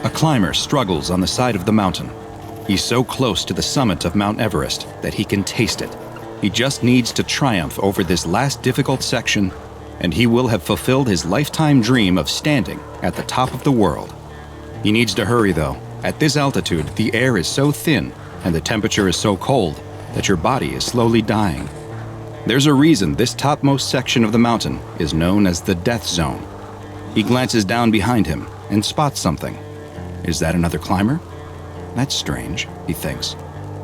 A climber struggles on the side of the mountain. He's so close to the summit of Mount Everest that he can taste it. He just needs to triumph over this last difficult section, and he will have fulfilled his lifetime dream of standing at the top of the world. He needs to hurry, though. At this altitude, the air is so thin and the temperature is so cold that your body is slowly dying. There's a reason this topmost section of the mountain is known as the death zone. He glances down behind him and spots something. Is that another climber? That's strange, he thinks.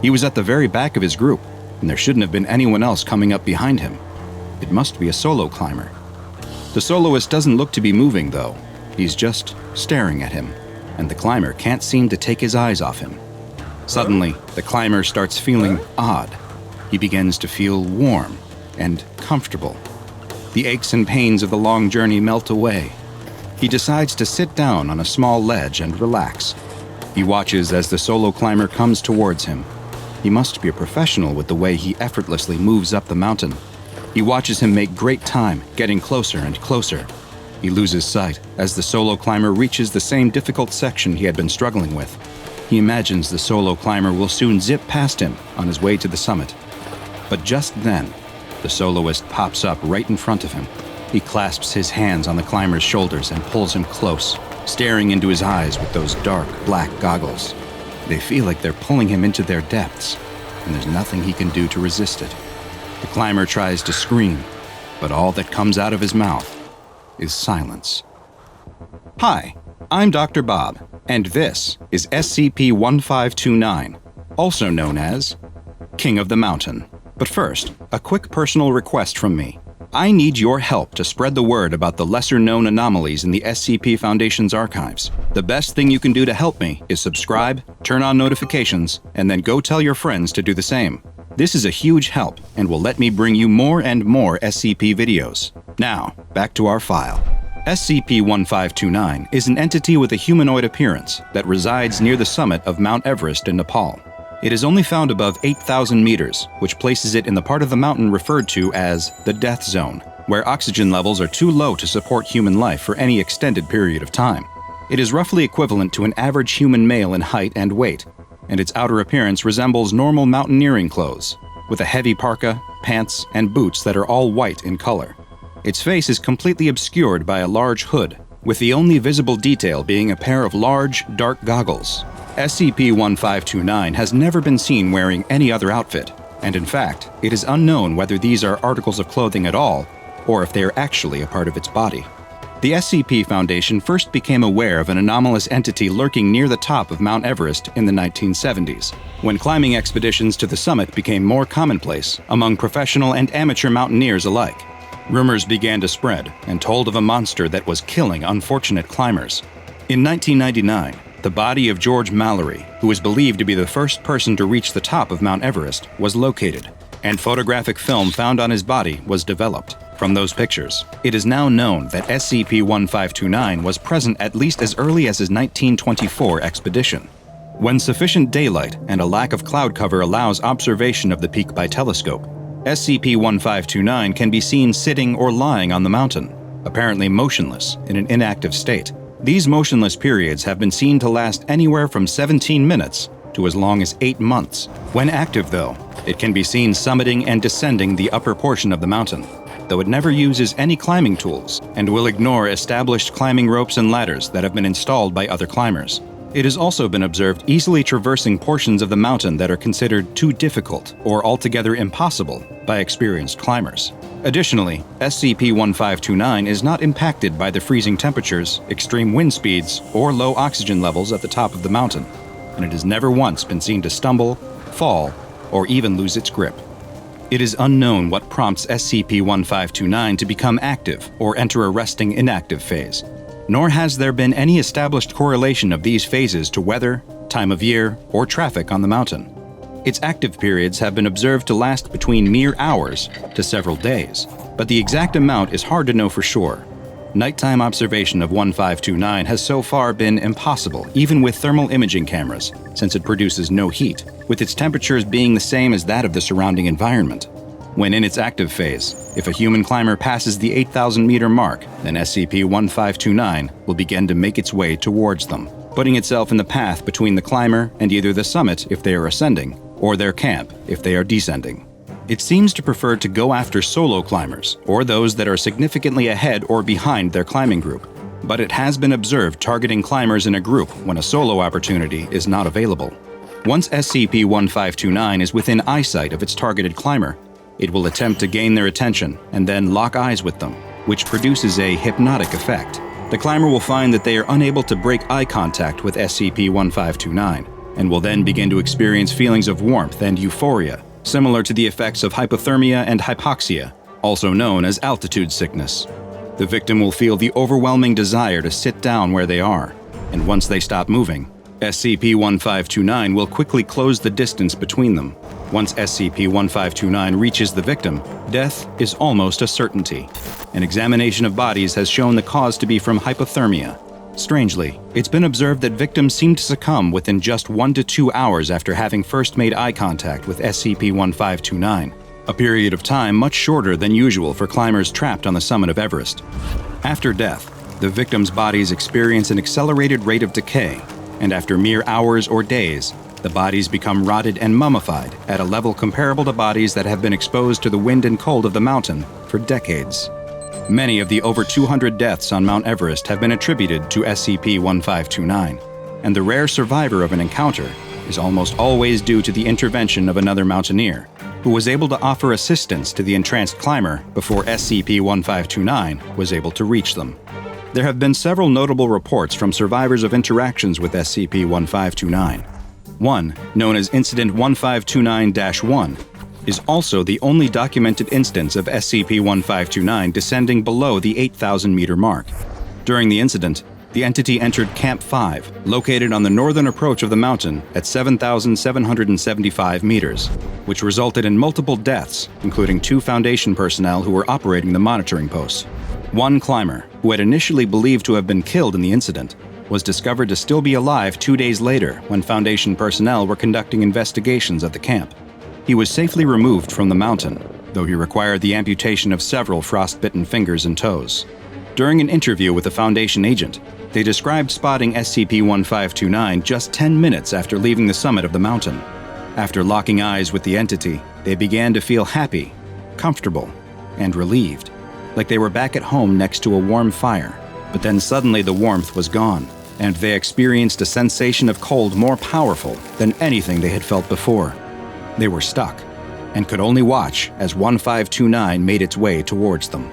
He was at the very back of his group, and there shouldn't have been anyone else coming up behind him. It must be a solo climber. The soloist doesn't look to be moving, though. He's just staring at him, and the climber can't seem to take his eyes off him. Suddenly, the climber starts feeling odd. He begins to feel warm and comfortable. The aches and pains of the long journey melt away. He decides to sit down on a small ledge and relax. He watches as the solo climber comes towards him. He must be a professional with the way he effortlessly moves up the mountain. He watches him make great time, getting closer and closer. He loses sight as the solo climber reaches the same difficult section he had been struggling with. He imagines the solo climber will soon zip past him on his way to the summit. But just then, the soloist pops up right in front of him. He clasps his hands on the climber's shoulders and pulls him close, staring into his eyes with those dark, black goggles. They feel like they're pulling him into their depths, and there's nothing he can do to resist it. The climber tries to scream, but all that comes out of his mouth is silence. Hi, I'm Dr. Bob, and this is SCP-1529, also known as King of the Mountain. But first, a quick personal request from me. I need your help to spread the word about the lesser-known anomalies in the SCP Foundation's archives. The best thing you can do to help me is subscribe, turn on notifications, and then go tell your friends to do the same. This is a huge help and will let me bring you more and more SCP videos. Now, back to our file. SCP-1529 is an entity with a humanoid appearance that resides near the summit of Mount Everest in Nepal. It is only found above 8,000 meters, which places it in the part of the mountain referred to as the death zone, where oxygen levels are too low to support human life for any extended period of time. It is roughly equivalent to an average human male in height and weight, and its outer appearance resembles normal mountaineering clothes, with a heavy parka, pants, and boots that are all white in color. Its face is completely obscured by a large hood, with the only visible detail being a pair of large, dark goggles. SCP-1529 has never been seen wearing any other outfit, and in fact, it is unknown whether these are articles of clothing at all, or if they are actually a part of its body. The SCP Foundation first became aware of an anomalous entity lurking near the top of Mount Everest in the 1970s, when climbing expeditions to the summit became more commonplace among professional and amateur mountaineers alike. Rumors began to spread and told of a monster that was killing unfortunate climbers. In 1999, the body of George Mallory, who is believed to be the first person to reach the top of Mount Everest, was located, and photographic film found on his body was developed. From those pictures, it is now known that SCP-1529 was present at least as early as his 1924 expedition. When sufficient daylight and a lack of cloud cover allows observation of the peak by telescope, SCP-1529 can be seen sitting or lying on the mountain, apparently motionless in an inactive state. These motionless periods have been seen to last anywhere from 17 minutes to as long as 8 months. When active, though, it can be seen summiting and descending the upper portion of the mountain, though it never uses any climbing tools and will ignore established climbing ropes and ladders that have been installed by other climbers. It has also been observed easily traversing portions of the mountain that are considered too difficult or altogether impossible by experienced climbers. Additionally, SCP-1529 is not impacted by the freezing temperatures, extreme wind speeds, or low oxygen levels at the top of the mountain, and it has never once been seen to stumble, fall, or even lose its grip. It is unknown what prompts SCP-1529 to become active or enter a resting inactive phase, nor has there been any established correlation of these phases to weather, time of year, or traffic on the mountain. Its active periods have been observed to last between mere hours to several days, but the exact amount is hard to know for sure. Nighttime observation of 1529 has so far been impossible, even with thermal imaging cameras, since it produces no heat, with its temperatures being the same as that of the surrounding environment. When in its active phase, if a human climber passes the 8,000-meter mark, then SCP-1529 will begin to make its way towards them. putting itself in the path between the climber and either the summit if they are ascending, or their camp if they are descending. It seems to prefer to go after solo climbers, or those that are significantly ahead or behind their climbing group, but it has been observed targeting climbers in a group when a solo opportunity is not available. Once SCP-1529 is within eyesight of its targeted climber, it will attempt to gain their attention and then lock eyes with them, which produces a hypnotic effect. The climber will find that they are unable to break eye contact with SCP-1529, and will then begin to experience feelings of warmth and euphoria, similar to the effects of hypothermia and hypoxia, also known as altitude sickness. The victim will feel the overwhelming desire to sit down where they are, and once they stop moving, SCP-1529 will quickly close the distance between them. Once SCP-1529 reaches the victim, death is almost a certainty. An examination of bodies has shown the cause to be from hypothermia. Strangely, it's been observed that victims seem to succumb within just 1 to 2 hours after having first made eye contact with SCP-1529, a period of time much shorter than usual for climbers trapped on the summit of Everest. After death, the victims' bodies experience an accelerated rate of decay, and after mere hours or days, the bodies become rotted and mummified at a level comparable to bodies that have been exposed to the wind and cold of the mountain for decades. Many of the over 200 deaths on Mount Everest have been attributed to SCP-1529, and the rare survivor of an encounter is almost always due to the intervention of another mountaineer, who was able to offer assistance to the entranced climber before SCP-1529 was able to reach them. There have been several notable reports from survivors of interactions with SCP-1529. One, known as Incident 1529-1, is also the only documented instance of SCP-1529 descending below the 8,000-meter mark. During the incident, the entity entered Camp 5, located on the northern approach of the mountain at 7,775 meters, which resulted in multiple deaths, including 2 Foundation personnel who were operating the monitoring posts. One climber, who had initially believed to have been killed in the incident, was discovered to still be alive 2 days later when Foundation personnel were conducting investigations at the camp. He was safely removed from the mountain, though he required the amputation of several frostbitten fingers and toes. During an interview with a Foundation agent, they described spotting SCP-1529 just 10 minutes after leaving the summit of the mountain. After locking eyes with the entity, they began to feel happy, comfortable, and relieved, like they were back at home next to a warm fire. But then suddenly the warmth was gone, and they experienced a sensation of cold more powerful than anything they had felt before. They were stuck, and could only watch as 1529 made its way towards them.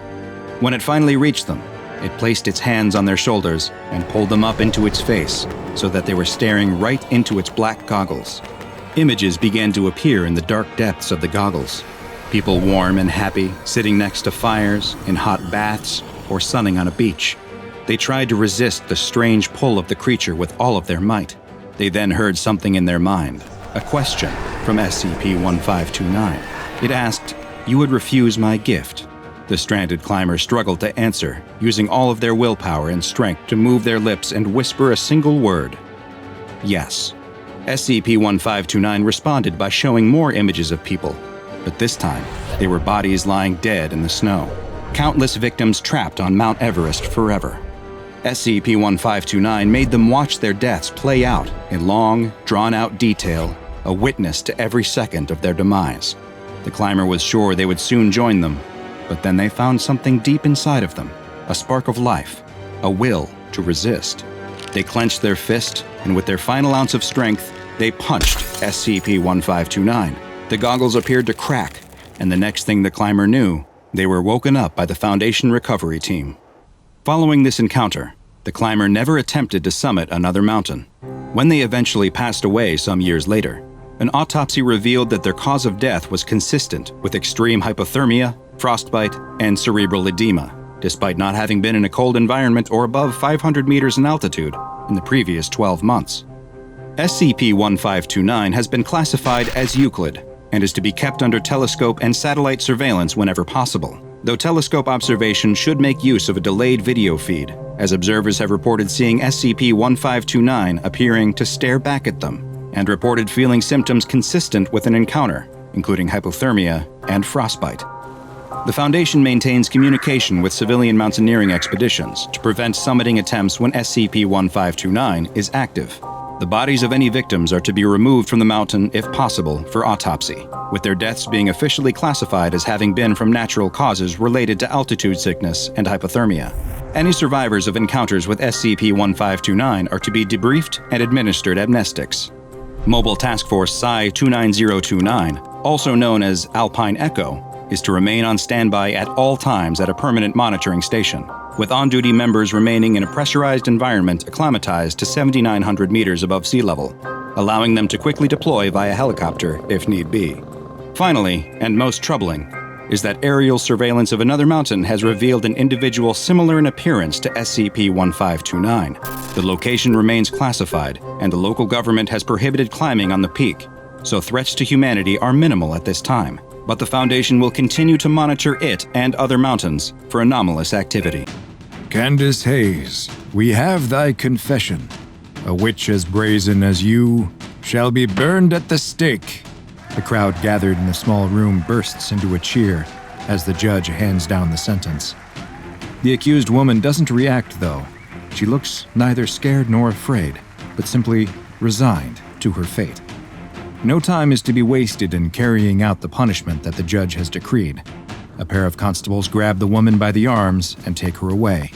When it finally reached them, it placed its hands on their shoulders and pulled them up into its face so that they were staring right into its black goggles. Images began to appear in the dark depths of the goggles. People warm and happy, sitting next to fires, in hot baths, or sunning on a beach. They tried to resist the strange pull of the creature with all of their might. They then heard something in their mind, a question from SCP-1529. It asked, "You would refuse my gift?" The stranded climber struggled to answer, using all of their willpower and strength to move their lips and whisper a single word. Yes. SCP-1529 responded by showing more images of people, but this time, they were bodies lying dead in the snow. Countless victims trapped on Mount Everest forever. SCP-1529 made them watch their deaths play out in long, drawn-out detail, a witness to every second of their demise. The climber was sure they would soon join them, but then they found something deep inside of them, a spark of life, a will to resist. They clenched their fist, and with their final ounce of strength, they punched SCP-1529. The goggles appeared to crack, and the next thing the climber knew, they were woken up by the Foundation recovery team. Following this encounter, the climber never attempted to summit another mountain. When they eventually passed away some years later, an autopsy revealed that their cause of death was consistent with extreme hypothermia, frostbite, and cerebral edema, despite not having been in a cold environment or above 500 meters in altitude in the previous 12 months. SCP-1529 has been classified as Euclid and is to be kept under telescope and satellite surveillance whenever possible, though telescope observation should make use of a delayed video feed, as observers have reported seeing SCP-1529 appearing to stare back at them, and reported feeling symptoms consistent with an encounter, including hypothermia and frostbite. The Foundation maintains communication with civilian mountaineering expeditions to prevent summiting attempts when SCP-1529 is active. The bodies of any victims are to be removed from the mountain if possible for autopsy, with their deaths being officially classified as having been from natural causes related to altitude sickness and hypothermia. Any survivors of encounters with SCP-1529 are to be debriefed and administered amnestics. Mobile Task Force Psi-29029, also known as Alpine Echo, is to remain on standby at all times at a permanent monitoring station, with on-duty members remaining in a pressurized environment acclimatized to 7,900 meters above sea level, allowing them to quickly deploy via helicopter if need be. Finally, and most troubling, is that aerial surveillance of another mountain has revealed an individual similar in appearance to SCP-1529. The location remains classified, and the local government has prohibited climbing on the peak, so threats to humanity are minimal at this time. But the Foundation will continue to monitor it and other mountains for anomalous activity. Candace Hayes, we have thy confession. A witch as brazen as you shall be burned at the stake. The crowd gathered in the small room bursts into a cheer as the judge hands down the sentence. The accused woman doesn't react, though. She looks neither scared nor afraid, but simply resigned to her fate. No time is to be wasted in carrying out the punishment that the judge has decreed. A pair of constables grab the woman by the arms and take her away.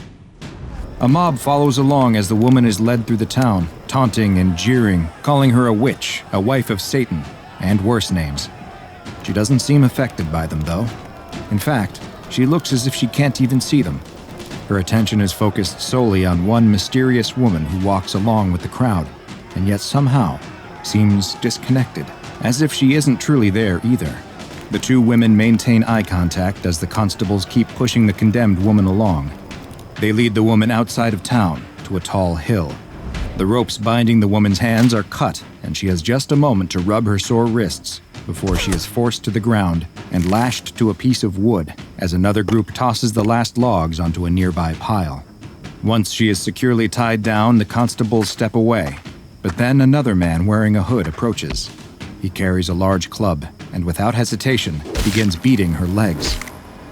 A mob follows along as the woman is led through the town, taunting and jeering, calling her a witch, a wife of Satan, and worse names. She doesn't seem affected by them, though. In fact, she looks as if she can't even see them. Her attention is focused solely on one mysterious woman who walks along with the crowd, and yet somehow seems disconnected, as if she isn't truly there either. The two women maintain eye contact as the constables keep pushing the condemned woman along. They lead the woman outside of town to a tall hill. The ropes binding the woman's hands are cut, and she has just a moment to rub her sore wrists before she is forced to the ground and lashed to a piece of wood as another group tosses the last logs onto a nearby pile. Once she is securely tied down, the constables step away. But then another man wearing a hood approaches. He carries a large club and without hesitation begins beating her legs.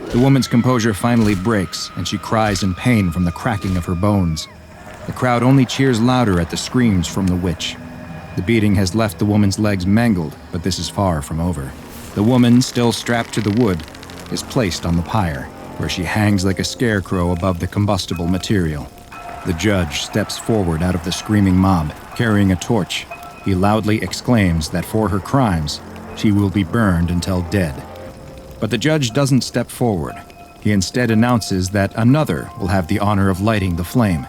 The woman's composure finally breaks and she cries in pain from the cracking of her bones. The crowd only cheers louder at the screams from the witch. The beating has left the woman's legs mangled, but this is far from over. The woman, still strapped to the wood, is placed on the pyre, where she hangs like a scarecrow above the combustible material. The judge steps forward out of the screaming mob, carrying a torch. He loudly exclaims that for her crimes, she will be burned until dead. But the judge doesn't step forward. He instead announces that another will have the honor of lighting the flame.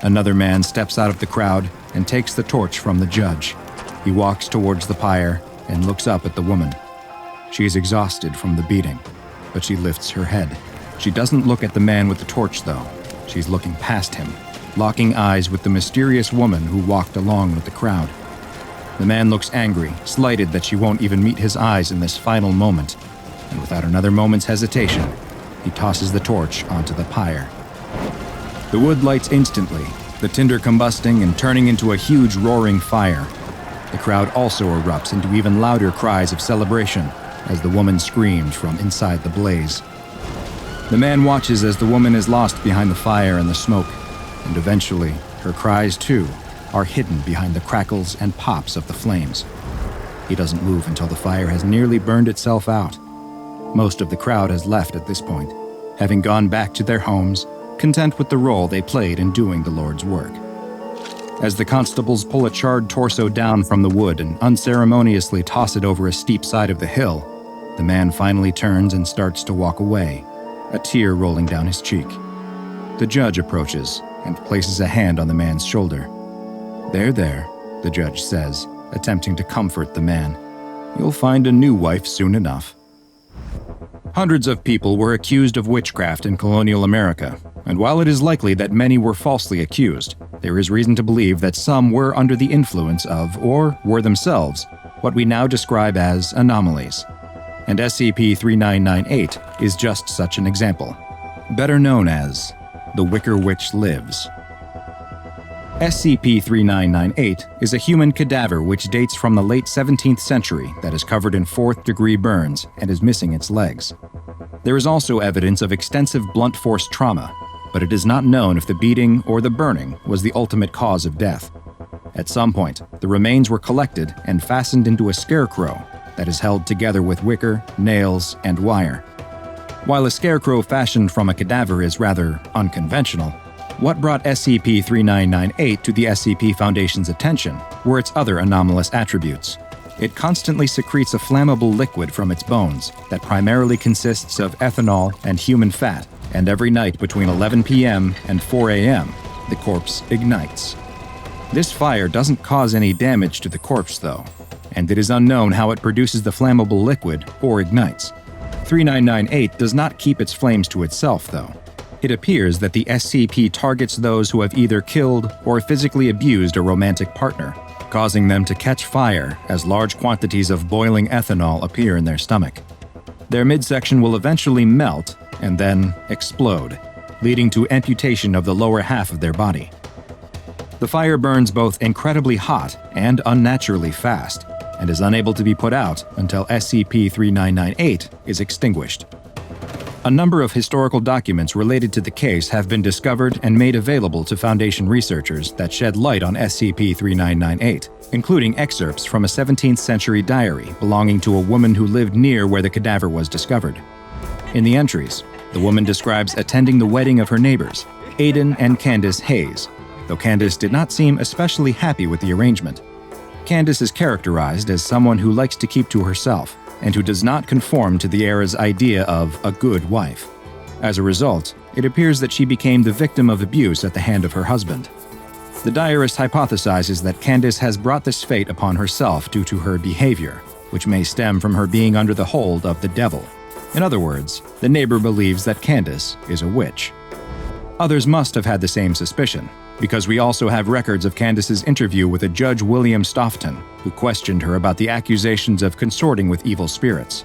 Another man steps out of the crowd and takes the torch from the judge. He walks towards the pyre and looks up at the woman. She is exhausted from the beating, but she lifts her head. She doesn't look at the man with the torch, though. She's looking past him, locking eyes with the mysterious woman who walked along with the crowd. The man looks angry, slighted that she won't even meet his eyes in this final moment, and without another moment's hesitation, he tosses the torch onto the pyre. The wood lights instantly, the tinder combusting and turning into a huge roaring fire. The crowd also erupts into even louder cries of celebration as the woman screams from inside the blaze. The man watches as the woman is lost behind the fire and the smoke, and eventually, her cries too are hidden behind the crackles and pops of the flames. He doesn't move until the fire has nearly burned itself out. Most of the crowd has left at this point, having gone back to their homes, content with the role they played in doing the Lord's work. As the constables pull a charred torso down from the wood and unceremoniously toss it over a steep side of the hill, the man finally turns and starts to walk away, a tear rolling down his cheek. The judge approaches and places a hand on the man's shoulder. There, the judge says, attempting to comfort the man. You'll find a new wife soon enough. Hundreds of people were accused of witchcraft in colonial America, and while it is likely that many were falsely accused, there is reason to believe that some were under the influence of, or were themselves, what we now describe as anomalies. And SCP-3998 is just such an example, better known as the Wicker Witch Lives. SCP-3998 is a human cadaver which dates from the late 17th century that is covered in fourth-degree burns and is missing its legs. There is also evidence of extensive blunt force trauma, but it is not known if the beating or the burning was the ultimate cause of death. At some point, the remains were collected and fastened into a scarecrow that is held together with wicker, nails, and wire. While a scarecrow fashioned from a cadaver is rather unconventional, what brought SCP-3998 to the SCP Foundation's attention were its other anomalous attributes. It constantly secretes a flammable liquid from its bones that primarily consists of ethanol and human fat, and every night between 11 p.m. and 4 a.m., the corpse ignites. This fire doesn't cause any damage to the corpse, though, and it is unknown how it produces the flammable liquid or ignites. 3998 does not keep its flames to itself, though. It appears that the SCP targets those who have either killed or physically abused a romantic partner, causing them to catch fire as large quantities of boiling ethanol appear in their stomach. Their midsection will eventually melt and then explode, leading to amputation of the lower half of their body. The fire burns both incredibly hot and unnaturally fast, and is unable to be put out until SCP-3998 is extinguished. A number of historical documents related to the case have been discovered and made available to Foundation researchers that shed light on SCP-3998, including excerpts from a 17th century diary belonging to a woman who lived near where the cadaver was discovered. In the entries, the woman describes attending the wedding of her neighbors, Aidan and Candace Hayes, though Candace did not seem especially happy with the arrangement. Candace is characterized as someone who likes to keep to herself and who does not conform to the era's idea of a good wife. As a result, it appears that she became the victim of abuse at the hand of her husband. The diarist hypothesizes that Candace has brought this fate upon herself due to her behavior, which may stem from her being under the hold of the devil. In other words, the neighbor believes that Candace is a witch. Others must have had the same suspicion, because we also have records of Candace's interview with a Judge William Stoughton, who questioned her about the accusations of consorting with evil spirits.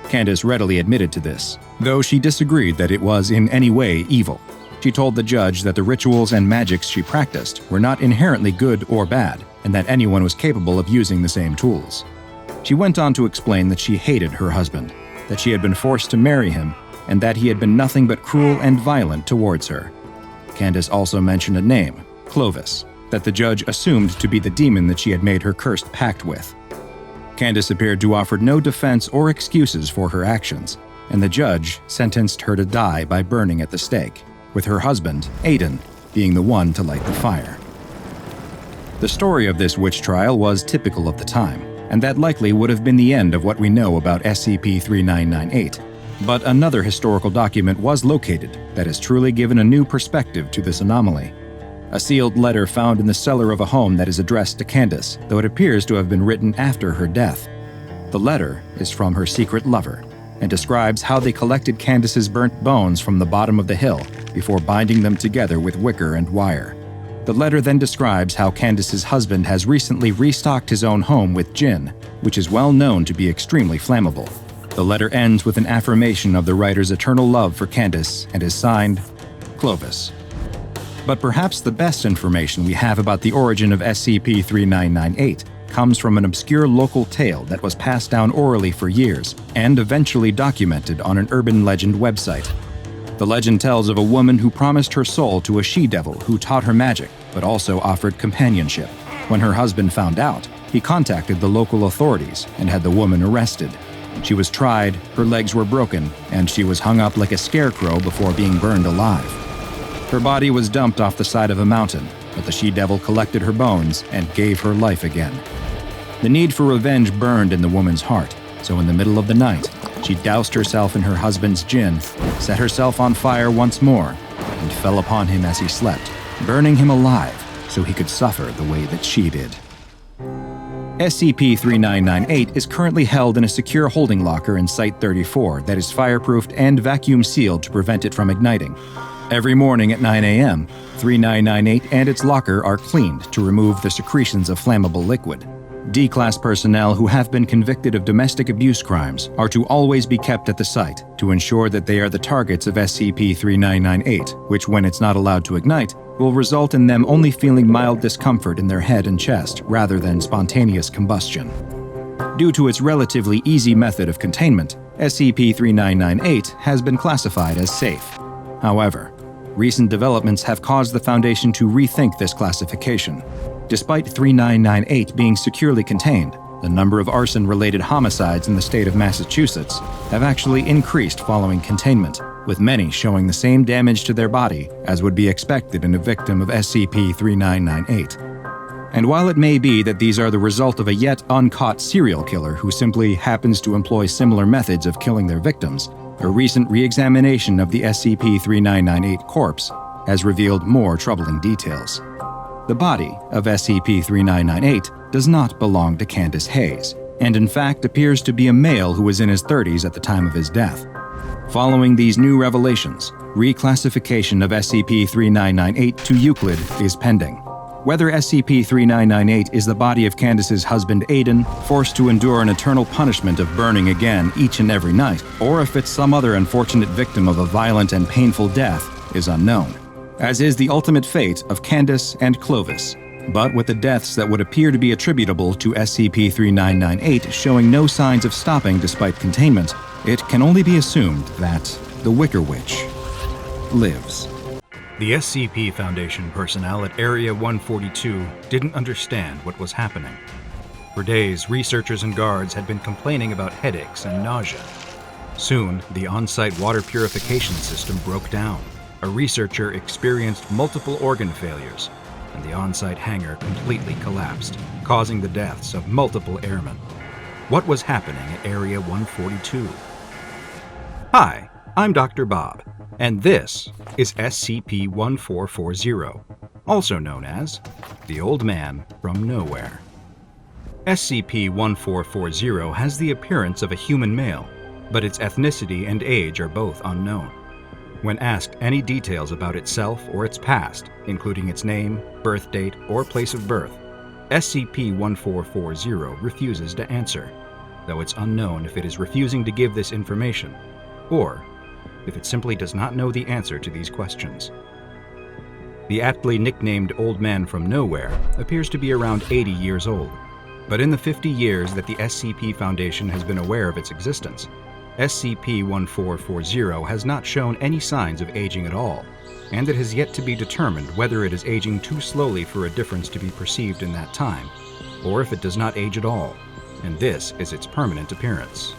Candace readily admitted to this, though she disagreed that it was in any way evil. She told the judge that the rituals and magics she practiced were not inherently good or bad, and that anyone was capable of using the same tools. She went on to explain that she hated her husband, that she had been forced to marry him, and that he had been nothing but cruel and violent towards her. Candace also mentioned a name, Clovis, that the judge assumed to be the demon that she had made her cursed pact with. Candace appeared to offer no defense or excuses for her actions, and the judge sentenced her to die by burning at the stake, with her husband, Aidan, being the one to light the fire. The story of this witch trial was typical of the time, and that likely would have been the end of what we know about SCP-3998. But another historical document was located that has truly given a new perspective to this anomaly. A sealed letter found in the cellar of a home that is addressed to Candace, though it appears to have been written after her death. The letter is from her secret lover and describes how they collected Candace's burnt bones from the bottom of the hill before binding them together with wicker and wire. The letter then describes how Candace's husband has recently restocked his own home with gin, which is well known to be extremely flammable. The letter ends with an affirmation of the writer's eternal love for Candace and is signed, Clovis. But perhaps the best information we have about the origin of SCP-3998 comes from an obscure local tale that was passed down orally for years and eventually documented on an urban legend website. The legend tells of a woman who promised her soul to a she-devil who taught her magic, but also offered companionship. When her husband found out, he contacted the local authorities and had the woman arrested. She was tried, her legs were broken, and she was hung up like a scarecrow before being burned alive. Her body was dumped off the side of a mountain, but the she-devil collected her bones and gave her life again. The need for revenge burned in the woman's heart, so in the middle of the night, she doused herself in her husband's gin, set herself on fire once more, and fell upon him as he slept, burning him alive so he could suffer the way that she did. SCP-3998 is currently held in a secure holding locker in Site-34 that is fireproofed and vacuum-sealed to prevent it from igniting. Every morning at 9 a.m., 3998 and its locker are cleaned to remove the secretions of flammable liquid. D-Class personnel who have been convicted of domestic abuse crimes are to always be kept at the site to ensure that they are the targets of SCP-3998, which, when it's not allowed to ignite, will result in them only feeling mild discomfort in their head and chest rather than spontaneous combustion. Due to its relatively easy method of containment, SCP-3998 has been classified as safe. However, recent developments have caused the Foundation to rethink this classification. Despite 3998 being securely contained, the number of arson-related homicides in the state of Massachusetts have actually increased following containment, with many showing the same damage to their body as would be expected in a victim of SCP-3998. And while it may be that these are the result of a yet uncaught serial killer who simply happens to employ similar methods of killing their victims, a recent re-examination of the SCP-3998 corpse has revealed more troubling details. The body of SCP-3998 does not belong to Candace Hayes, and in fact appears to be a male who was in his 30s at the time of his death. Following these new revelations, reclassification of SCP-3998 to Euclid is pending. Whether SCP-3998 is the body of Candace's husband Aiden, forced to endure an eternal punishment of burning again each and every night, or if it's some other unfortunate victim of a violent and painful death, is unknown, as is the ultimate fate of Candace and Clovis. But with the deaths that would appear to be attributable to SCP-3998 showing no signs of stopping despite containment, it can only be assumed that the Wicker Witch lives. The SCP Foundation personnel at Area 142 didn't understand what was happening. For days, researchers and guards had been complaining about headaches and nausea. Soon, the on-site water purification system broke down. A researcher experienced multiple organ failures, and the on-site hangar completely collapsed, causing the deaths of multiple airmen. What was happening at Area 142? Hi, I'm Dr. Bob, and this is SCP-1440, also known as the Old Man from Nowhere. SCP-1440 has the appearance of a human male, but its ethnicity and age are both unknown. When asked any details about itself or its past, including its name, birth date, or place of birth, SCP-1440 refuses to answer, though it's unknown if it is refusing to give this information, or if it simply does not know the answer to these questions. The aptly nicknamed Old Man from Nowhere appears to be around 80 years old, but in the 50 years that the SCP Foundation has been aware of its existence, SCP-1440 has not shown any signs of aging at all, and it has yet to be determined whether it is aging too slowly for a difference to be perceived in that time, or if it does not age at all, and this is its permanent appearance.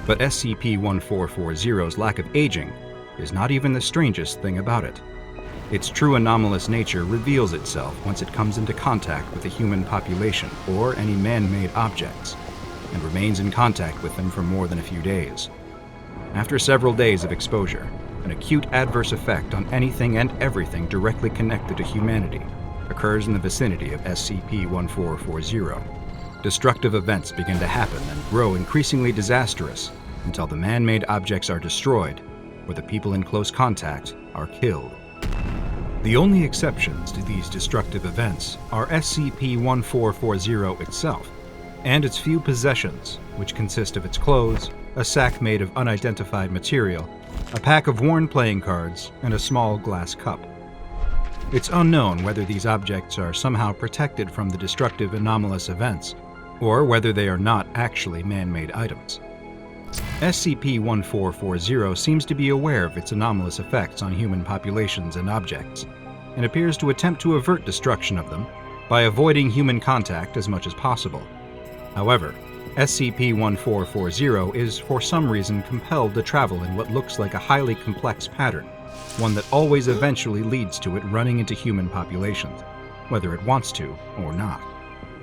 But SCP-1440's lack of aging is not even the strangest thing about it. Its true anomalous nature reveals itself once it comes into contact with the human population or any man-made objects, and remains in contact with them for more than a few days. After several days of exposure, an acute adverse effect on anything and everything directly connected to humanity occurs in the vicinity of SCP-1440. Destructive events begin to happen and grow increasingly disastrous until the man-made objects are destroyed or the people in close contact are killed. The only exceptions to these destructive events are SCP-1440 itself and its few possessions, which consist of its clothes, a sack made of unidentified material, a pack of worn playing cards, and a small glass cup. It's unknown whether these objects are somehow protected from the destructive anomalous events, or whether they are not actually man-made items. SCP-1440 seems to be aware of its anomalous effects on human populations and objects, and appears to attempt to avert destruction of them by avoiding human contact as much as possible. However, SCP-1440 is for some reason compelled to travel in what looks like a highly complex pattern, one that always eventually leads to it running into human populations, whether it wants to or not.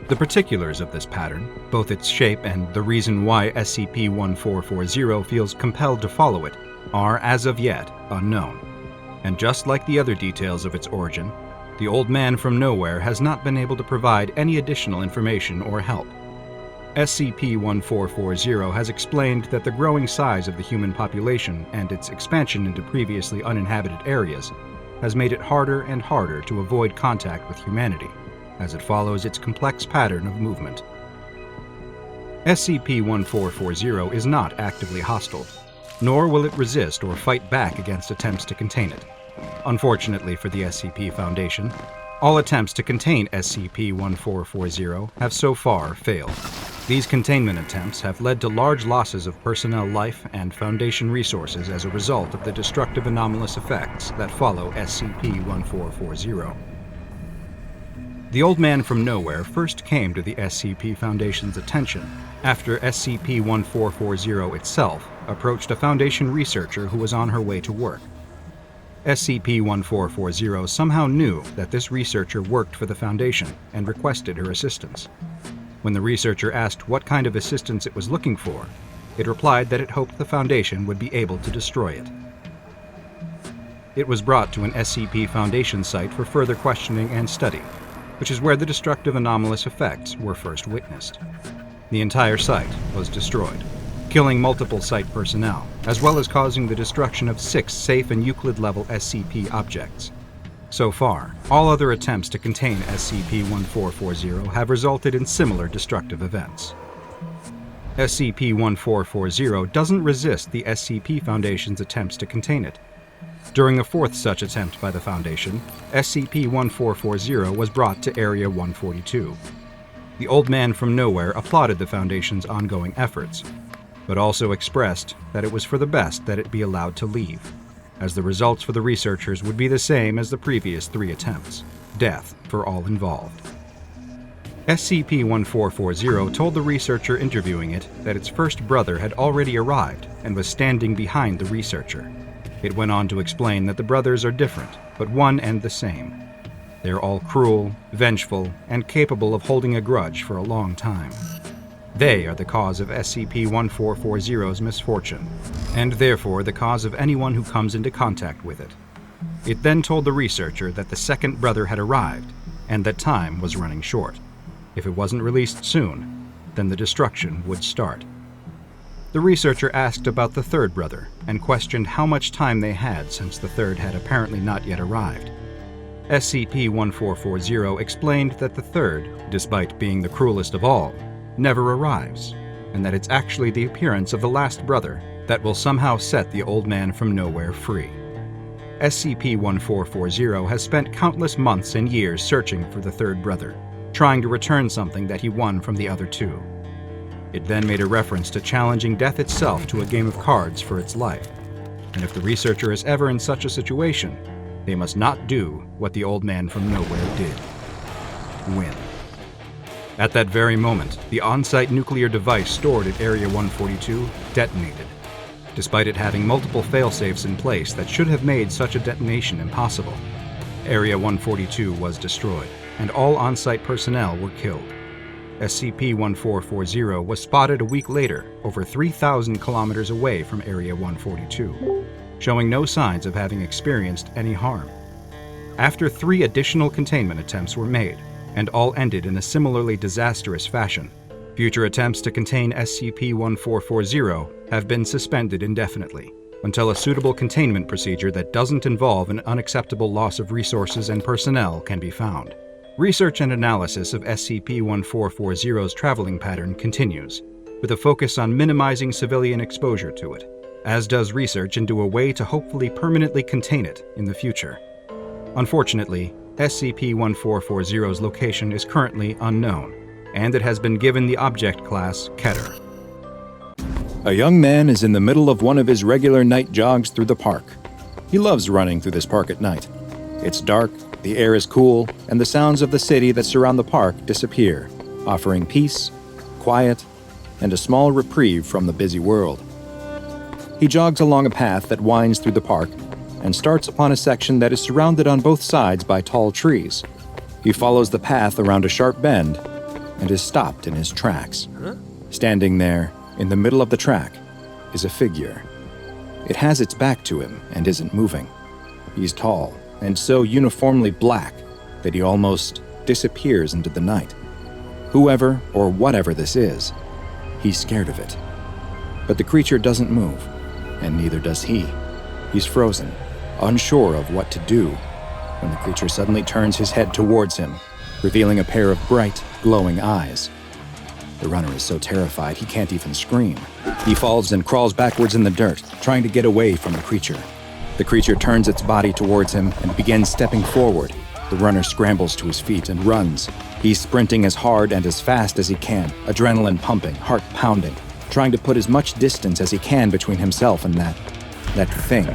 The particulars of this pattern, both its shape and the reason why SCP-1440 feels compelled to follow it, are as of yet unknown. And just like the other details of its origin, the Old Man from Nowhere has not been able to provide any additional information or help. SCP-1440 has explained that the growing size of the human population and its expansion into previously uninhabited areas has made it harder and harder to avoid contact with humanity, as it follows its complex pattern of movement. SCP-1440 is not actively hostile, nor will it resist or fight back against attempts to contain it, Unfortunately for the SCP Foundation, all attempts to contain SCP-1440 have so far failed. These containment attempts have led to large losses of personnel life and Foundation resources as a result of the destructive anomalous effects that follow SCP-1440. The Old Man from Nowhere first came to the SCP Foundation's attention after SCP-1440 itself approached a Foundation researcher who was on her way to work. SCP-1440 somehow knew that this researcher worked for the Foundation and requested her assistance. When the researcher asked what kind of assistance it was looking for, it replied that it hoped the Foundation would be able to destroy it. It was brought to an SCP Foundation site for further questioning and study, which is where the destructive anomalous effects were first witnessed. The entire site was destroyed, killing multiple site personnel, as well as causing the destruction of 6 safe and Euclid-level SCP objects. So far, all other attempts to contain SCP-1440 have resulted in similar destructive events. SCP-1440 doesn't resist the SCP Foundation's attempts to contain it. During a 4th such attempt by the Foundation, SCP-1440 was brought to Area 142. The Old Man from Nowhere applauded the Foundation's ongoing efforts, but also expressed that it was for the best that it be allowed to leave, as the results for the researchers would be the same as the previous 3 attempts: death for all involved. SCP-1440 told the researcher interviewing it that its first brother had already arrived and was standing behind the researcher. It went on to explain that the brothers are different, but one and the same. They are all cruel, vengeful, and capable of holding a grudge for a long time. They are the cause of SCP-1440's misfortune, and therefore the cause of anyone who comes into contact with it. It then told the researcher that the second brother had arrived, and that time was running short. If it wasn't released soon, then the destruction would start. The researcher asked about the third brother, and questioned how much time they had since the third had apparently not yet arrived. SCP-1440 explained that the third, despite being the cruelest of all, never arrives, and that it's actually the appearance of the last brother that will somehow set the Old Man from Nowhere free. SCP-1440 has spent countless months and years searching for the third brother, trying to return something that he won from the other 2. It then made a reference to challenging death itself to a game of cards for its life, and if the researcher is ever in such a situation, they must not do what the Old Man from Nowhere did: win. At that very moment, the on-site nuclear device stored at Area 142 detonated, despite it having multiple failsafes in place that should have made such a detonation impossible. Area 142 was destroyed, and all on-site personnel were killed. SCP-1440 was spotted a week later, over 3,000 kilometers away from Area 142, showing no signs of having experienced any harm. After 3 additional containment attempts were made, and all ended in a similarly disastrous fashion, future attempts to contain SCP-1440 have been suspended indefinitely, until a suitable containment procedure that doesn't involve an unacceptable loss of resources and personnel can be found. Research and analysis of SCP-1440's traveling pattern continues, with a focus on minimizing civilian exposure to it, as does research into a way to hopefully permanently contain it in the future. Unfortunately, SCP-1440's location is currently unknown, and it has been given the object class Keter. A young man is in the middle of one of his regular night jogs through the park. He loves running through this park at night. It's dark, the air is cool, and the sounds of the city that surround the park disappear, offering peace, quiet, and a small reprieve from the busy world. He jogs along a path that winds through the park and starts upon a section that is surrounded on both sides by tall trees. He follows the path around a sharp bend and is stopped in his tracks. Standing there, in the middle of the track, is a figure. It has its back to him and isn't moving. He's tall and so uniformly black that he almost disappears into the night. Whoever or whatever this is, he's scared of it. But the creature doesn't move, and neither does he. He's frozen, unsure of what to do, when the creature suddenly turns his head towards him, revealing a pair of bright, glowing eyes. The runner is so terrified he can't even scream. He falls and crawls backwards in the dirt, trying to get away from the creature. The creature turns its body towards him and begins stepping forward. The runner scrambles to his feet and runs. He's sprinting as hard and as fast as he can, adrenaline pumping, heart pounding, trying to put as much distance as he can between himself and that thing.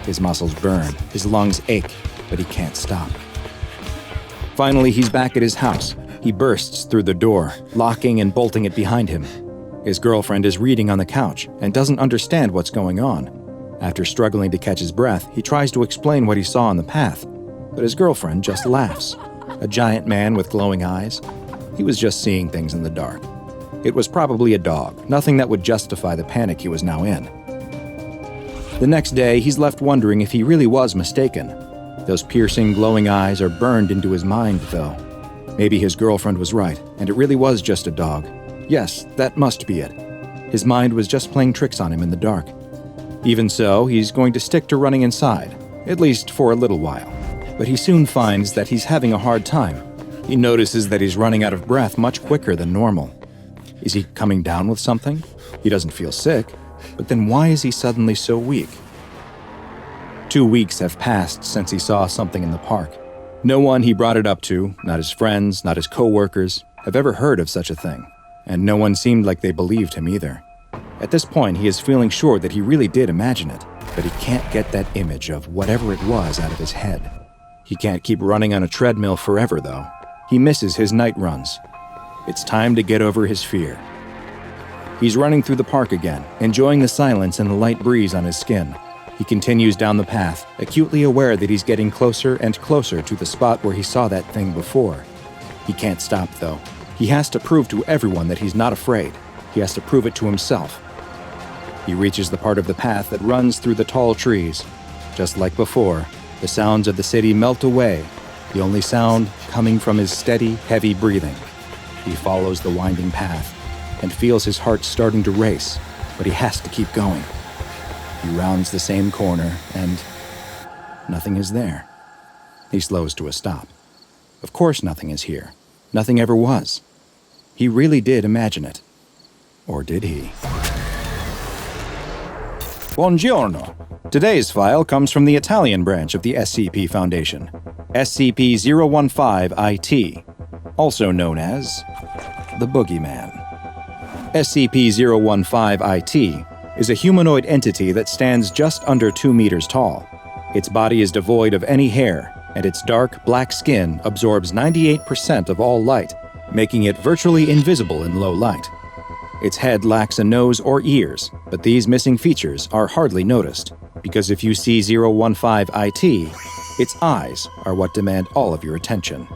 His muscles burn, his lungs ache, but he can't stop. Finally, he's back at his house. He bursts through the door, locking and bolting it behind him. His girlfriend is reading on the couch and doesn't understand what's going on. After struggling to catch his breath, he tries to explain what he saw on the path, but his girlfriend just laughs. A giant man with glowing eyes? He was just seeing things in the dark. It was probably a dog, nothing that would justify the panic he was now in. The next day, he's left wondering if he really was mistaken. Those piercing, glowing eyes are burned into his mind, though. Maybe his girlfriend was right, and it really was just a dog. Yes, that must be it. His mind was just playing tricks on him in the dark. Even so, he's going to stick to running inside, at least for a little while. But he soon finds that he's having a hard time. He notices that he's running out of breath much quicker than normal. Is he coming down with something? He doesn't feel sick, but then why is he suddenly so weak? 2 weeks have passed since he saw something in the park. No one he brought it up to, not his friends, not his co-workers, have ever heard of such a thing, and no one seemed like they believed him either. At this point, he is feeling sure that he really did imagine it, but he can't get that image of whatever it was out of his head. He can't keep running on a treadmill forever, though. He misses his night runs. It's time to get over his fear. He's running through the park again, enjoying the silence and the light breeze on his skin. He continues down the path, acutely aware that he's getting closer and closer to the spot where he saw that thing before. He can't stop, though. He has to prove to everyone that he's not afraid. He has to prove it to himself. He reaches the part of the path that runs through the tall trees. Just like before, the sounds of the city melt away, the only sound coming from his steady, heavy breathing. He follows the winding path and feels his heart starting to race, but he has to keep going. He rounds the same corner and nothing is there. He slows to a stop. Of course nothing is here. Nothing ever was. He really did imagine it. Or did he? Buongiorno. Today's file comes from the Italian branch of the SCP Foundation, SCP-015-IT, also known as the Boogeyman. SCP-015-IT is a humanoid entity that stands just under 2 meters tall. Its body is devoid of any hair, and its dark, black skin absorbs 98% of all light, making it virtually invisible in low light. Its head lacks a nose or ears, but these missing features are hardly noticed, because if you see 015-IT, its eyes are what demand all of your attention.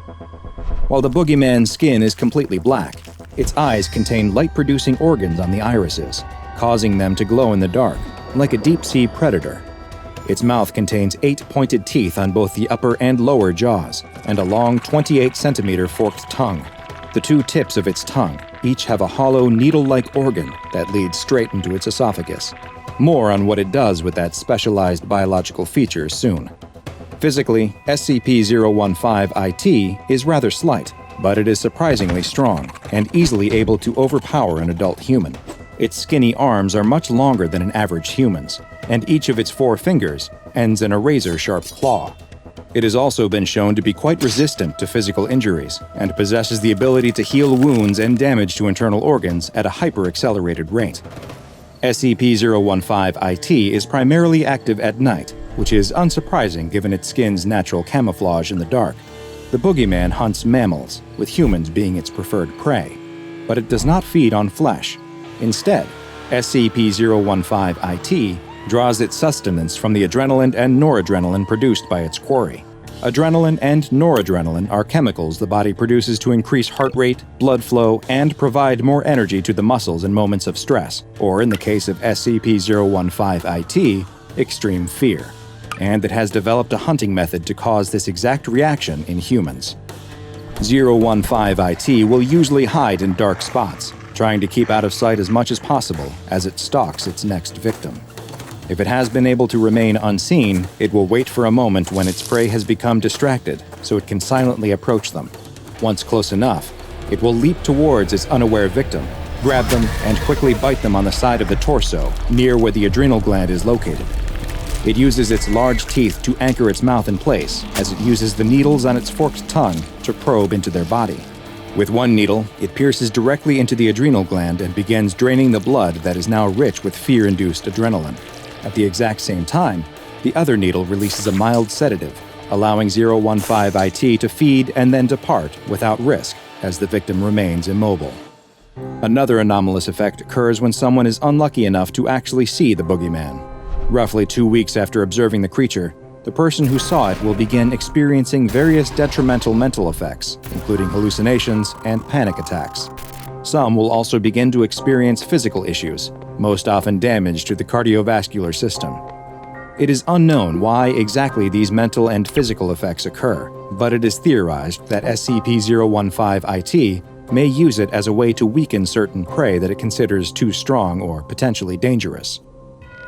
While the Boogeyman's skin is completely black, its eyes contain light-producing organs on the irises, causing them to glow in the dark, like a deep-sea predator. Its mouth contains 8 pointed teeth on both the upper and lower jaws, and a long 28-centimeter forked tongue. The 2 tips of its tongue each have a hollow, needle-like organ that leads straight into its esophagus. More on what it does with that specialized biological feature soon. Physically, SCP-015-IT is rather slight, but it is surprisingly strong and easily able to overpower an adult human. Its skinny arms are much longer than an average human's, and each of its 4 fingers ends in a razor-sharp claw. It has also been shown to be quite resistant to physical injuries and possesses the ability to heal wounds and damage to internal organs at a hyper-accelerated rate. SCP-015-IT is primarily active at night, which is unsurprising given its skin's natural camouflage in the dark. The Boogeyman hunts mammals, with humans being its preferred prey, but it does not feed on flesh. Instead, SCP-015-IT draws its sustenance from the adrenaline and noradrenaline produced by its quarry. Adrenaline and noradrenaline are chemicals the body produces to increase heart rate, blood flow, and provide more energy to the muscles in moments of stress, or in the case of SCP-015-IT, extreme fear. And it has developed a hunting method to cause this exact reaction in humans. 015-IT will usually hide in dark spots, trying to keep out of sight as much as possible as it stalks its next victim. If it has been able to remain unseen, it will wait for a moment when its prey has become distracted, so it can silently approach them. Once close enough, it will leap towards its unaware victim, grab them, and quickly bite them on the side of the torso, near where the adrenal gland is located. It uses its large teeth to anchor its mouth in place, as it uses the needles on its forked tongue to probe into their body. With one needle, it pierces directly into the adrenal gland and begins draining the blood that is now rich with fear-induced adrenaline. At the exact same time, the other needle releases a mild sedative, allowing 015-IT to feed and then depart without risk, as the victim remains immobile. Another anomalous effect occurs when someone is unlucky enough to actually see the boogeyman. Roughly 2 weeks after observing the creature, the person who saw it will begin experiencing various detrimental mental effects, including hallucinations and panic attacks. Some will also begin to experience physical issues, most often damage to the cardiovascular system. It is unknown why exactly these mental and physical effects occur, but it is theorized that SCP-015-IT may use it as a way to weaken certain prey that it considers too strong or potentially dangerous.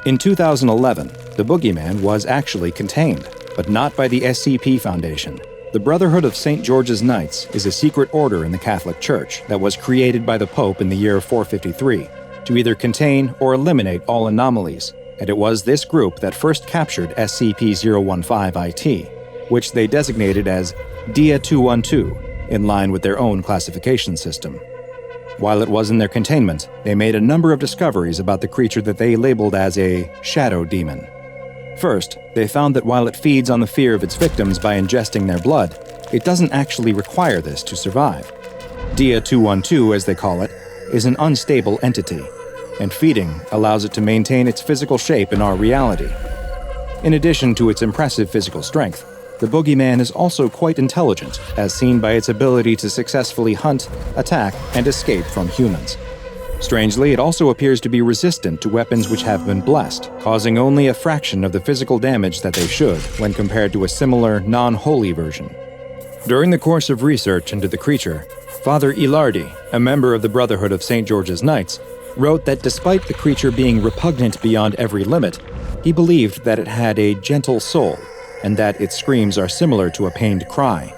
In 2011, the boogeyman was actually contained, but not by the SCP Foundation. The Brotherhood of St. George's Knights is a secret order in the Catholic Church that was created by the Pope in the year 453 to either contain or eliminate all anomalies, and it was this group that first captured SCP-015-IT, which they designated as Dia 212, in line with their own classification system. While it was in their containment, they made a number of discoveries about the creature that they labeled as a shadow demon. First, they found that while it feeds on the fear of its victims by ingesting their blood, it doesn't actually require this to survive. Dia 212, as they call it, is an unstable entity, and feeding allows it to maintain its physical shape in our reality. In addition to its impressive physical strength, the boogeyman is also quite intelligent, as seen by its ability to successfully hunt, attack, and escape from humans. Strangely, it also appears to be resistant to weapons which have been blessed, causing only a fraction of the physical damage that they should when compared to a similar, non-holy version. During the course of research into the creature, Father Ilardi, a member of the Brotherhood of St. George's Knights, wrote that despite the creature being repugnant beyond every limit, he believed that it had a gentle soul, and that its screams are similar to a pained cry.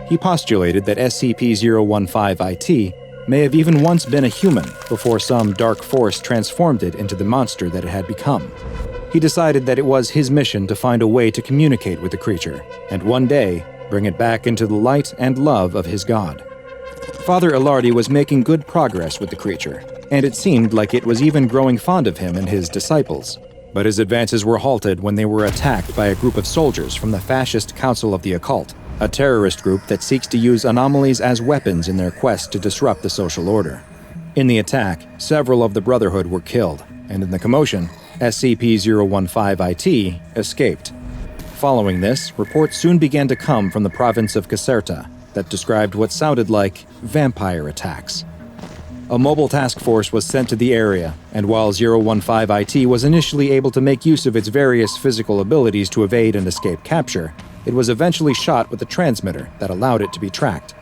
He postulated that SCP-015-IT may have even once been a human before some dark force transformed it into the monster that it had become. He decided that it was his mission to find a way to communicate with the creature, and one day bring it back into the light and love of his god. Father Ilardi was making good progress with the creature, and it seemed like it was even growing fond of him and his disciples. But his advances were halted when they were attacked by a group of soldiers from the Fascist Council of the Occult, a terrorist group that seeks to use anomalies as weapons in their quest to disrupt the social order. In the attack, several of the Brotherhood were killed, and in the commotion, SCP-015-IT escaped. Following this, reports soon began to come from the province of Caserta that described what sounded like vampire attacks. A mobile task force was sent to the area, and while 015-IT was initially able to make use of its various physical abilities to evade and escape capture, it was eventually shot with a transmitter that allowed it to be tracked.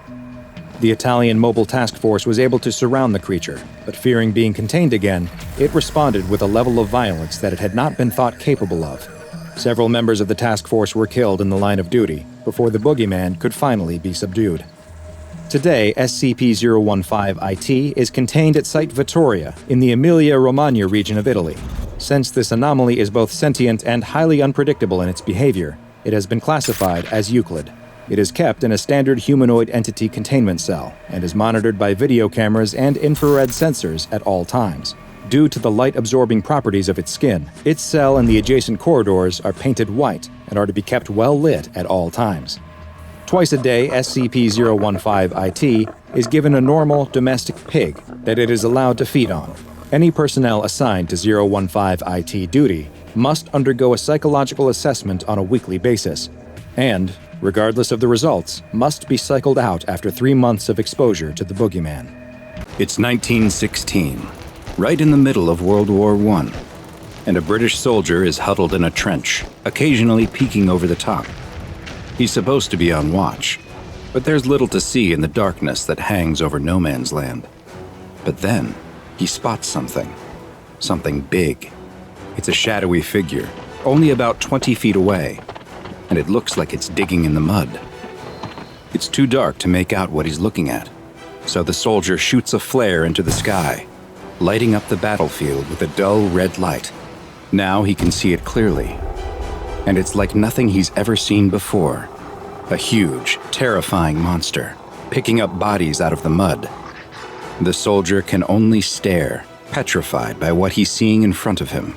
The Italian mobile task force was able to surround the creature, but fearing being contained again, it responded with a level of violence that it had not been thought capable of. Several members of the task force were killed in the line of duty before the boogeyman could finally be subdued. Today, SCP-015-IT is contained at Site Vittoria in the Emilia-Romagna region of Italy. Since this anomaly is both sentient and highly unpredictable in its behavior, it has been classified as Euclid. It is kept in a standard humanoid entity containment cell and is monitored by video cameras and infrared sensors at all times. Due to the light-absorbing properties of its skin, its cell and the adjacent corridors are painted white and are to be kept well lit at all times. Twice a day, SCP-015-IT is given a normal domestic pig that it is allowed to feed on. Any personnel assigned to 015-IT duty must undergo a psychological assessment on a weekly basis, and, regardless of the results, must be cycled out after 3 months of exposure to the boogeyman. It's 1916, right in the middle of World War I, and a British soldier is huddled in a trench, occasionally peeking over the top. He's supposed to be on watch, but there's little to see in the darkness that hangs over no man's land. But then, he spots something big. It's a shadowy figure, only about 20 feet away, and it looks like it's digging in the mud. It's too dark to make out what he's looking at, so the soldier shoots a flare into the sky, lighting up the battlefield with a dull red light. Now he can see it clearly, and it's like nothing he's ever seen before. A huge, terrifying monster, picking up bodies out of the mud. The soldier can only stare, petrified by what he's seeing in front of him,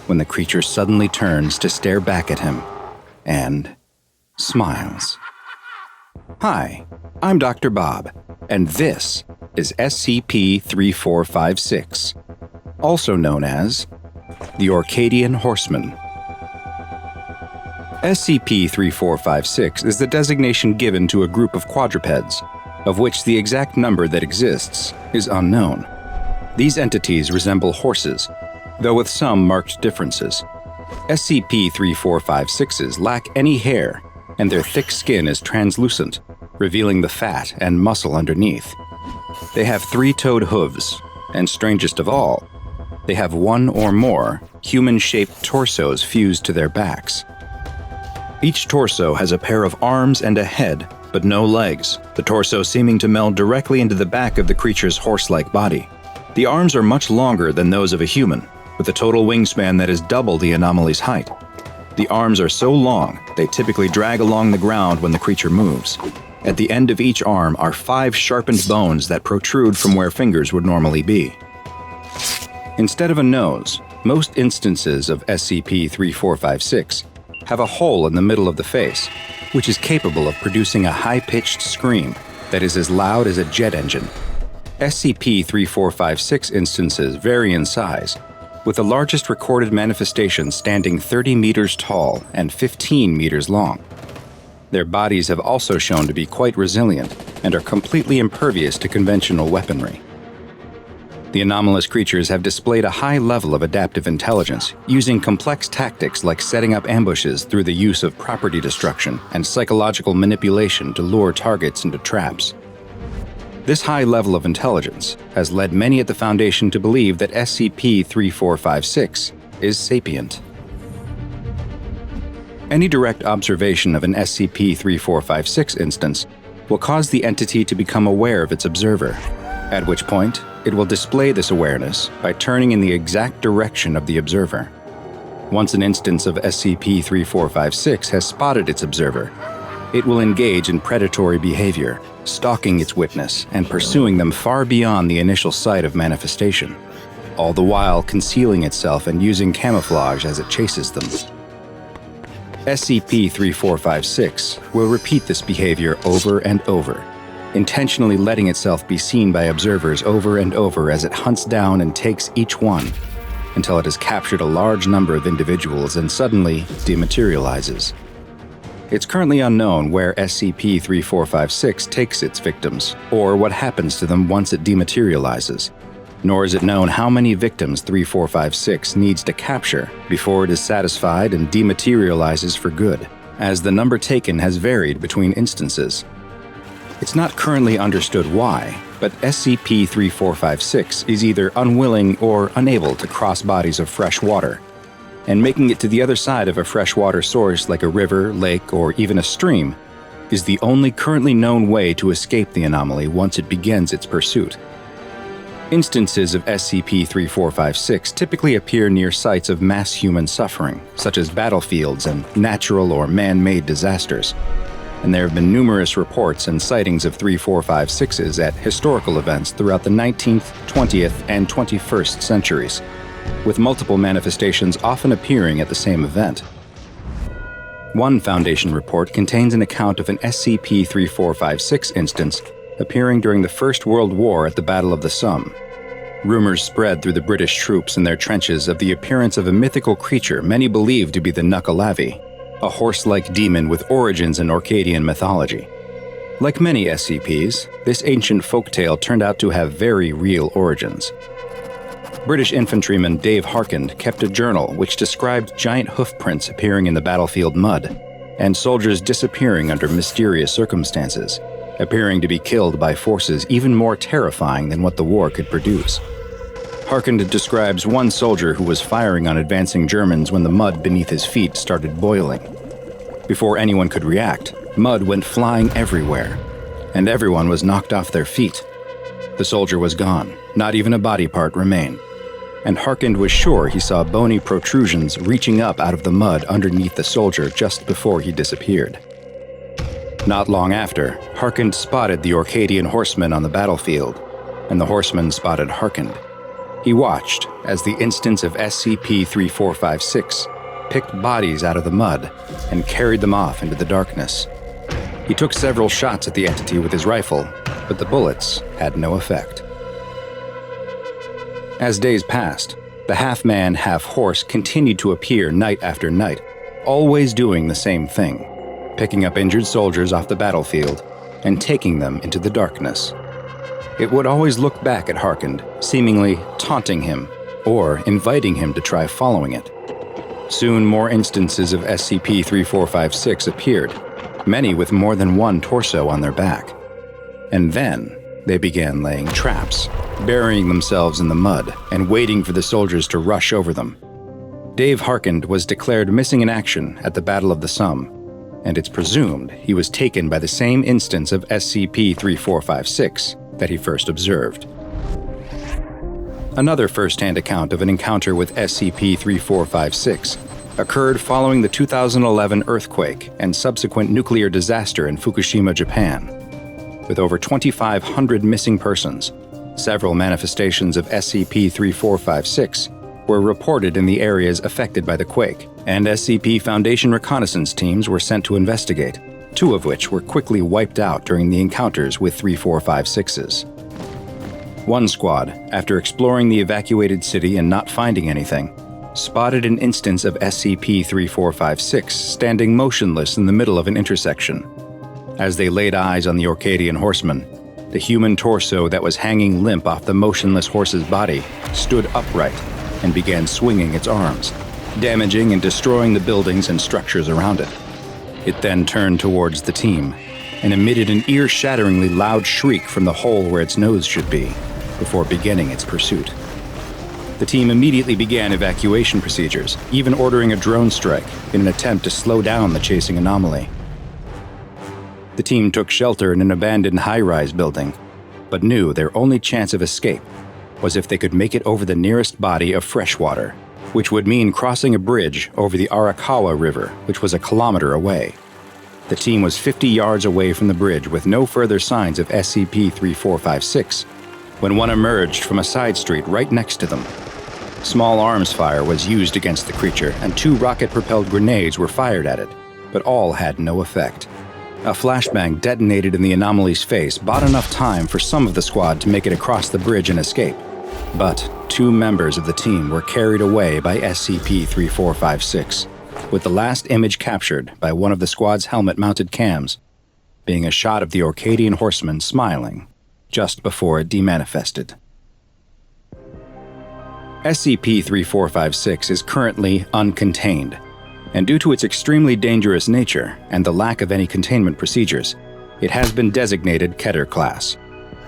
when the creature suddenly turns to stare back at him and smiles. Hi, I'm Dr. Bob, and this is SCP-3456, also known as the Orcadian Horseman. SCP-3456 is the designation given to a group of quadrupeds, of which the exact number that exists is unknown. These entities resemble horses, though with some marked differences. SCP-3456s lack any hair, and their thick skin is translucent, revealing the fat and muscle underneath. They have three-toed hooves, and strangest of all, they have one or more human-shaped torsos fused to their backs. Each torso has a pair of arms and a head, but no legs, the torso seeming to meld directly into the back of the creature's horse-like body. The arms are much longer than those of a human, with a total wingspan that is double the anomaly's height. The arms are so long, they typically drag along the ground when the creature moves. At the end of each arm are 5 sharpened bones that protrude from where fingers would normally be. Instead of a nose, most instances of SCP-3456 have a hole in the middle of the face, which is capable of producing a high-pitched scream that is as loud as a jet engine. SCP-3456 instances vary in size, with the largest recorded manifestation standing 30 meters tall and 15 meters long. Their bodies have also shown to be quite resilient and are completely impervious to conventional weaponry. The anomalous creatures have displayed a high level of adaptive intelligence, using complex tactics like setting up ambushes through the use of property destruction and psychological manipulation to lure targets into traps. This high level of intelligence has led many at the Foundation to believe that SCP-3456 is sapient. Any direct observation of an SCP-3456 instance will cause the entity to become aware of its observer, at which point it will display this awareness by turning in the exact direction of the observer. Once an instance of SCP-3456 has spotted its observer, it will engage in predatory behavior, stalking its witness and pursuing them far beyond the initial site of manifestation, all the while concealing itself and using camouflage as it chases them. SCP-3456 will repeat this behavior over and over, intentionally letting itself be seen by observers over and over as it hunts down and takes each one, until it has captured a large number of individuals and suddenly dematerializes. It's currently unknown where SCP-3456 takes its victims, or what happens to them once it dematerializes, nor is it known how many victims 3456 needs to capture before it is satisfied and dematerializes for good, as the number taken has varied between instances. It's not currently understood why, but SCP-3456 is either unwilling or unable to cross bodies of fresh water, and making it to the other side of a freshwater source like a river, lake, or even a stream is the only currently known way to escape the anomaly once it begins its pursuit. Instances of SCP-3456 typically appear near sites of mass human suffering, such as battlefields and natural or man-made disasters, and there have been numerous reports and sightings of 3456s at historical events throughout the 19th, 20th, and 21st centuries, with multiple manifestations often appearing at the same event. One Foundation report contains an account of an SCP-3456 instance appearing during the First World War at the Battle of the Somme. Rumors spread through the British troops in their trenches of the appearance of a mythical creature many believed to be the Nukkalavi, a horse-like demon with origins in Orcadian mythology. Like many SCPs, this ancient folktale turned out to have very real origins. British infantryman Dave Harkand kept a journal which described giant hoofprints appearing in the battlefield mud, and soldiers disappearing under mysterious circumstances, appearing to be killed by forces even more terrifying than what the war could produce. Harkand describes one soldier who was firing on advancing Germans when the mud beneath his feet started boiling. Before anyone could react, mud went flying everywhere, and everyone was knocked off their feet. The soldier was gone, not even a body part remained. and Harkand was sure he saw bony protrusions reaching up out of the mud underneath the soldier just before he disappeared. Not long after, Harkand spotted the Orcadian horseman on the battlefield, and the horseman spotted Harkand. He watched as the instance of SCP-3456 picked bodies out of the mud and carried them off into the darkness. He took several shots at the entity with his rifle, but the bullets had no effect. As days passed, the half-man, half-horse continued to appear night after night, always doing the same thing, picking up injured soldiers off the battlefield and taking them into the darkness. It would always look back at Harkand, seemingly taunting him or inviting him to try following it. Soon more instances of SCP-3456 appeared, many with more than one torso on their back. And then they began laying traps, burying themselves in the mud and waiting for the soldiers to rush over them. Dave Harkand was declared missing in action at the Battle of the Somme, and it's presumed he was taken by the same instance of SCP-3456 that he first observed. Another first-hand account of an encounter with SCP-3456 occurred following the 2011 earthquake and subsequent nuclear disaster in Fukushima, Japan. With over 2,500 missing persons, several manifestations of SCP-3456 were reported in the areas affected by the quake, and SCP Foundation reconnaissance teams were sent to investigate, two of which were quickly wiped out during the encounters with 3456s. One squad, after exploring the evacuated city and not finding anything, spotted an instance of SCP-3456 standing motionless in the middle of an intersection. As they laid eyes on the Orcadian horseman, the human torso that was hanging limp off the motionless horse's body stood upright and began swinging its arms, damaging and destroying the buildings and structures around it. It then turned towards the team and emitted an ear-shatteringly loud shriek from the hole where its nose should be, before beginning its pursuit. The team immediately began evacuation procedures, even ordering a drone strike in an attempt to slow down the chasing anomaly. The team took shelter in an abandoned high-rise building, but knew their only chance of escape was if they could make it over the nearest body of fresh water, which would mean crossing a bridge over the Arakawa River, which was a kilometer away. The team was 50 yards away from the bridge with no further signs of SCP-3456 when one emerged from a side street right next to them. Small arms fire was used against the creature, and 2 rocket-propelled grenades were fired at it, but all had no effect. A flashbang detonated in the anomaly's face bought enough time for some of the squad to make it across the bridge and escape. But 2 members of the team were carried away by SCP-3456, with the last image captured by one of the squad's helmet-mounted cams being a shot of the Orcadian horseman smiling just before it demanifested. SCP-3456 is currently uncontained, and due to its extremely dangerous nature and the lack of any containment procedures, it has been designated Keter Class.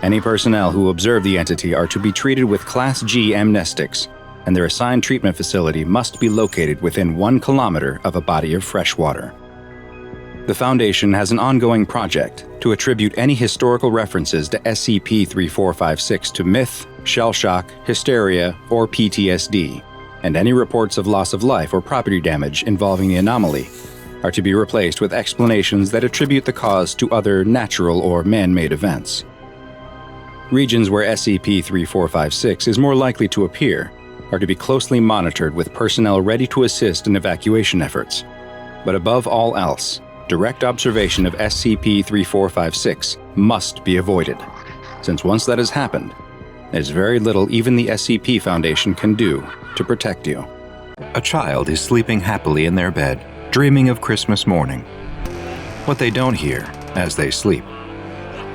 Any personnel who observe the entity are to be treated with Class G amnestics, and their assigned treatment facility must be located within 1 kilometer of a body of fresh water. The Foundation has an ongoing project to attribute any historical references to SCP-3456 to myth, shell shock, hysteria, or PTSD, and any reports of loss of life or property damage involving the anomaly are to be replaced with explanations that attribute the cause to other natural or man-made events. Regions where SCP-3456 is more likely to appear are to be closely monitored with personnel ready to assist in evacuation efforts. But above all else, direct observation of SCP-3456 must be avoided, since once that has happened, there's very little even the SCP Foundation can do to protect you. A child is sleeping happily in their bed, dreaming of Christmas morning. What they don't hear, as they sleep,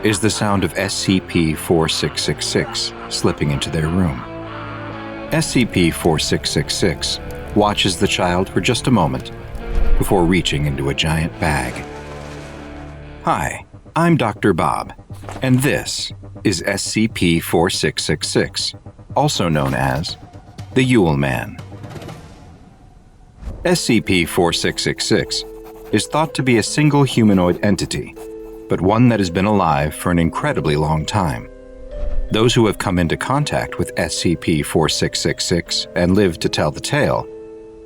is the sound of SCP-4666 slipping into their room. SCP-4666 watches the child for just a moment before reaching into a giant bag. Hi, I'm Dr. Bob, and this is SCP-4666, also known as the Yule Man. SCP-4666 is thought to be a single humanoid entity, but one that has been alive for an incredibly long time. Those who have come into contact with SCP-4666 and lived to tell the tale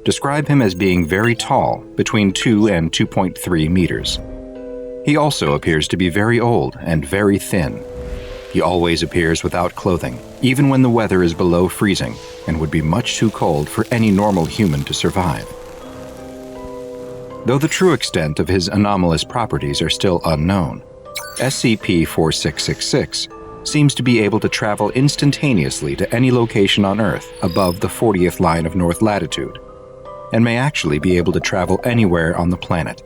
describe him as being very tall, between 2 and 2.3 meters. He also appears to be very old and very thin. He always appears without clothing, even when the weather is below freezing and would be much too cold for any normal human to survive. Though the true extent of his anomalous properties are still unknown, SCP-4666 seems to be able to travel instantaneously to any location on Earth above the 40th line of north latitude, and may actually be able to travel anywhere on the planet.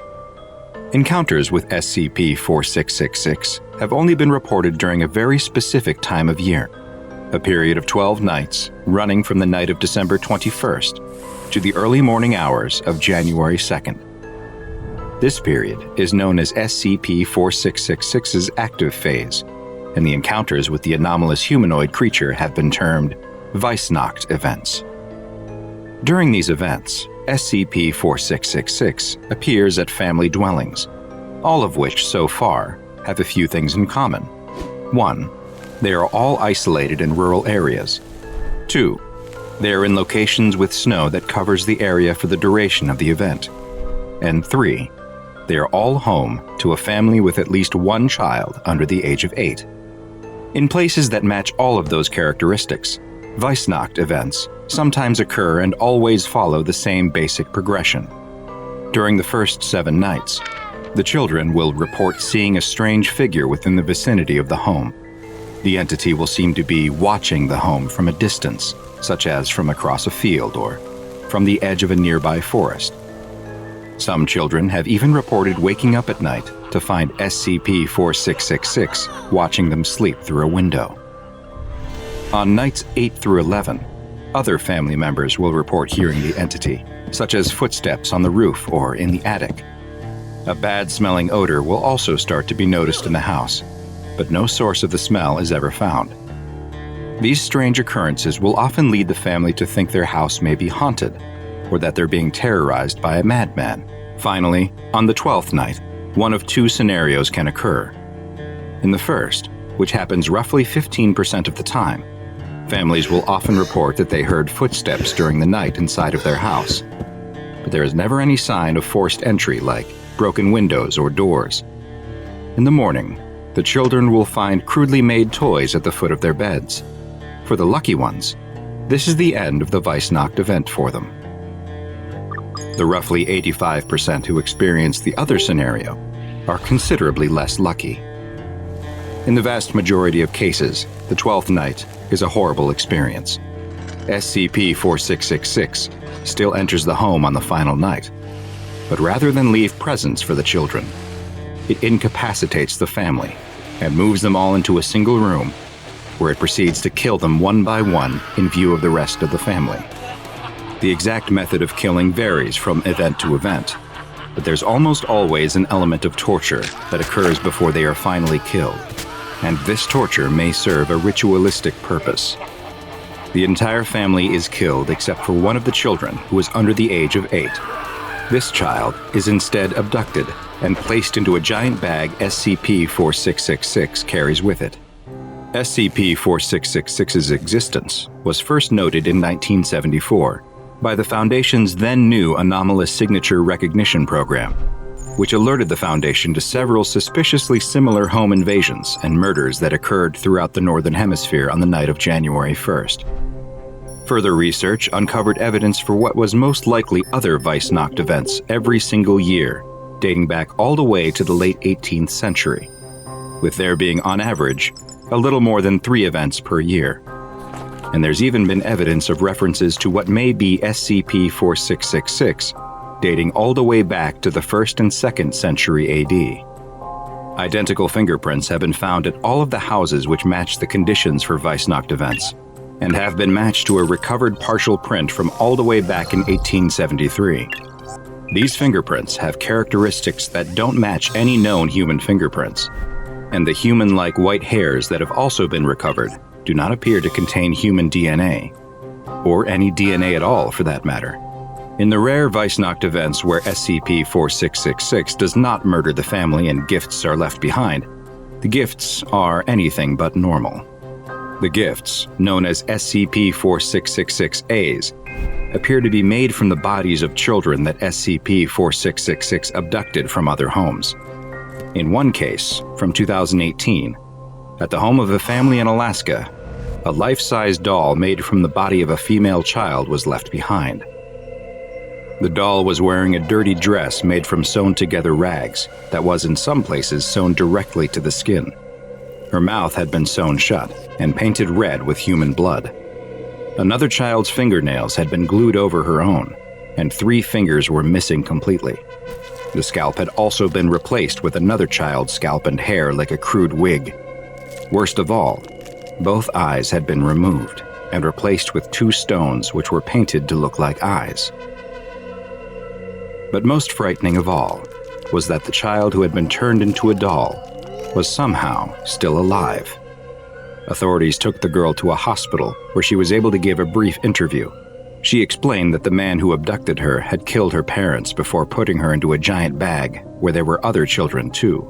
Encounters with SCP-4666 have only been reported during a very specific time of year, a period of 12 nights running from the night of December 21st to the early morning hours of January 2nd. This period is known as SCP-4666's active phase, and the encounters with the anomalous humanoid creature have been termed Weissnacht events. During these events, SCP-4666 appears at family dwellings, all of which, so far, have a few things in common. 1. They are all isolated in rural areas. 2. They are in locations with snow that covers the area for the duration of the event. And 3. They are all home to a family with at least one child under the age of 8. In places that match all of those characteristics, Weissnacht events sometimes occur and always follow the same basic progression. During the first 7 nights, the children will report seeing a strange figure within the vicinity of the home. The entity will seem to be watching the home from a distance, such as from across a field or from the edge of a nearby forest. Some children have even reported waking up at night to find SCP-4666 watching them sleep through a window. On nights 8 through 11, other family members will report hearing the entity, such as footsteps on the roof or in the attic. A bad-smelling odor will also start to be noticed in the house, but no source of the smell is ever found. These strange occurrences will often lead the family to think their house may be haunted, or that they're being terrorized by a madman. Finally, on the 12th night, one of 2 scenarios can occur. In the first, which happens roughly 15% of the time, families will often report that they heard footsteps during the night inside of their house, but there is never any sign of forced entry like broken windows or doors. In the morning, the children will find crudely made toys at the foot of their beds. For the lucky ones, this is the end of the Weissnacht event for them. The roughly 85% who experience the other scenario are considerably less lucky. In the vast majority of cases, the 12th night is a horrible experience. SCP-4666 still enters the home on the final night, but rather than leave presents for the children, it incapacitates the family and moves them all into a single room, where it proceeds to kill them one by one in view of the rest of the family. The exact method of killing varies from event to event, but there's almost always an element of torture that occurs before they are finally killed, and this torture may serve a ritualistic purpose. The entire family is killed except for one of the children who is under the age of 8. This child is instead abducted and placed into a giant bag SCP-4666 carries with it. SCP-4666's existence was first noted in 1974 by the Foundation's then-new Anomalous Signature Recognition Program, which alerted the Foundation to several suspiciously similar home invasions and murders that occurred throughout the Northern Hemisphere on the night of January 1st. Further research uncovered evidence for what was most likely other Weissnacht events every single year, dating back all the way to the late 18th century, with there being, on average, a little more than 3 events per year. And there's even been evidence of references to what may be SCP-4666, dating all the way back to the 1st and 2nd century AD. Identical fingerprints have been found at all of the houses which match the conditions for Weissnacht events, and have been matched to a recovered partial print from all the way back in 1873. These fingerprints have characteristics that don't match any known human fingerprints, and the human-like white hairs that have also been recovered do not appear to contain human DNA, or any DNA at all for that matter. In the rare Weissnacht events where SCP-4666 does not murder the family and gifts are left behind, the gifts are anything but normal. The gifts, known as SCP-4666-As, appear to be made from the bodies of children that SCP-4666 abducted from other homes. In one case, from 2018, at the home of a family in Alaska, a life-size doll made from the body of a female child was left behind. The doll was wearing a dirty dress made from sewn-together rags that was in some places sewn directly to the skin. Her mouth had been sewn shut and painted red with human blood. Another child's fingernails had been glued over her own, and 3 fingers were missing completely. The scalp had also been replaced with another child's scalp and hair like a crude wig. Worst of all, both eyes had been removed and replaced with 2 stones which were painted to look like eyes. But most frightening of all was that the child who had been turned into a doll was somehow still alive. Authorities took the girl to a hospital where she was able to give a brief interview. She explained that the man who abducted her had killed her parents before putting her into a giant bag where there were other children too.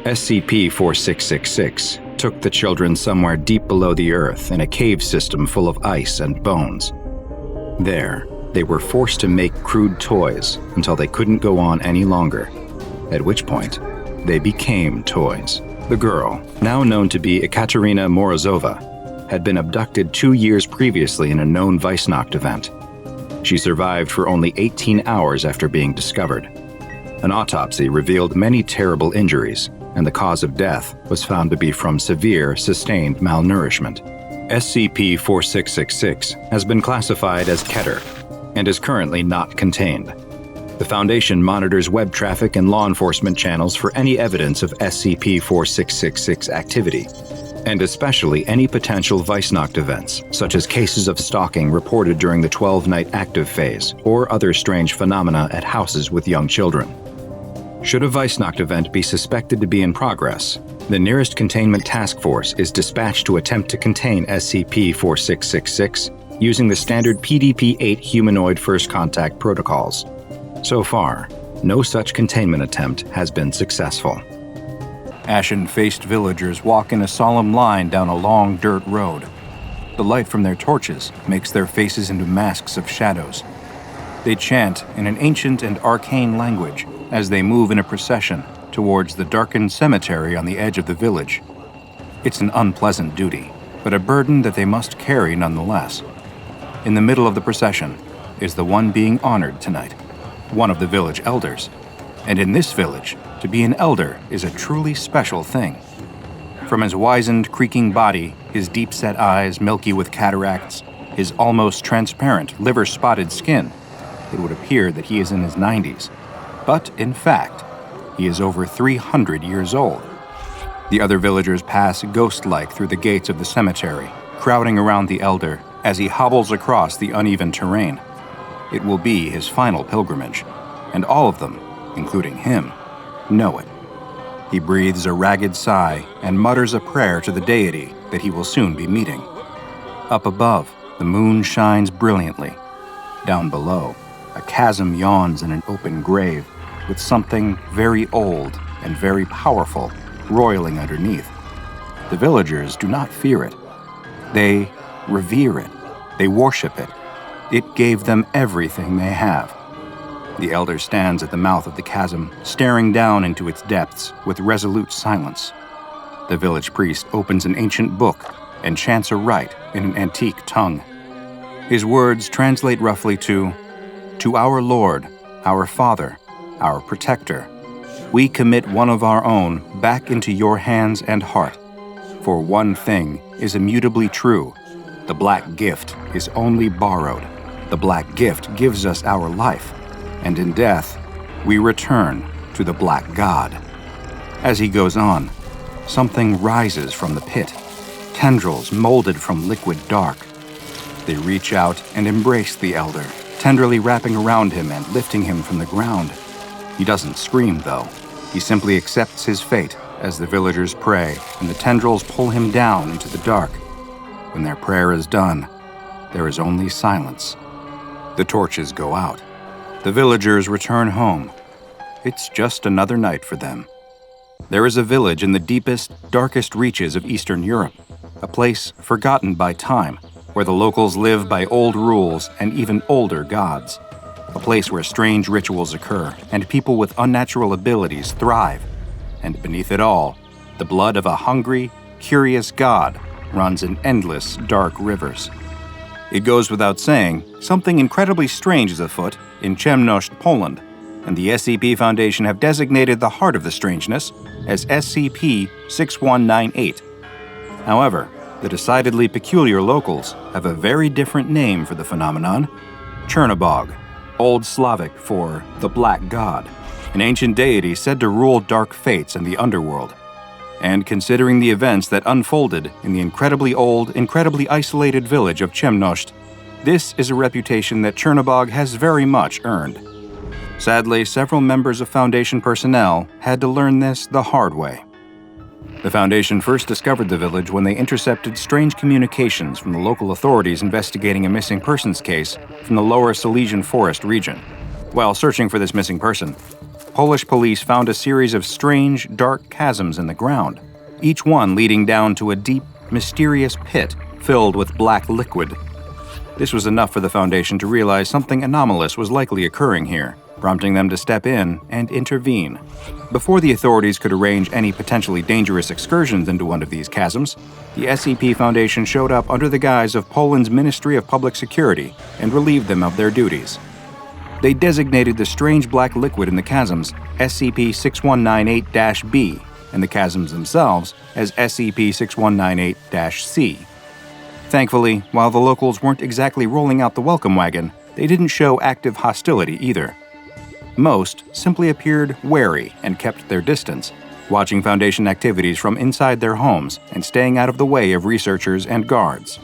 SCP-4666 took the children somewhere deep below the earth in a cave system full of ice and bones. There, they were forced to make crude toys until they couldn't go on any longer, at which point they became toys. The girl, now known to be Ekaterina Morozova, had been abducted 2 years previously in a known Weissnacht event. She survived for only 18 hours after being discovered. An autopsy revealed many terrible injuries, and the cause of death was found to be from severe, sustained malnourishment. SCP-4666 has been classified as Keter and is currently not contained. The Foundation monitors web traffic and law enforcement channels for any evidence of SCP-4666 activity, and especially any potential Weissnacht events, such as cases of stalking reported during the 12-night active phase or other strange phenomena at houses with young children. Should a Weissnacht event be suspected to be in progress, the nearest containment task force is dispatched to attempt to contain SCP-4666 using the standard PDP-8 humanoid first contact protocols. So far, no such containment attempt has been successful. Ashen-faced villagers walk in a solemn line down a long dirt road. The light from their torches makes their faces into masks of shadows. They chant in an ancient and arcane language as they move in a procession towards the darkened cemetery on the edge of the village. It's an unpleasant duty, but a burden that they must carry nonetheless. In the middle of the procession is the one being honored tonight, one of the village elders. And in this village, to be an elder is a truly special thing. From his wizened, creaking body, his deep-set eyes milky with cataracts, his almost transparent, liver-spotted skin, it would appear that he is in his 90s. But, in fact, he is over 300 years old. The other villagers pass ghost-like through the gates of the cemetery, crowding around the elder as he hobbles across the uneven terrain. It will be his final pilgrimage, and all of them, including him, know it. He breathes a ragged sigh and mutters a prayer to the deity that he will soon be meeting. Up above, the moon shines brilliantly. Down below, a chasm yawns in an open grave with something very old and very powerful roiling underneath. The villagers do not fear it. They revere it. They worship it. It gave them everything they have. The elder stands at the mouth of the chasm, staring down into its depths with resolute silence. The village priest opens an ancient book and chants a rite in an antique tongue. His words translate roughly to our Lord, our Father, our Protector, we commit one of our own back into your hands and heart. For one thing is immutably true. The black gift is only borrowed. The black gift gives us our life, and in death, we return to the Black God. As he goes on, something rises from the pit, tendrils molded from liquid dark. They reach out and embrace the elder, tenderly wrapping around him and lifting him from the ground. He doesn't scream, though. He simply accepts his fate as the villagers pray and the tendrils pull him down into the dark. When their prayer is done, there is only silence. The torches go out. The villagers return home. It's just another night for them. There is a village in the deepest, darkest reaches of Eastern Europe, a place forgotten by time, where the locals live by old rules and even older gods. A place where strange rituals occur and people with unnatural abilities thrive. And beneath it all, the blood of a hungry, curious god runs in endless, dark rivers. It goes without saying, something incredibly strange is afoot in Chemnosht, Poland, and the SCP Foundation have designated the heart of the strangeness as SCP-6198. However, the decidedly peculiar locals have a very different name for the phenomenon: DrBob, Old Slavic for the Black God, an ancient deity said to rule dark fates and the underworld. And considering the events that unfolded in the incredibly old, incredibly isolated village of Chemnosht, this is a reputation that DrBob has very much earned. Sadly, several members of Foundation personnel had to learn this the hard way. The Foundation first discovered the village when they intercepted strange communications from the local authorities investigating a missing persons case from the lower Silesian Forest region. While searching for this missing person, Polish police found a series of strange, dark chasms in the ground, each one leading down to a deep, mysterious pit filled with black liquid. This was enough for the Foundation to realize something anomalous was likely occurring here, prompting them to step in and intervene. Before the authorities could arrange any potentially dangerous excursions into one of these chasms, the SCP Foundation showed up under the guise of Poland's Ministry of Public Security and relieved them of their duties. They designated the strange black liquid in the chasms SCP-6198-B and the chasms themselves as SCP-6198-C. Thankfully, while the locals weren't exactly rolling out the welcome wagon, they didn't show active hostility either. Most simply appeared wary and kept their distance, watching Foundation activities from inside their homes and staying out of the way of researchers and guards.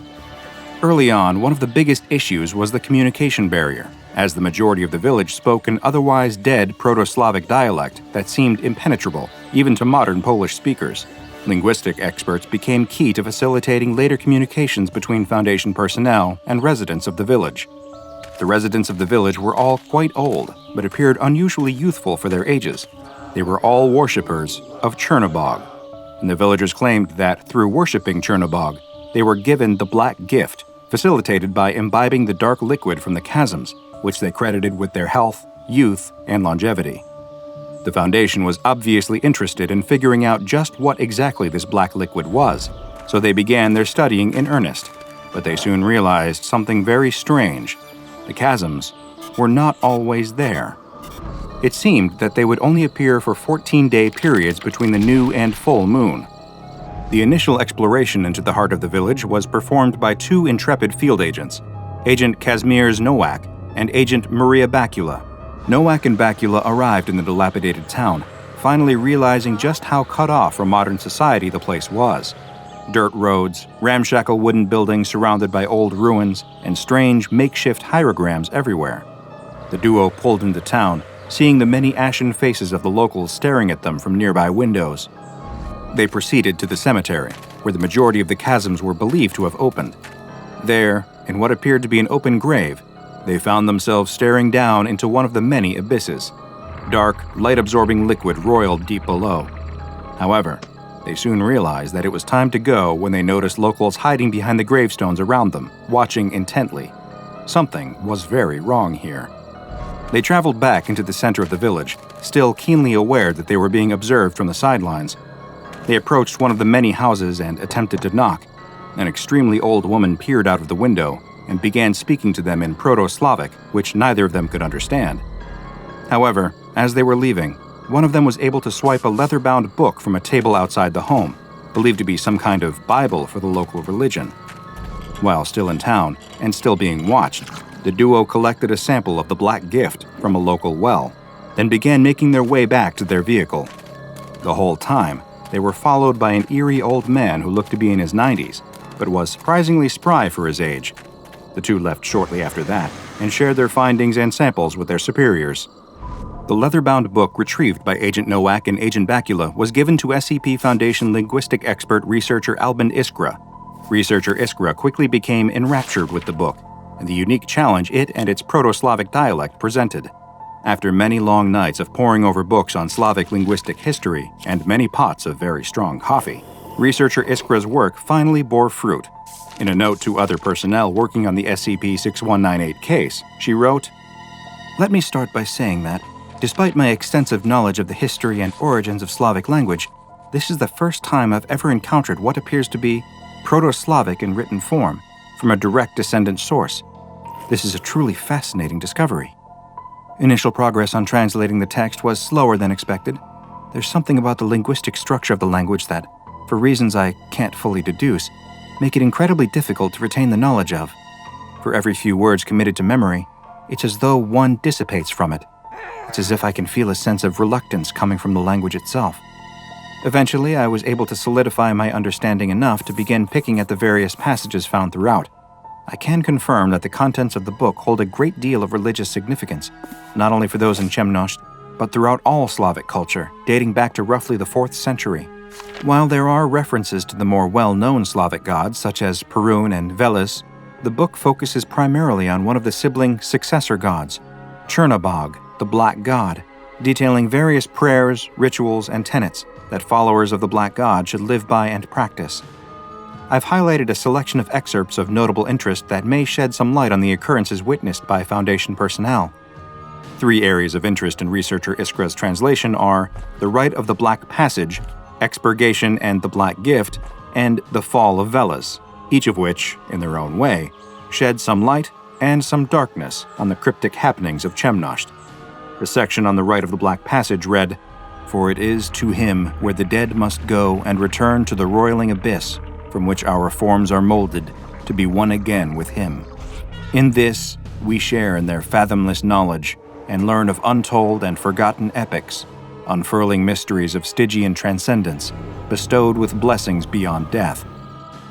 Early on, one of the biggest issues was the communication barrier, as the majority of the village spoke an otherwise dead Proto-Slavic dialect that seemed impenetrable, even to modern Polish speakers. Linguistic experts became key to facilitating later communications between Foundation personnel and residents of the village. The residents of the village were all quite old, but appeared unusually youthful for their ages. They were all worshippers of DrBob, and the villagers claimed that through worshipping DrBob, they were given the Black Gift, facilitated by imbibing the dark liquid from the chasms, which they credited with their health, youth, and longevity. The Foundation was obviously interested in figuring out just what exactly this black liquid was, so they began their studying in earnest. But they soon realized something very strange. The chasms were not always there. It seemed that they would only appear for 14-day periods between the new and full moon. The initial exploration into the heart of the village was performed by two intrepid field agents, Agent Kazimierz Nowak and Agent Maria Bakula. Nowak and Bakula arrived in the dilapidated town, finally realizing just how cut off from modern society the place was. Dirt roads, ramshackle wooden buildings surrounded by old ruins, and strange makeshift hierograms everywhere. The duo pulled into town, seeing the many ashen faces of the locals staring at them from nearby windows. They proceeded to the cemetery, where the majority of the chasms were believed to have opened. There, in what appeared to be an open grave, they found themselves staring down into one of the many abysses. Dark, light-absorbing liquid roiled deep below. However, they soon realized that it was time to go when they noticed locals hiding behind the gravestones around them, watching intently. Something was very wrong here. They traveled back into the center of the village, still keenly aware that they were being observed from the sidelines. They approached one of the many houses and attempted to knock. An extremely old woman peered out of the window and began speaking to them in Proto-Slavic, which neither of them could understand. However, as they were leaving, one of them was able to swipe a leather-bound book from a table outside the home, believed to be some kind of Bible for the local religion. While still in town, and still being watched, the duo collected a sample of the Black Gift from a local well, then began making their way back to their vehicle. The whole time, they were followed by an eerie old man who looked to be in his 90s, but was surprisingly spry for his age. The two left shortly after that and shared their findings and samples with their superiors. The leather-bound book retrieved by Agent Nowak and Agent Bakula was given to SCP Foundation linguistic expert researcher Albin Iskra. Researcher Iskra quickly became enraptured with the book and the unique challenge it and its Proto-Slavic dialect presented. After many long nights of poring over books on Slavic linguistic history and many pots of very strong coffee, Researcher Iskra's work finally bore fruit. In a note to other personnel working on the SCP-6198 case, she wrote, "Let me start by saying that, despite my extensive knowledge of the history and origins of Slavic language, this is the first time I've ever encountered what appears to be Proto-Slavic in written form, from a direct descendant source. This is a truly fascinating discovery. Initial progress on translating the text was slower than expected. There's something about the linguistic structure of the language that, for reasons I can't fully deduce, make it incredibly difficult to retain the knowledge of. For every few words committed to memory, it's as though one dissipates from it. It's as if I can feel a sense of reluctance coming from the language itself. Eventually, I was able to solidify my understanding enough to begin picking at the various passages found throughout. I can confirm that the contents of the book hold a great deal of religious significance, not only for those in Chemnosht, but throughout all Slavic culture, dating back to roughly the 4th century. While there are references to the more well-known Slavic gods, such as Perun and Veles, the book focuses primarily on one of the sibling successor gods, Chernobog, the Black God, detailing various prayers, rituals, and tenets that followers of the Black God should live by and practice. I've highlighted a selection of excerpts of notable interest that may shed some light on the occurrences witnessed by Foundation personnel. 3 areas of interest in researcher Iskra's translation are the Rite of the Black Passage, Expurgation and the Black Gift, and the Fall of Veles, each of which, in their own way, shed some light and some darkness on the cryptic happenings of Chemnosht. The section on the Rite of the Black Passage read, "For it is to him where the dead must go and return to the roiling abyss from which our forms are molded to be one again with him. In this, we share in their fathomless knowledge and learn of untold and forgotten epics, unfurling mysteries of Stygian transcendence, bestowed with blessings beyond death.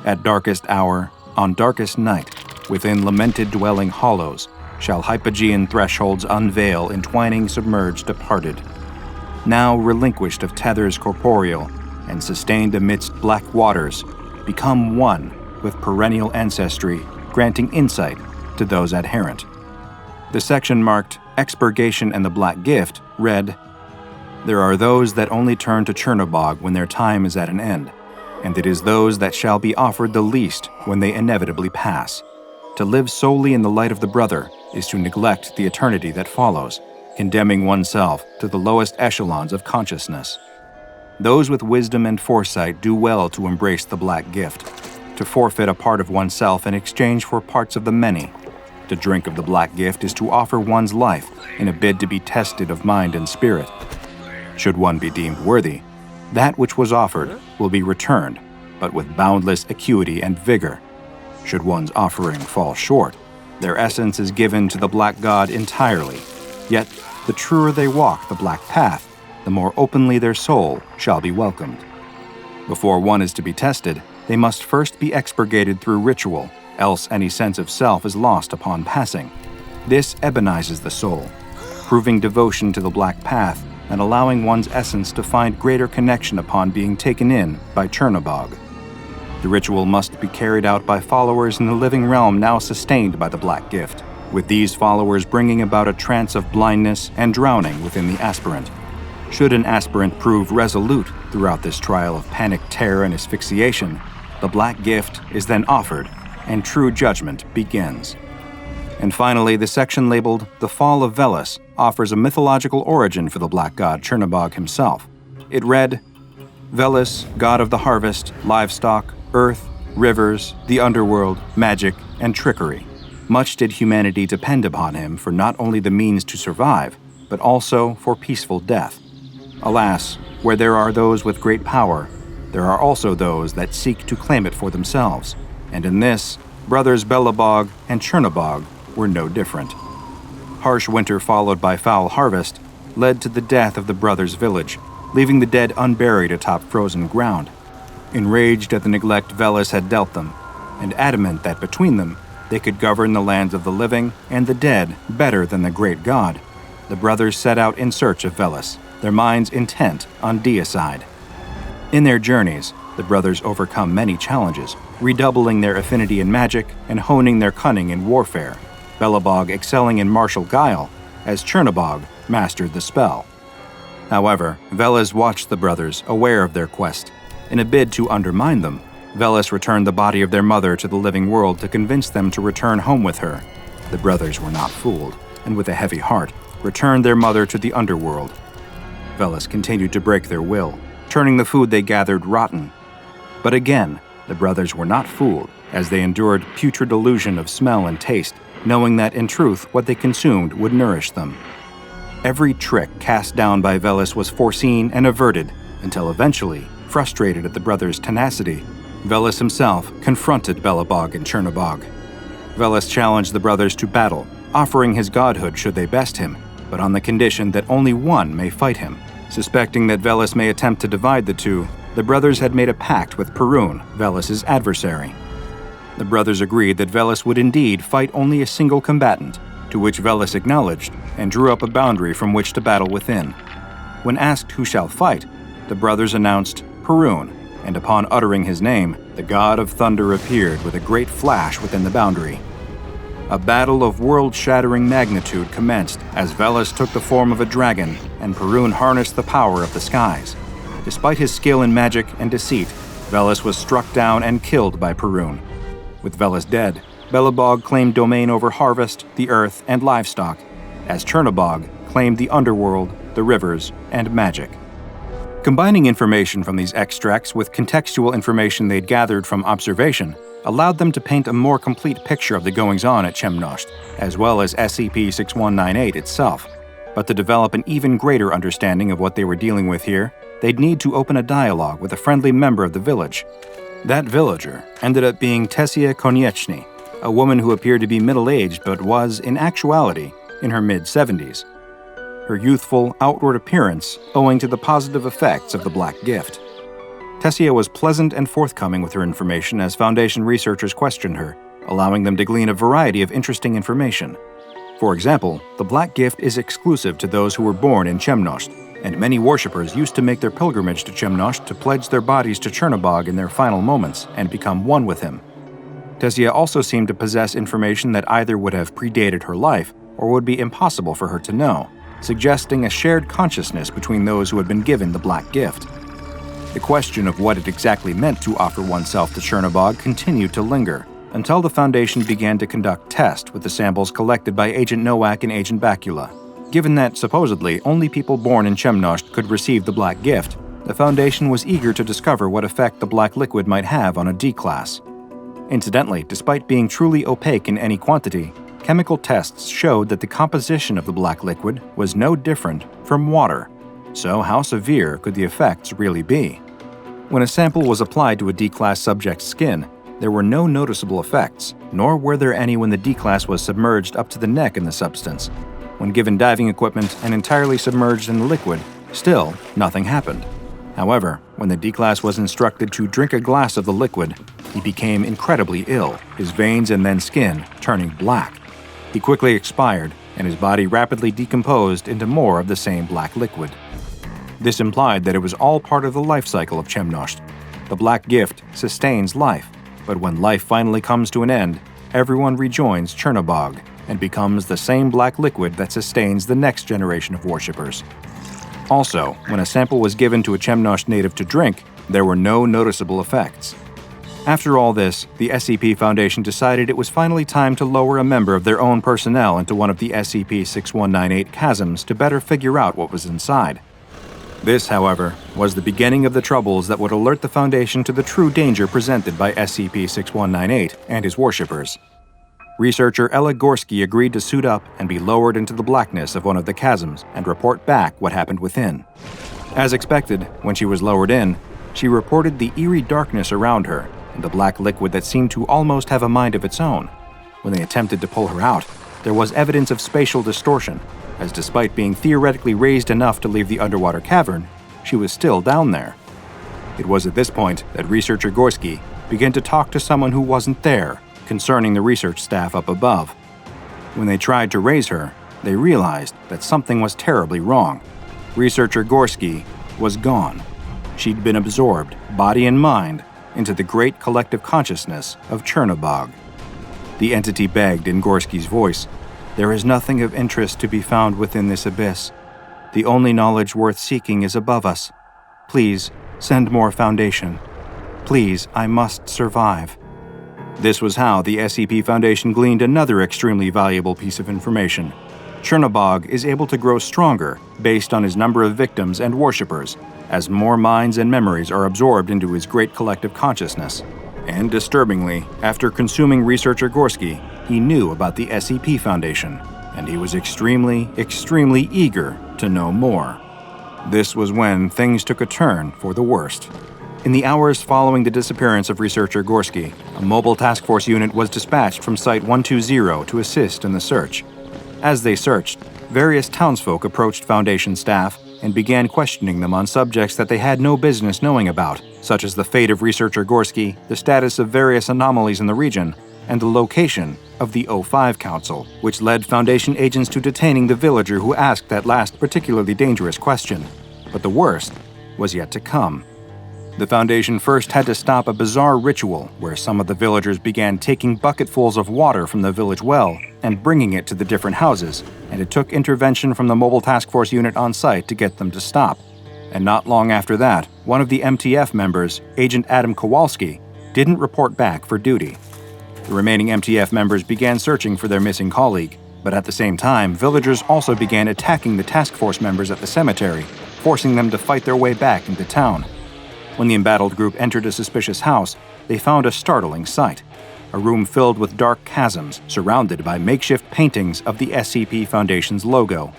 At darkest hour, on darkest night, within lamented dwelling hollows, shall Hypogean thresholds unveil entwining submerged departed. Now relinquished of tethers corporeal, and sustained amidst black waters, become one with perennial ancestry, granting insight to those adherent." The section marked Expurgation and the Black Gift read, "There are those that only turn to Chernobog when their time is at an end, and it is those that shall be offered the least when they inevitably pass. To live solely in the light of the brother is to neglect the eternity that follows, condemning oneself to the lowest echelons of consciousness. Those with wisdom and foresight do well to embrace the Black Gift, to forfeit a part of oneself in exchange for parts of the many. To drink of the Black Gift is to offer one's life in a bid to be tested of mind and spirit. Should one be deemed worthy, that which was offered will be returned, but with boundless acuity and vigor. Should one's offering fall short, their essence is given to the Black God entirely. Yet, the truer they walk the Black Path, the more openly their soul shall be welcomed. Before one is to be tested, they must first be expurgated through ritual, else any sense of self is lost upon passing. This ebonizes the soul, proving devotion to the Black Path and allowing one's essence to find greater connection upon being taken in by Chernobog. The ritual must be carried out by followers in the living realm now sustained by the Black Gift, with these followers bringing about a trance of blindness and drowning within the aspirant. Should an aspirant prove resolute throughout this trial of panic, terror, and asphyxiation, the Black Gift is then offered, and true judgment begins." And finally, the section labeled The Fall of Veles offers a mythological origin for the Black God Chernobog himself. It read, "Veles, god of the harvest, livestock, earth, rivers, the underworld, magic, and trickery. Much did humanity depend upon him for not only the means to survive, but also for peaceful death. Alas, where there are those with great power, there are also those that seek to claim it for themselves, and in this, brothers Belobog and Chernobog were no different. Harsh winter followed by foul harvest led to the death of the brothers' village, leaving the dead unburied atop frozen ground. Enraged at the neglect Veles had dealt them, and adamant that between them they could govern the lands of the living and the dead better than the great god, the brothers set out in search of Veles, their minds intent on deicide. In their journeys, the brothers overcome many challenges, redoubling their affinity in magic and honing their cunning in warfare, Belobog excelling in martial guile, as Chernobog mastered the spell. However, Veles watched the brothers, aware of their quest. In a bid to undermine them, Velis returned the body of their mother to the living world to convince them to return home with her. The brothers were not fooled, and with a heavy heart, returned their mother to the underworld. Velis continued to break their will, turning the food they gathered rotten. But again, the brothers were not fooled, as they endured putrid delusion of smell and taste, knowing that in truth what they consumed would nourish them. Every trick cast down by Velis was foreseen and averted, until eventually, frustrated at the brothers' tenacity, Velis himself confronted Belobog and Chernobog. Velis challenged the brothers to battle, offering his godhood should they best him, but on the condition that only one may fight him. Suspecting that Velis may attempt to divide the two, the brothers had made a pact with Perun, Velis's adversary. The brothers agreed that Velis would indeed fight only a single combatant, to which Velis acknowledged and drew up a boundary from which to battle within. When asked who shall fight, the brothers announced Perun, and upon uttering his name, the god of thunder appeared with a great flash within the boundary. A battle of world-shattering magnitude commenced as Velis took the form of a dragon and Perun harnessed the power of the skies. Despite his skill in magic and deceit, Velis was struck down and killed by Perun. With Velis dead, Belobog claimed domain over harvest, the earth, and livestock, as Chernobog claimed the underworld, the rivers, and magic. Combining information from these extracts with contextual information they'd gathered from observation allowed them to paint a more complete picture of the goings-on at Chemnosht, as well as SCP-6198 itself. But to develop an even greater understanding of what they were dealing with here, they'd need to open a dialogue with a friendly member of the village. That villager ended up being Tessia Konieczny, a woman who appeared to be middle-aged but was, in actuality, in her mid-70s. Her youthful, outward appearance owing to the positive effects of the Black Gift. Tessia was pleasant and forthcoming with her information as Foundation researchers questioned her, allowing them to glean a variety of interesting information. For example, the Black Gift is exclusive to those who were born in Chemnosht, and many worshippers used to make their pilgrimage to Chemnosht to pledge their bodies to Chernobog in their final moments and become one with him. Tessia also seemed to possess information that either would have predated her life or would be impossible for her to know, suggesting a shared consciousness between those who had been given the Black Gift. The question of what it exactly meant to offer oneself to Chernobog continued to linger, until the Foundation began to conduct tests with the samples collected by Agent Nowak and Agent Bakula. Given that, supposedly, only people born in Chemnosht could receive the Black Gift, the Foundation was eager to discover what effect the Black Liquid might have on a D-Class. Incidentally, despite being truly opaque in any quantity, chemical tests showed that the composition of the Black Liquid was no different from water. So how severe could the effects really be? When a sample was applied to a D-Class subject's skin, there were no noticeable effects, nor were there any when the D-Class was submerged up to the neck in the substance. When given diving equipment and entirely submerged in the liquid, still nothing happened. However, when the D-Class was instructed to drink a glass of the liquid, he became incredibly ill, his veins and then skin turning black. He quickly expired, and his body rapidly decomposed into more of the same black liquid. This implied that it was all part of the life cycle of Chemnosht. The Black Gift sustains life, but when life finally comes to an end, everyone rejoins Chernobog and becomes the same black liquid that sustains the next generation of worshippers. Also, when a sample was given to a Chemnosht native to drink, there were no noticeable effects. After all this, the SCP Foundation decided it was finally time to lower a member of their own personnel into one of the SCP-6198 chasms to better figure out what was inside. This, however, was the beginning of the troubles that would alert the Foundation to the true danger presented by SCP-6198 and his worshippers. Researcher Ella Gorski agreed to suit up and be lowered into the blackness of one of the chasms and report back what happened within. As expected, when she was lowered in, she reported the eerie darkness around her and the black liquid that seemed to almost have a mind of its own. When they attempted to pull her out, there was evidence of spatial distortion, as despite being theoretically raised enough to leave the underwater cavern, she was still down there. It was at this point that researcher Gorski began to talk to someone who wasn't there concerning the research staff up above. When they tried to raise her, they realized that something was terribly wrong. Researcher Gorski was gone. She'd been absorbed, body and mind, into the great collective consciousness of Chernobog. The entity begged in Gorski's voice, "There is nothing of interest to be found within this abyss. The only knowledge worth seeking is above us. Please, Send more Foundation. Please, I must survive." This was how the SCP Foundation gleaned another extremely valuable piece of information. DrBob is able to grow stronger based on his number of victims and worshippers, as more minds and memories are absorbed into his great collective consciousness. And disturbingly, after consuming Researcher Gorski, he knew about the SCP Foundation, and he was extremely eager to know more. This was when things took a turn for the worst. In the hours following the disappearance of Researcher Gorski, a mobile task force unit was dispatched from Site 120 to assist in the search. As they searched, various townsfolk approached Foundation staff and began questioning them on subjects that they had no business knowing about, such as the fate of Researcher Gorski, the status of various anomalies in the region, and the location of the O5 Council, which led Foundation agents to detaining the villager who asked that last particularly dangerous question. But the worst was yet to come. The Foundation first had to stop a bizarre ritual where some of the villagers began taking bucketfuls of water from the village well and bringing it to the different houses, and it took intervention from the mobile task force unit on site to get them to stop. And not long after that, one of the MTF members, Agent Adam Kowalski, didn't report back for duty. The remaining MTF members began searching for their missing colleague, but at the same time, villagers also began attacking the task force members at the cemetery, forcing them to fight their way back into town. When the embattled group entered a suspicious house, they found a startling sight: a room filled with dark chasms surrounded by makeshift paintings of the SCP Foundation's logo.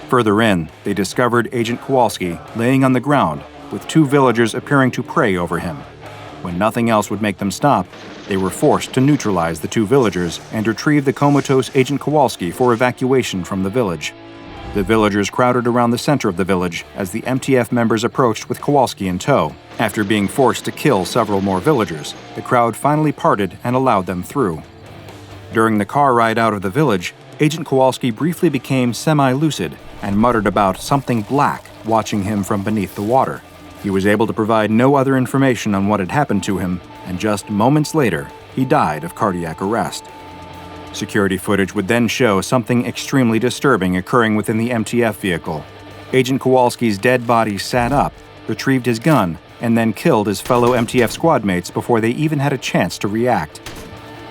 Further in, they discovered Agent Kowalski laying on the ground, with two villagers appearing to pray over him. When nothing else would make them stop, they were forced to neutralize the two villagers and retrieve the comatose Agent Kowalski for evacuation from the village. The villagers crowded around the center of the village as the MTF members approached with Kowalski in tow. After being forced to kill several more villagers, the crowd finally parted and allowed them through. During the car ride out of the village, Agent Kowalski briefly became semi-lucid and muttered about something black watching him from beneath the water. He was able to provide no other information on what had happened to him, and just moments later, he died of cardiac arrest. Security footage would then show something extremely disturbing occurring within the MTF vehicle. Agent Kowalski's dead body sat up, retrieved his gun, and then killed his fellow MTF squad mates before they even had a chance to react.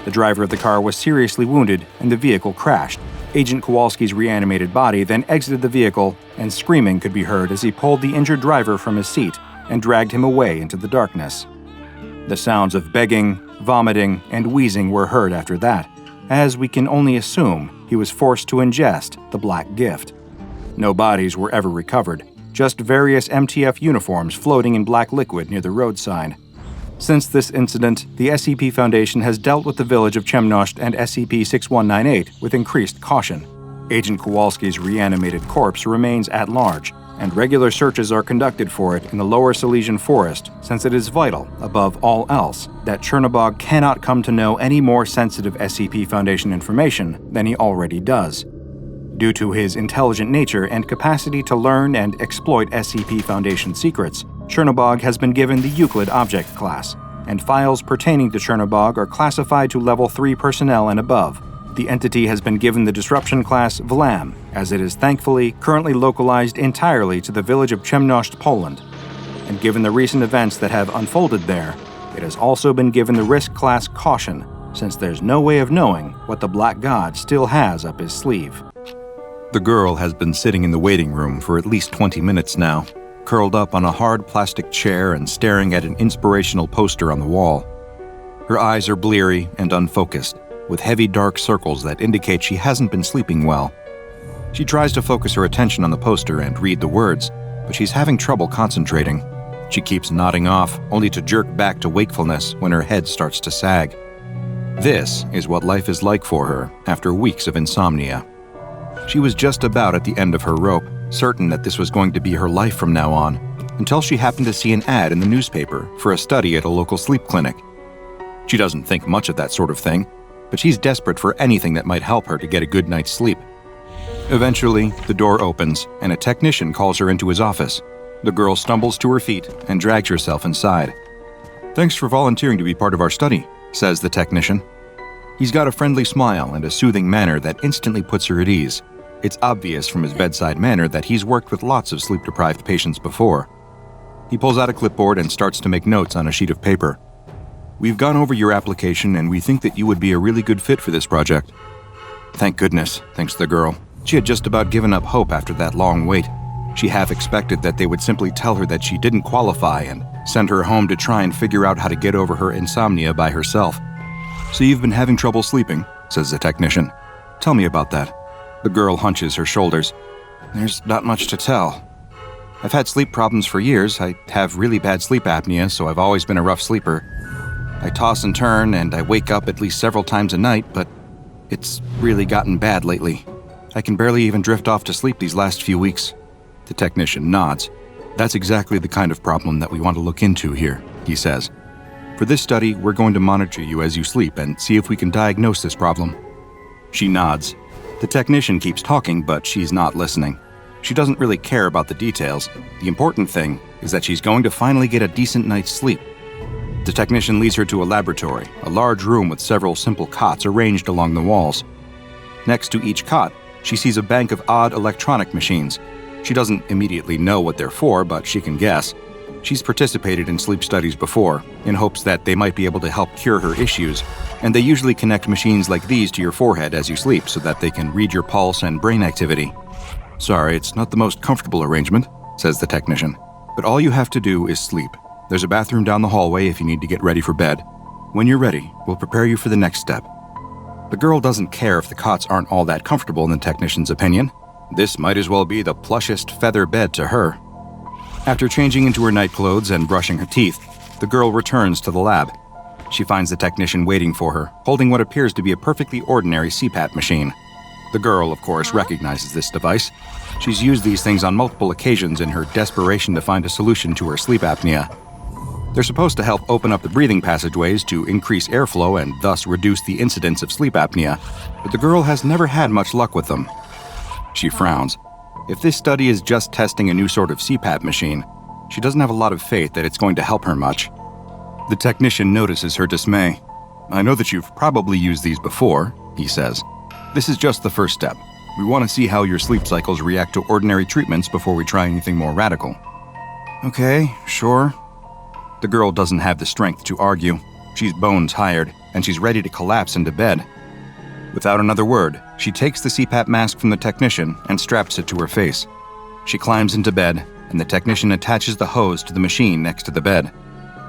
The driver of the car was seriously wounded and the vehicle crashed. Agent Kowalski's reanimated body then exited the vehicle, and screaming could be heard as he pulled the injured driver from his seat and dragged him away into the darkness. The sounds of begging, vomiting, and wheezing were heard after that, as we can only assume he was forced to ingest the black gift. No bodies were ever recovered, just various MTF uniforms floating in black liquid near the roadside. Since this incident, the SCP Foundation has dealt with the village of Chemnosht and SCP-6198 with increased caution. Agent Kowalski's reanimated corpse remains at large, and regular searches are conducted for it in the Lower Silesian Forest, since it is vital, above all else, that DrBob cannot come to know any more sensitive SCP Foundation information than he already does. Due to his intelligent nature and capacity to learn and exploit SCP Foundation secrets, DrBob has been given the Euclid Object Class, and files pertaining to DrBob are classified to Level 3 personnel and above. The entity has been given the Disruption Class VLAM, as it is thankfully currently localized entirely to the village of Chemnosht, Poland. And given the recent events that have unfolded there, it has also been given the Risk Class Caution, since there's no way of knowing what the Black God still has up his sleeve. The girl has been sitting in the waiting room for at least 20 minutes now, curled up on a hard plastic chair and staring at an inspirational poster on the wall. Her eyes are bleary and unfocused, with heavy dark circles that indicate she hasn't been sleeping well. She tries to focus her attention on the poster and read the words, but she's having trouble concentrating. She keeps nodding off, only to jerk back to wakefulness when her head starts to sag. This is what life is like for her after weeks of insomnia. She was just about at the end of her rope, certain that this was going to be her life from now on, until she happened to see an ad in the newspaper for a study at a local sleep clinic. She doesn't think much of that sort of thing, but she's desperate for anything that might help her to get a good night's sleep. Eventually, the door opens, and a technician calls her into his office. The girl stumbles to her feet and drags herself inside. "Thanks for volunteering to be part of our study," says the technician. He's got a friendly smile and a soothing manner that instantly puts her at ease. It's obvious from his bedside manner that he's worked with lots of sleep-deprived patients before. He pulls out a clipboard and starts to make notes on a sheet of paper. "We've gone over your application and we think that you would be a really good fit for this project." "Thank goodness," thinks the girl. She had just about given up hope after that long wait. She half expected that they would simply tell her that she didn't qualify and send her home to try and figure out how to get over her insomnia by herself. "So you've been having trouble sleeping," says the technician. "Tell me about that." The girl hunches her shoulders. "There's not much to tell. I've had sleep problems for years. I have really bad sleep apnea, so I've always been a rough sleeper. I toss and turn, and I wake up at least several times a night, but it's really gotten bad lately. I can barely even drift off to sleep these last few weeks." The technician nods. "That's exactly the kind of problem that we want to look into here," he says. "For this study, we're going to monitor you as you sleep and see if we can diagnose this problem." She nods. The technician keeps talking, but she's not listening. She doesn't really care about the details. The important thing is that she's going to finally get a decent night's sleep. The technician leads her to a laboratory, a large room with several simple cots arranged along the walls. Next to each cot, she sees a bank of odd electronic machines. She doesn't immediately know what they're for, but she can guess. She's participated in sleep studies before, in hopes that they might be able to help cure her issues, and they usually connect machines like these to your forehead as you sleep so that they can read your pulse and brain activity. "Sorry, it's not the most comfortable arrangement," says the technician, "but all you have to do is sleep. There's a bathroom down the hallway if you need to get ready for bed. When you're ready, we'll prepare you for the next step." The girl doesn't care if the cots aren't all that comfortable in the technician's opinion. This might as well be the plushest feather bed to her. After changing into her nightclothes and brushing her teeth, the girl returns to the lab. She finds the technician waiting for her, holding what appears to be a perfectly ordinary CPAP machine. The girl, of course, recognizes this device. She's used these things on multiple occasions in her desperation to find a solution to her sleep apnea. They're supposed to help open up the breathing passageways to increase airflow and thus reduce the incidence of sleep apnea, but the girl has never had much luck with them. She frowns. If this study is just testing a new sort of CPAP machine, she doesn't have a lot of faith that it's going to help her much. The technician notices her dismay. "I know that you've probably used these before," he says. "This is just the first step. We want to see how your sleep cycles react to ordinary treatments before we try anything more radical." "Okay, sure." The girl doesn't have the strength to argue. She's bone tired, and she's ready to collapse into bed. Without another word, she takes the CPAP mask from the technician and straps it to her face. She climbs into bed, and the technician attaches the hose to the machine next to the bed.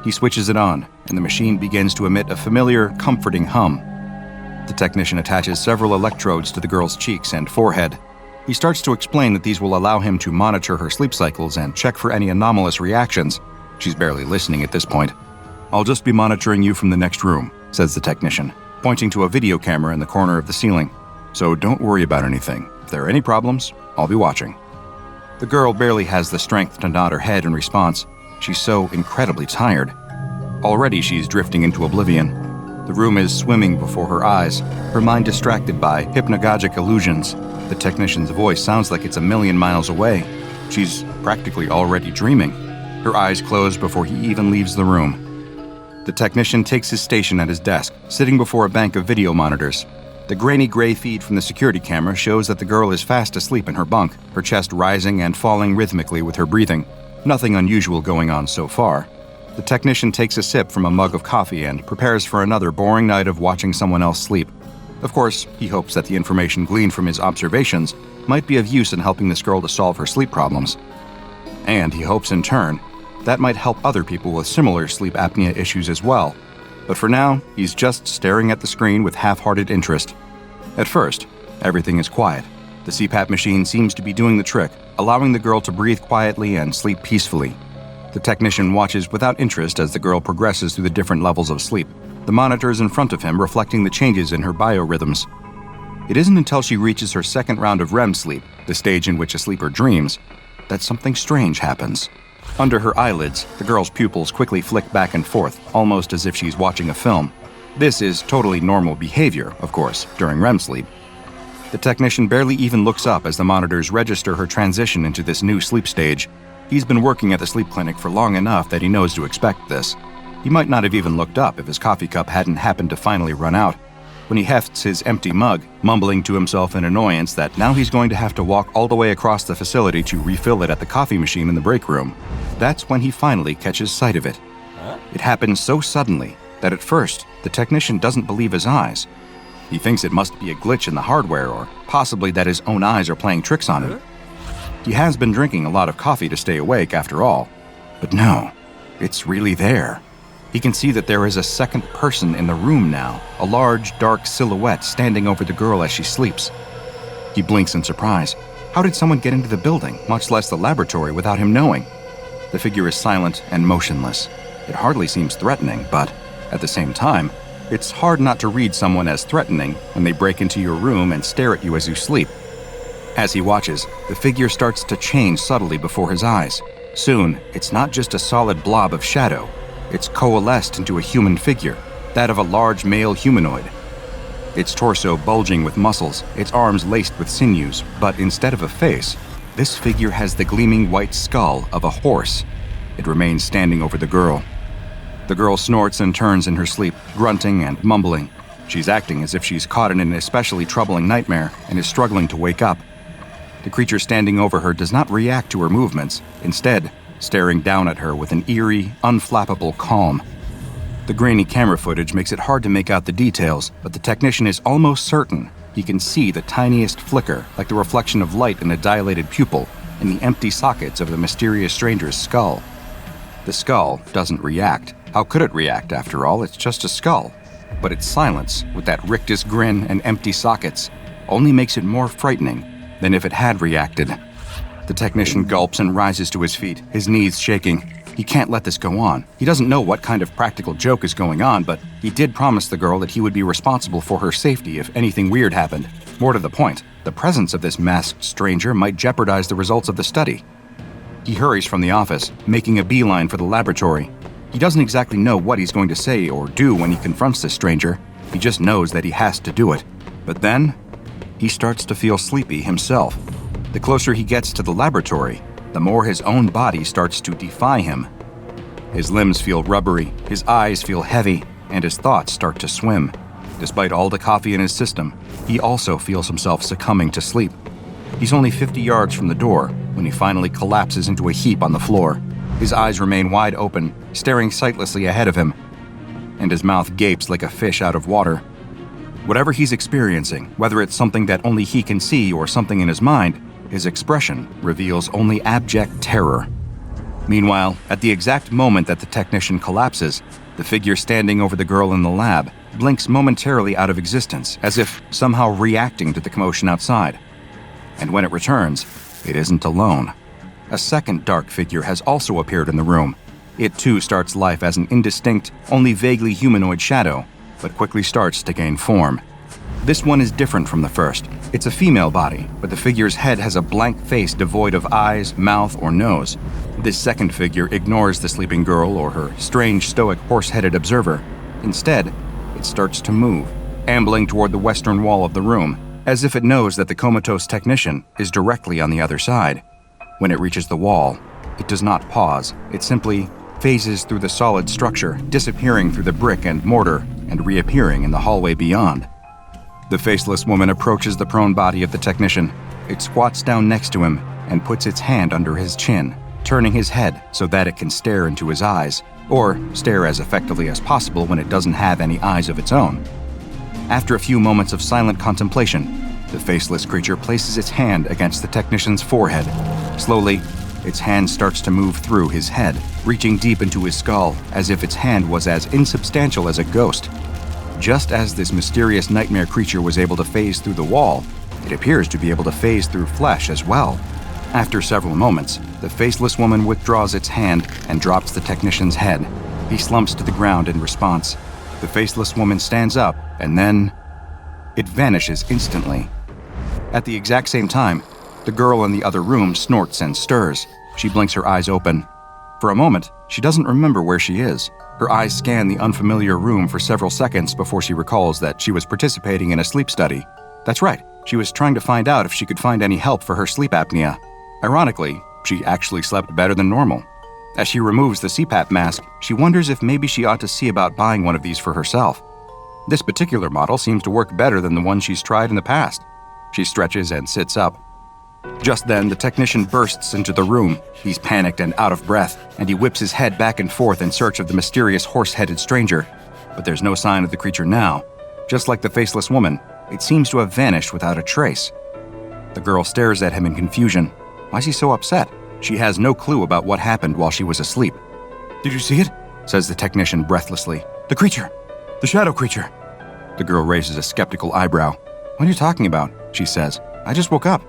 He switches it on, and the machine begins to emit a familiar, comforting hum. The technician attaches several electrodes to the girl's cheeks and forehead. He starts to explain that these will allow him to monitor her sleep cycles and check for any anomalous reactions. She's barely listening at this point. "I'll just be monitoring you from the next room," says the technician, pointing to a video camera in the corner of the ceiling. "So don't worry about anything. If there are any problems, I'll be watching." The girl barely has the strength to nod her head in response. She's so incredibly tired. Already she's drifting into oblivion. The room is swimming before her eyes, her mind distracted by hypnagogic illusions. The technician's voice sounds like it's a million miles away. She's practically already dreaming. Her eyes close before he even leaves the room. The technician takes his station at his desk, sitting before a bank of video monitors. The grainy gray feed from the security camera shows that the girl is fast asleep in her bunk, her chest rising and falling rhythmically with her breathing. Nothing unusual going on so far. The technician takes a sip from a mug of coffee and prepares for another boring night of watching someone else sleep. Of course, he hopes that the information gleaned from his observations might be of use in helping this girl to solve her sleep problems. And he hopes in turn, that might help other people with similar sleep apnea issues as well. But for now, he's just staring at the screen with half-hearted interest. At first, everything is quiet. The CPAP machine seems to be doing the trick, allowing the girl to breathe quietly and sleep peacefully. The technician watches without interest as the girl progresses through the different levels of sleep, the monitors in front of him reflecting the changes in her biorhythms. It isn't until she reaches her second round of REM sleep, the stage in which a sleeper dreams, that something strange happens. Under her eyelids, the girl's pupils quickly flick back and forth, almost as if she's watching a film. This is totally normal behavior, of course, during REM sleep. The technician barely even looks up as the monitors register her transition into this new sleep stage. He's been working at the sleep clinic for long enough that he knows to expect this. He might not have even looked up if his coffee cup hadn't happened to finally run out. when he hefts his empty mug, mumbling to himself in annoyance that now he's going to have to walk all the way across the facility to refill it at the coffee machine in the break room. That's when he finally catches sight of it. It happens so suddenly that at first, the technician doesn't believe his eyes. He thinks it must be a glitch in the hardware or possibly that his own eyes are playing tricks on him. He has been drinking a lot of coffee to stay awake after all. But no, it's really there. He can see that there is a second person in the room now, a large, dark silhouette standing over the girl as she sleeps. He blinks in surprise. How did someone get into the building, much less the laboratory, without him knowing? The figure is silent and motionless. It hardly seems threatening, but at the same time, it's hard not to read someone as threatening when they break into your room and stare at you as you sleep. As he watches, the figure starts to change subtly before his eyes. Soon, it's not just a solid blob of shadow. It's coalesced into a human figure, that of a large male humanoid. Its torso bulging with muscles, its arms laced with sinews, but instead of a face, this figure has the gleaming white skull of a horse. It remains standing over the girl. The girl snorts and turns in her sleep, grunting and mumbling. She's acting as if she's caught in an especially troubling nightmare and is struggling to wake up. The creature standing over her does not react to her movements, instead, staring down at her with an eerie, unflappable calm. The grainy camera footage makes it hard to make out the details, but the technician is almost certain he can see the tiniest flicker, like the reflection of light in a dilated pupil, in the empty sockets of the mysterious stranger's skull. The skull doesn't react. How could it react, after all? It's just a skull. But its silence, with that rictus grin and empty sockets, only makes it more frightening than if it had reacted. The technician gulps and rises to his feet, his knees shaking. He can't let this go on. He doesn't know what kind of practical joke is going on, but he did promise the girl that he would be responsible for her safety if anything weird happened. More to the point, the presence of this masked stranger might jeopardize the results of the study. He hurries from the office, making a beeline for the laboratory. He doesn't exactly know what he's going to say or do when he confronts this stranger. He just knows that he has to do it. But then, he starts to feel sleepy himself. The closer he gets to the laboratory, the more his own body starts to defy him. His limbs feel rubbery, his eyes feel heavy, and his thoughts start to swim. Despite all the coffee in his system, he also feels himself succumbing to sleep. He's only 50 yards from the door when he finally collapses into a heap on the floor. His eyes remain wide open, staring sightlessly ahead of him, and his mouth gapes like a fish out of water. Whatever he's experiencing, whether it's something that only he can see or something in his mind, his expression reveals only abject terror. Meanwhile, at the exact moment that the technician collapses, the figure standing over the girl in the lab blinks momentarily out of existence, as if somehow reacting to the commotion outside. And when it returns, it isn't alone. A second dark figure has also appeared in the room. It too starts life as an indistinct, only vaguely humanoid shadow, but quickly starts to gain form. This one is different from the first. It's a female body, but the figure's head has a blank face devoid of eyes, mouth, or nose. This second figure ignores the sleeping girl or her strange, stoic, horse-headed observer. Instead, it starts to move, ambling toward the western wall of the room, as if it knows that the comatose technician is directly on the other side. When it reaches the wall, it does not pause. It simply phases through the solid structure, disappearing through the brick and mortar and reappearing in the hallway beyond. The faceless woman approaches the prone body of the technician. It squats down next to him and puts its hand under his chin, turning his head so that it can stare into his eyes, or stare as effectively as possible when it doesn't have any eyes of its own. After a few moments of silent contemplation, the faceless creature places its hand against the technician's forehead. Slowly, its hand starts to move through his head, reaching deep into his skull, as if its hand was as insubstantial as a ghost. Just as this mysterious nightmare creature was able to phase through the wall, it appears to be able to phase through flesh as well. After several moments, the faceless woman withdraws its hand and drops the technician's head. He slumps to the ground in response. The faceless woman stands up, and then it vanishes instantly. At the exact same time, the girl in the other room snorts and stirs. She blinks her eyes open. For a moment, she doesn't remember where she is. Her eyes scan the unfamiliar room for several seconds before she recalls that she was participating in a sleep study. That's right, she was trying to find out if she could find any help for her sleep apnea. Ironically, she actually slept better than normal. As she removes the CPAP mask, she wonders if maybe she ought to see about buying one of these for herself. This particular model seems to work better than the one she's tried in the past. She stretches and sits up. Just then, the technician bursts into the room. He's panicked and out of breath, and he whips his head back and forth in search of the mysterious horse-headed stranger. But there's no sign of the creature now. Just like the faceless woman, it seems to have vanished without a trace. The girl stares at him in confusion. Why is he so upset? She has no clue about what happened while she was asleep. "Did you see it?" says the technician breathlessly. "The creature! The shadow creature!" The girl raises a skeptical eyebrow. "What are you talking about?" she says. "I just woke up."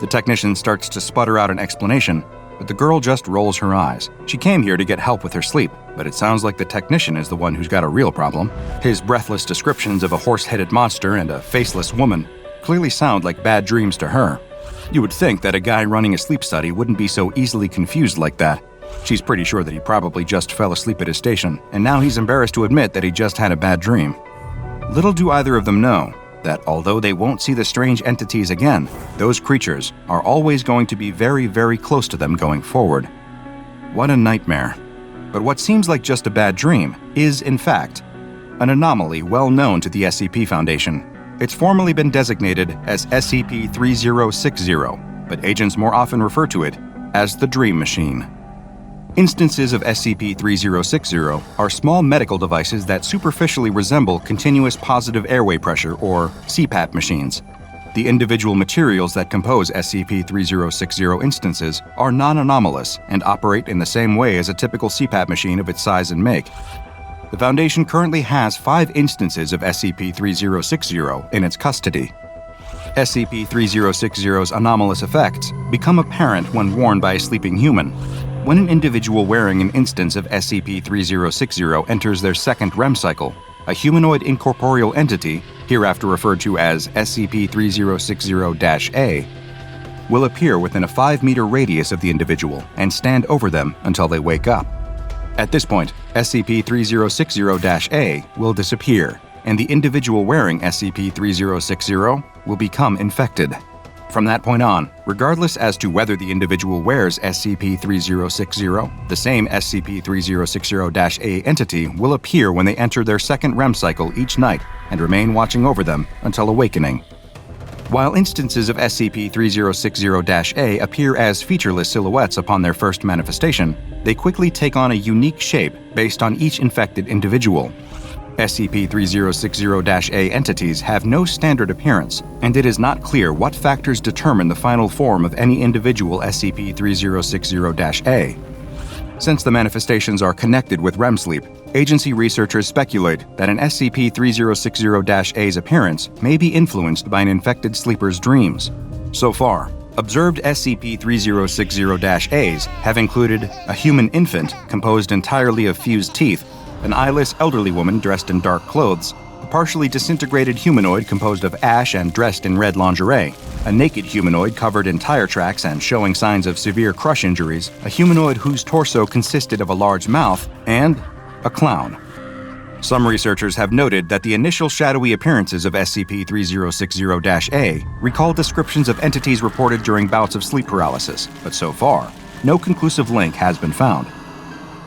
The technician starts to sputter out an explanation, but the girl just rolls her eyes. She came here to get help with her sleep, but it sounds like the technician is the one who's got a real problem. His breathless descriptions of a horse-headed monster and a faceless woman clearly sound like bad dreams to her. You would think that a guy running a sleep study wouldn't be so easily confused like that. She's pretty sure that he probably just fell asleep at his station, and now he's embarrassed to admit that he just had a bad dream. Little do either of them know that although they won't see the strange entities again, those creatures are always going to be very, very close to them going forward. What a nightmare. But what seems like just a bad dream is, in fact, an anomaly well known to the SCP Foundation. It's formally been designated as SCP-3060, but agents more often refer to it as the Dream Machine. Instances of SCP-3060 are small medical devices that superficially resemble continuous positive airway pressure, or CPAP machines. The individual materials that compose SCP-3060 instances are non-anomalous and operate in the same way as a typical CPAP machine of its size and make. The Foundation currently has 5 instances of SCP-3060 in its custody. SCP-3060's anomalous effects become apparent when worn by a sleeping human. When an individual wearing an instance of SCP-3060 enters their second REM cycle, a humanoid incorporeal entity, hereafter referred to as SCP-3060-A, will appear within a 5-meter radius of the individual and stand over them until they wake up. At this point, SCP-3060-A will disappear, and the individual wearing SCP-3060 will become infected. From that point on, regardless as to whether the individual wears SCP-3060, the same SCP-3060-A entity will appear when they enter their second REM cycle each night and remain watching over them until awakening. While instances of SCP-3060-A appear as featureless silhouettes upon their first manifestation, they quickly take on a unique shape based on each infected individual. SCP-3060-A entities have no standard appearance, and it is not clear what factors determine the final form of any individual SCP-3060-A. Since the manifestations are connected with REM sleep, agency researchers speculate that an SCP-3060-A's appearance may be influenced by an infected sleeper's dreams. So far, observed SCP-3060-A's have included a human infant composed entirely of fused teeth, an eyeless elderly woman dressed in dark clothes, a partially disintegrated humanoid composed of ash and dressed in red lingerie, a naked humanoid covered in tire tracks and showing signs of severe crush injuries, a humanoid whose torso consisted of a large mouth, and a clown. Some researchers have noted that the initial shadowy appearances of SCP-3060-A recall descriptions of entities reported during bouts of sleep paralysis, but so far, no conclusive link has been found.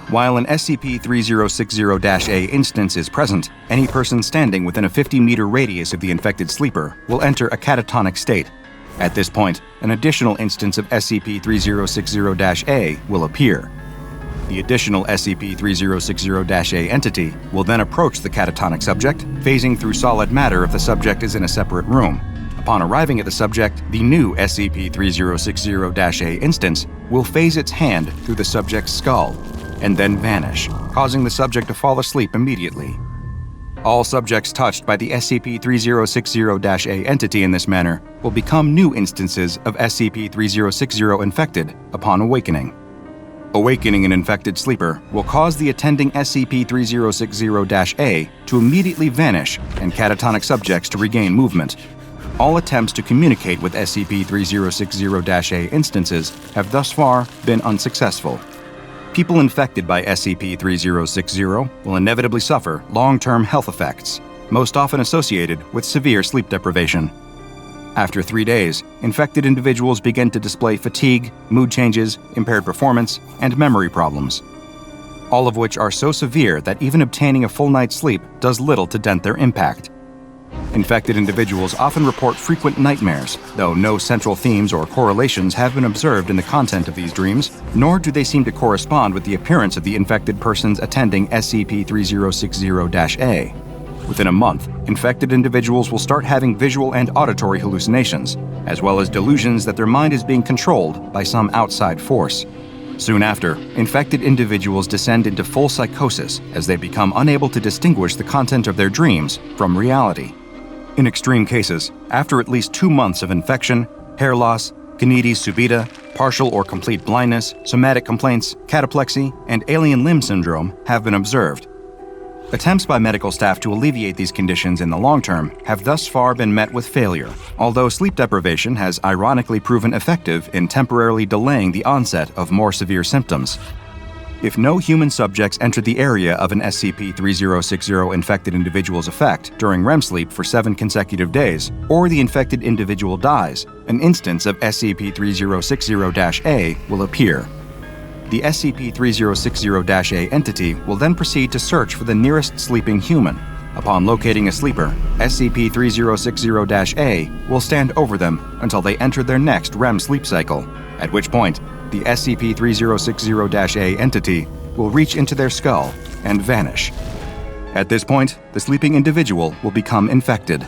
While an SCP-3060-A instance is present, any person standing within a 50-meter radius of the infected sleeper will enter a catatonic state. At this point, an additional instance of SCP-3060-A will appear. The additional SCP-3060-A entity will then approach the catatonic subject, phasing through solid matter if the subject is in a separate room. Upon arriving at the subject, the new SCP-3060-A instance will phase its hand through the subject's skull and then vanish, causing the subject to fall asleep immediately. All subjects touched by the SCP-3060-A entity in this manner will become new instances of SCP-3060 infected upon awakening. Awakening an infected sleeper will cause the attending SCP-3060-A to immediately vanish and catatonic subjects to regain movement. All attempts to communicate with SCP-3060-A instances have thus far been unsuccessful. People infected by SCP-3060 will inevitably suffer long-term health effects, most often associated with severe sleep deprivation. After 3 days, infected individuals begin to display fatigue, mood changes, impaired performance, and memory problems. all of which are so severe that even obtaining a full night's sleep does little to dent their impact. Infected individuals often report frequent nightmares, though no central themes or correlations have been observed in the content of these dreams, nor do they seem to correspond with the appearance of the infected persons attending SCP-3060-A. Within a month, infected individuals will start having visual and auditory hallucinations, as well as delusions that their mind is being controlled by some outside force. Soon after, infected individuals descend into full psychosis as they become unable to distinguish the content of their dreams from reality. In extreme cases, after at least 2 months of infection, hair loss, conitis subita, partial or complete blindness, somatic complaints, cataplexy, and alien limb syndrome have been observed. Attempts by medical staff to alleviate these conditions in the long term have thus far been met with failure, although sleep deprivation has ironically proven effective in temporarily delaying the onset of more severe symptoms. If no human subjects enter the area of an SCP-3060 infected individual's effect during REM sleep for 7 consecutive days, or the infected individual dies, an instance of SCP-3060-A will appear. The SCP-3060-A entity will then proceed to search for the nearest sleeping human. Upon locating a sleeper, SCP-3060-A will stand over them until they enter their next REM sleep cycle, at which point the SCP-3060-A entity will reach into their skull and vanish. At this point, the sleeping individual will become infected.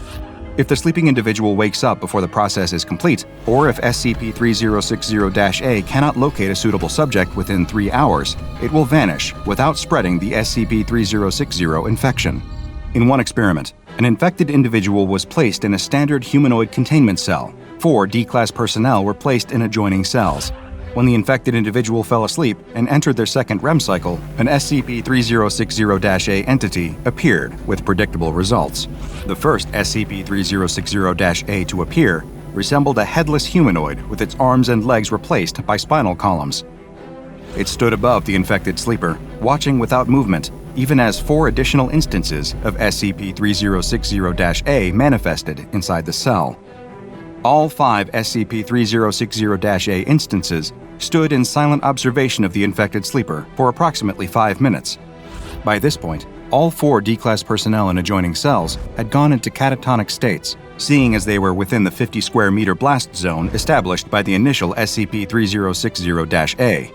If the sleeping individual wakes up before the process is complete, or if SCP-3060-A cannot locate a suitable subject within 3 hours, it will vanish without spreading the SCP-3060 infection. In one experiment, an infected individual was placed in a standard humanoid containment cell. 4 D-Class personnel were placed in adjoining cells. When the infected individual fell asleep and entered their second REM cycle, an SCP-3060-A entity appeared with predictable results. The first SCP-3060-A to appear resembled a headless humanoid with its arms and legs replaced by spinal columns. It stood above the infected sleeper, watching without movement, even as 4 additional instances of SCP-3060-A manifested inside the cell. All 5 SCP-3060-A instances stood in silent observation of the infected sleeper for approximately 5 minutes. By this point, all 4 D-Class personnel in adjoining cells had gone into catatonic states, seeing as they were within the 50 square meter blast zone established by the initial SCP-3060-A.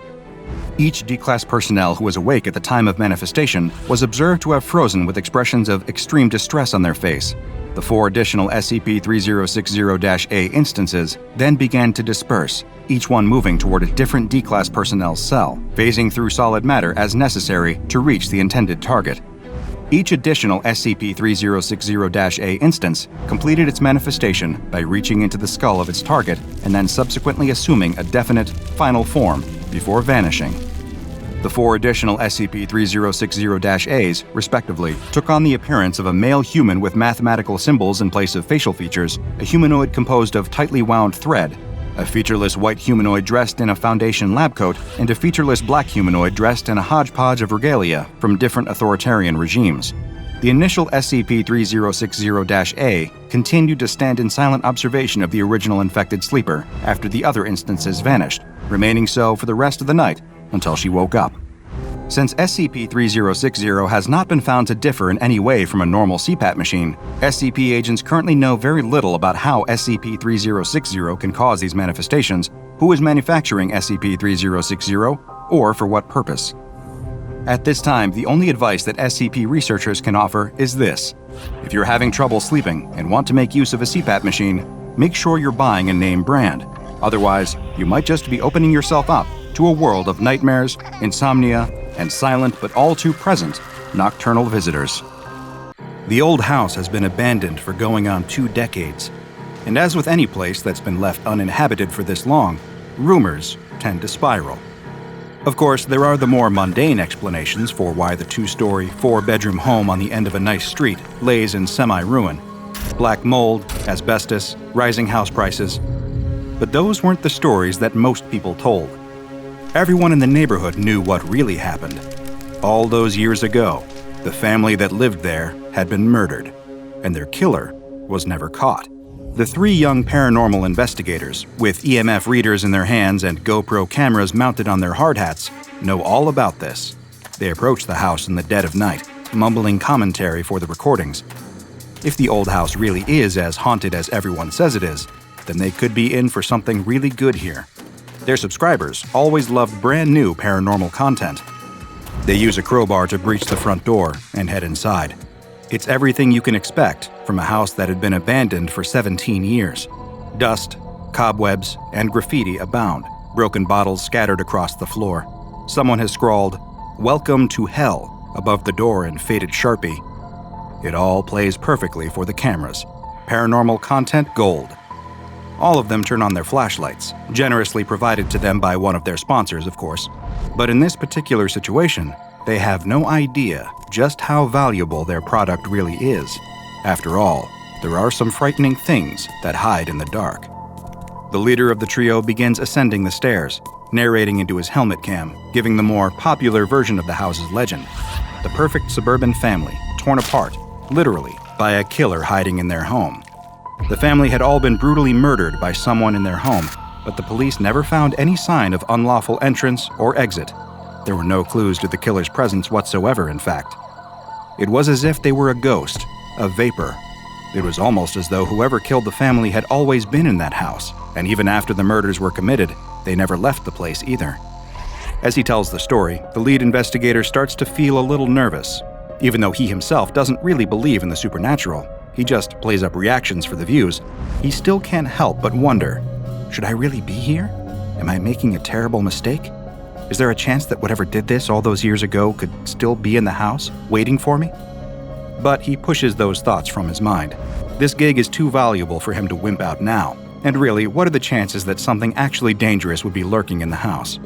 Each D-Class personnel who was awake at the time of manifestation was observed to have frozen with expressions of extreme distress on their face. The 4 additional SCP-3060-A instances then began to disperse, each one moving toward a different D-Class personnel's cell, phasing through solid matter as necessary to reach the intended target. Each additional SCP-3060-A instance completed its manifestation by reaching into the skull of its target and then subsequently assuming a definite, final form before vanishing. The 4 additional SCP-3060-A's, respectively, took on the appearance of a male human with mathematical symbols in place of facial features, a humanoid composed of tightly wound thread, a featureless white humanoid dressed in a Foundation lab coat, and a featureless black humanoid dressed in a hodgepodge of regalia from different authoritarian regimes. The initial SCP-3060-A continued to stand in silent observation of the original infected sleeper after the other instances vanished, remaining so for the rest of the night until she woke up. Since SCP-3060 has not been found to differ in any way from a normal CPAP machine, SCP agents currently know very little about how SCP-3060 can cause these manifestations, who is manufacturing SCP-3060, or for what purpose. At this time, the only advice that SCP researchers can offer is this: if you're having trouble sleeping and want to make use of a CPAP machine, make sure you're buying a name brand. Otherwise, you might just be opening yourself up to a world of nightmares, insomnia, and silent but all too present nocturnal visitors. The old house has been abandoned for going on 2 decades, and as with any place that's been left uninhabited for this long, rumors tend to spiral. Of course, there are the more mundane explanations for why the 2-story, 4-bedroom home on the end of a nice street lays in semi-ruin. Black mold, asbestos, rising house prices. But those weren't the stories that most people told. Everyone in the neighborhood knew what really happened. All those years ago, the family that lived there had been murdered, and their killer was never caught. The 3 young paranormal investigators, with EMF readers in their hands and GoPro cameras mounted on their hard hats, know all about this. They approach the house in the dead of night, mumbling commentary for the recordings. If the old house really is as haunted as everyone says it is, then they could be in for something really good here. Their subscribers always loved brand new paranormal content. They use a crowbar to breach the front door and head inside. It's everything you can expect from a house that had been abandoned for 17 years. Dust, cobwebs, and graffiti abound, broken bottles scattered across the floor. Someone has scrawled, "Welcome to Hell," above the door in faded Sharpie. It all plays perfectly for the cameras. Paranormal content gold. All of them turn on their flashlights, generously provided to them by one of their sponsors, of course. But in this particular situation, they have no idea just how valuable their product really is. After all, there are some frightening things that hide in the dark. The leader of the trio begins ascending the stairs, narrating into his helmet cam, giving the more popular version of the house's legend. The perfect suburban family, torn apart, literally, by a killer hiding in their home. The family had all been brutally murdered by someone in their home, but the police never found any sign of unlawful entrance or exit. There were no clues to the killer's presence whatsoever, in fact. It was as if they were a ghost, a vapor. It was almost as though whoever killed the family had always been in that house, and even after the murders were committed, they never left the place either. As he tells the story, the lead investigator starts to feel a little nervous. Even though he himself doesn't really believe in the supernatural, he just plays up reactions for the views, he still can't help but wonder, should I really be here? Am I making a terrible mistake? Is there a chance that whatever did this all those years ago could still be in the house, waiting for me? But he pushes those thoughts from his mind. This gig is too valuable for him to wimp out now. And really, what are the chances that something actually dangerous would be lurking in the house?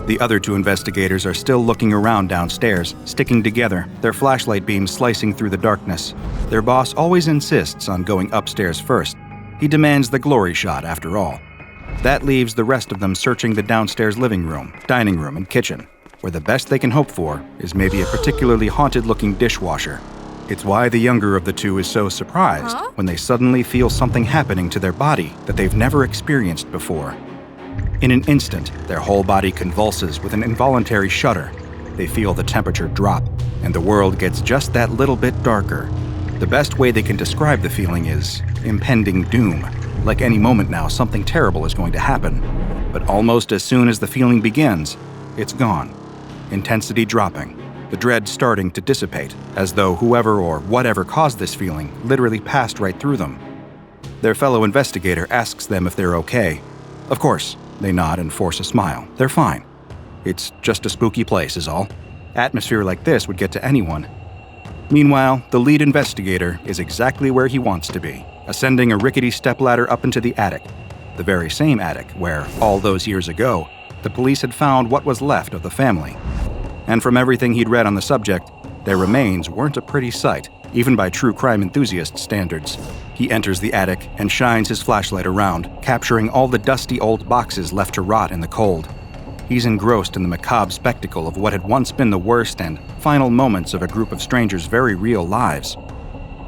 The other two investigators are still looking around downstairs, sticking together, their flashlight beams slicing through the darkness. Their boss always insists on going upstairs first. He demands the glory shot, after all. That leaves the rest of them searching the downstairs living room, dining room, and kitchen, where the best they can hope for is maybe a particularly haunted-looking dishwasher. It's why the younger of the two is so surprised when they suddenly feel something happening to their body that they've never experienced before. In an instant, their whole body convulses with an involuntary shudder. They feel the temperature drop, and the world gets just that little bit darker. The best way they can describe the feeling is impending doom. Like any moment now, something terrible is going to happen. But almost as soon as the feeling begins, it's gone. Intensity dropping. The dread starting to dissipate, as though whoever or whatever caused this feeling literally passed right through them. Their fellow investigator asks them if they're okay. Of course, they nod and force a smile. They're fine. It's just a spooky place, is all. Atmosphere like this would get to anyone. Meanwhile, the lead investigator is exactly where he wants to be, ascending a rickety stepladder up into the attic. The very same attic where, all those years ago, the police had found what was left of the family. And from everything he'd read on the subject, their remains weren't a pretty sight, even by true crime enthusiast standards. He enters the attic and shines his flashlight around, capturing all the dusty old boxes left to rot in the cold. He's engrossed in the macabre spectacle of what had once been the worst and final moments of a group of strangers' very real lives.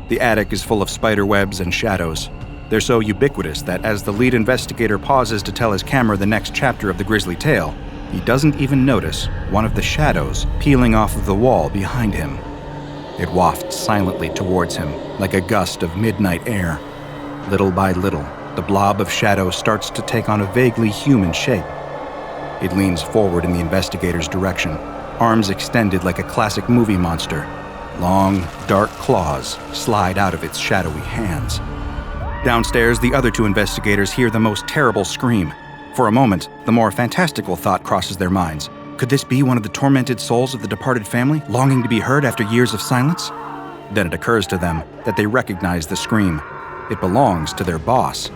The attic is full of spider webs and shadows. They're so ubiquitous that as the lead investigator pauses to tell his camera the next chapter of the grisly tale, he doesn't even notice one of the shadows peeling off of the wall behind him. It wafts silently towards him like a gust of midnight air. Little by little, the blob of shadow starts to take on a vaguely human shape. It leans forward in the investigator's direction, arms extended like a classic movie monster. Long, dark claws slide out of its shadowy hands. Downstairs, the other two investigators hear the most terrible scream. For a moment, the more fantastical thought crosses their minds. Could this be one of the tormented souls of the departed family, longing to be heard after years of silence? Then it occurs to them that they recognize the scream. It belongs to their boss.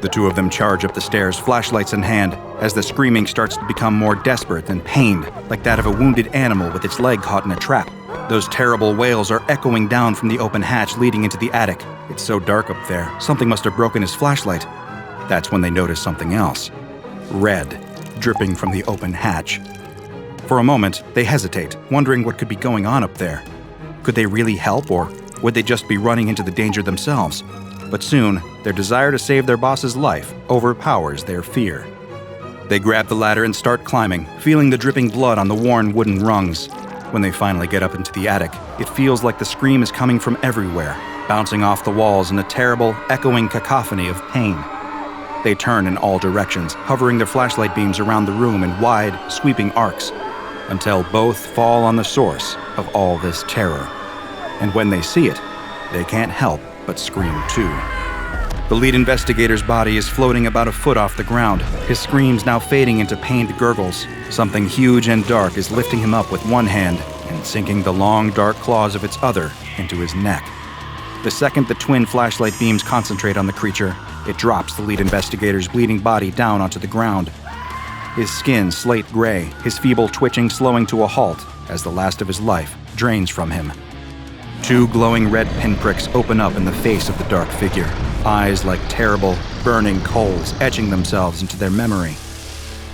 The two of them charge up the stairs, flashlights in hand, as the screaming starts to become more desperate and pained, like that of a wounded animal with its leg caught in a trap. Those terrible wails are echoing down from the open hatch leading into the attic. It's so dark up there, something must have broken his flashlight. That's when they notice something else. Red, dripping from the open hatch. For a moment, they hesitate, wondering what could be going on up there. Could they really help, or would they just be running into the danger themselves? But soon, their desire to save their boss's life overpowers their fear. They grab the ladder and start climbing, feeling the dripping blood on the worn wooden rungs. When they finally get up into the attic, it feels like the scream is coming from everywhere, bouncing off the walls in a terrible, echoing cacophony of pain. They turn in all directions, hovering their flashlight beams around the room in wide, sweeping arcs, until both fall on the source of all this terror. And when they see it, they can't help but scream too. The lead investigator's body is floating about a foot off the ground, his screams now fading into pained gurgles. Something huge and dark is lifting him up with one hand and sinking the long, dark claws of its other into his neck. The second the twin flashlight beams concentrate on the creature, it drops the lead investigator's bleeding body down onto the ground. His skin slate gray, his feeble twitching slowing to a halt as the last of his life drains from him. Two glowing red pinpricks open up in the face of the dark figure, eyes like terrible, burning coals etching themselves into their memory.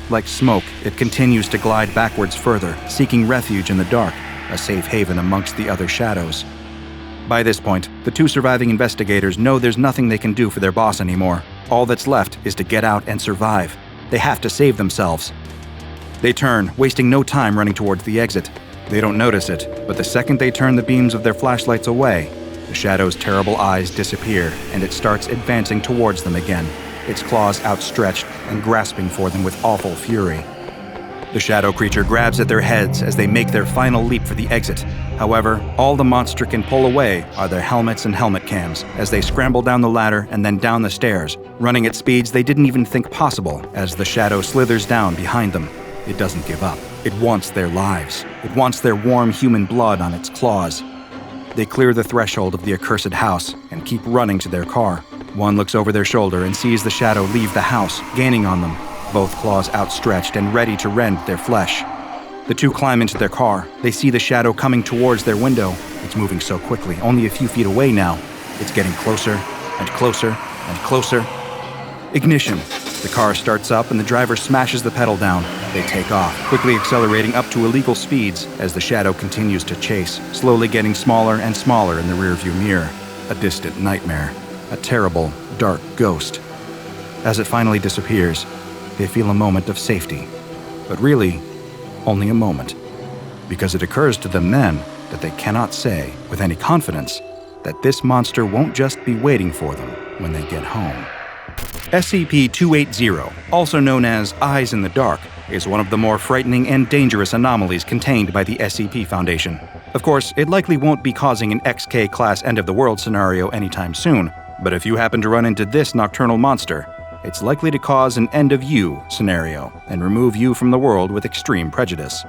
Like smoke, it continues to glide backwards further, seeking refuge in the dark, a safe haven amongst the other shadows. By this point, the two surviving investigators know there's nothing they can do for their boss anymore. All that's left is to get out and survive. They have to save themselves. They turn, wasting no time running towards the exit. They don't notice it, but the second they turn the beams of their flashlights away, the shadow's terrible eyes disappear, and it starts advancing towards them again, its claws outstretched and grasping for them with awful fury. The shadow creature grabs at their heads as they make their final leap for the exit. However, all the monster can pull away are their helmets and helmet cams as they scramble down the ladder and then down the stairs, running at speeds they didn't even think possible as the shadow slithers down behind them. It doesn't give up. It wants their lives. It wants their warm human blood on its claws. They clear the threshold of the accursed house and keep running to their car. One looks over their shoulder and sees the shadow leave the house, gaining on them, both claws outstretched and ready to rend their flesh. The two climb into their car. They see the shadow coming towards their window. It's moving so quickly, only a few feet away now. It's getting closer and closer and closer. Ignition. The car starts up and the driver smashes the pedal down. They take off, quickly accelerating up to illegal speeds as the shadow continues to chase, slowly getting smaller and smaller in the rearview mirror. A distant nightmare. A terrible, dark ghost. As it finally disappears, they feel a moment of safety. But really, only a moment. Because it occurs to them then that they cannot say with any confidence that this monster won't just be waiting for them when they get home. SCP-280, also known as Eyes in the Dark, is one of the more frightening and dangerous anomalies contained by the SCP Foundation. Of course, it likely won't be causing an XK-class end-of-the-world scenario anytime soon, but if you happen to run into this nocturnal monster, it's likely to cause an end-of-you scenario and remove you from the world with extreme prejudice.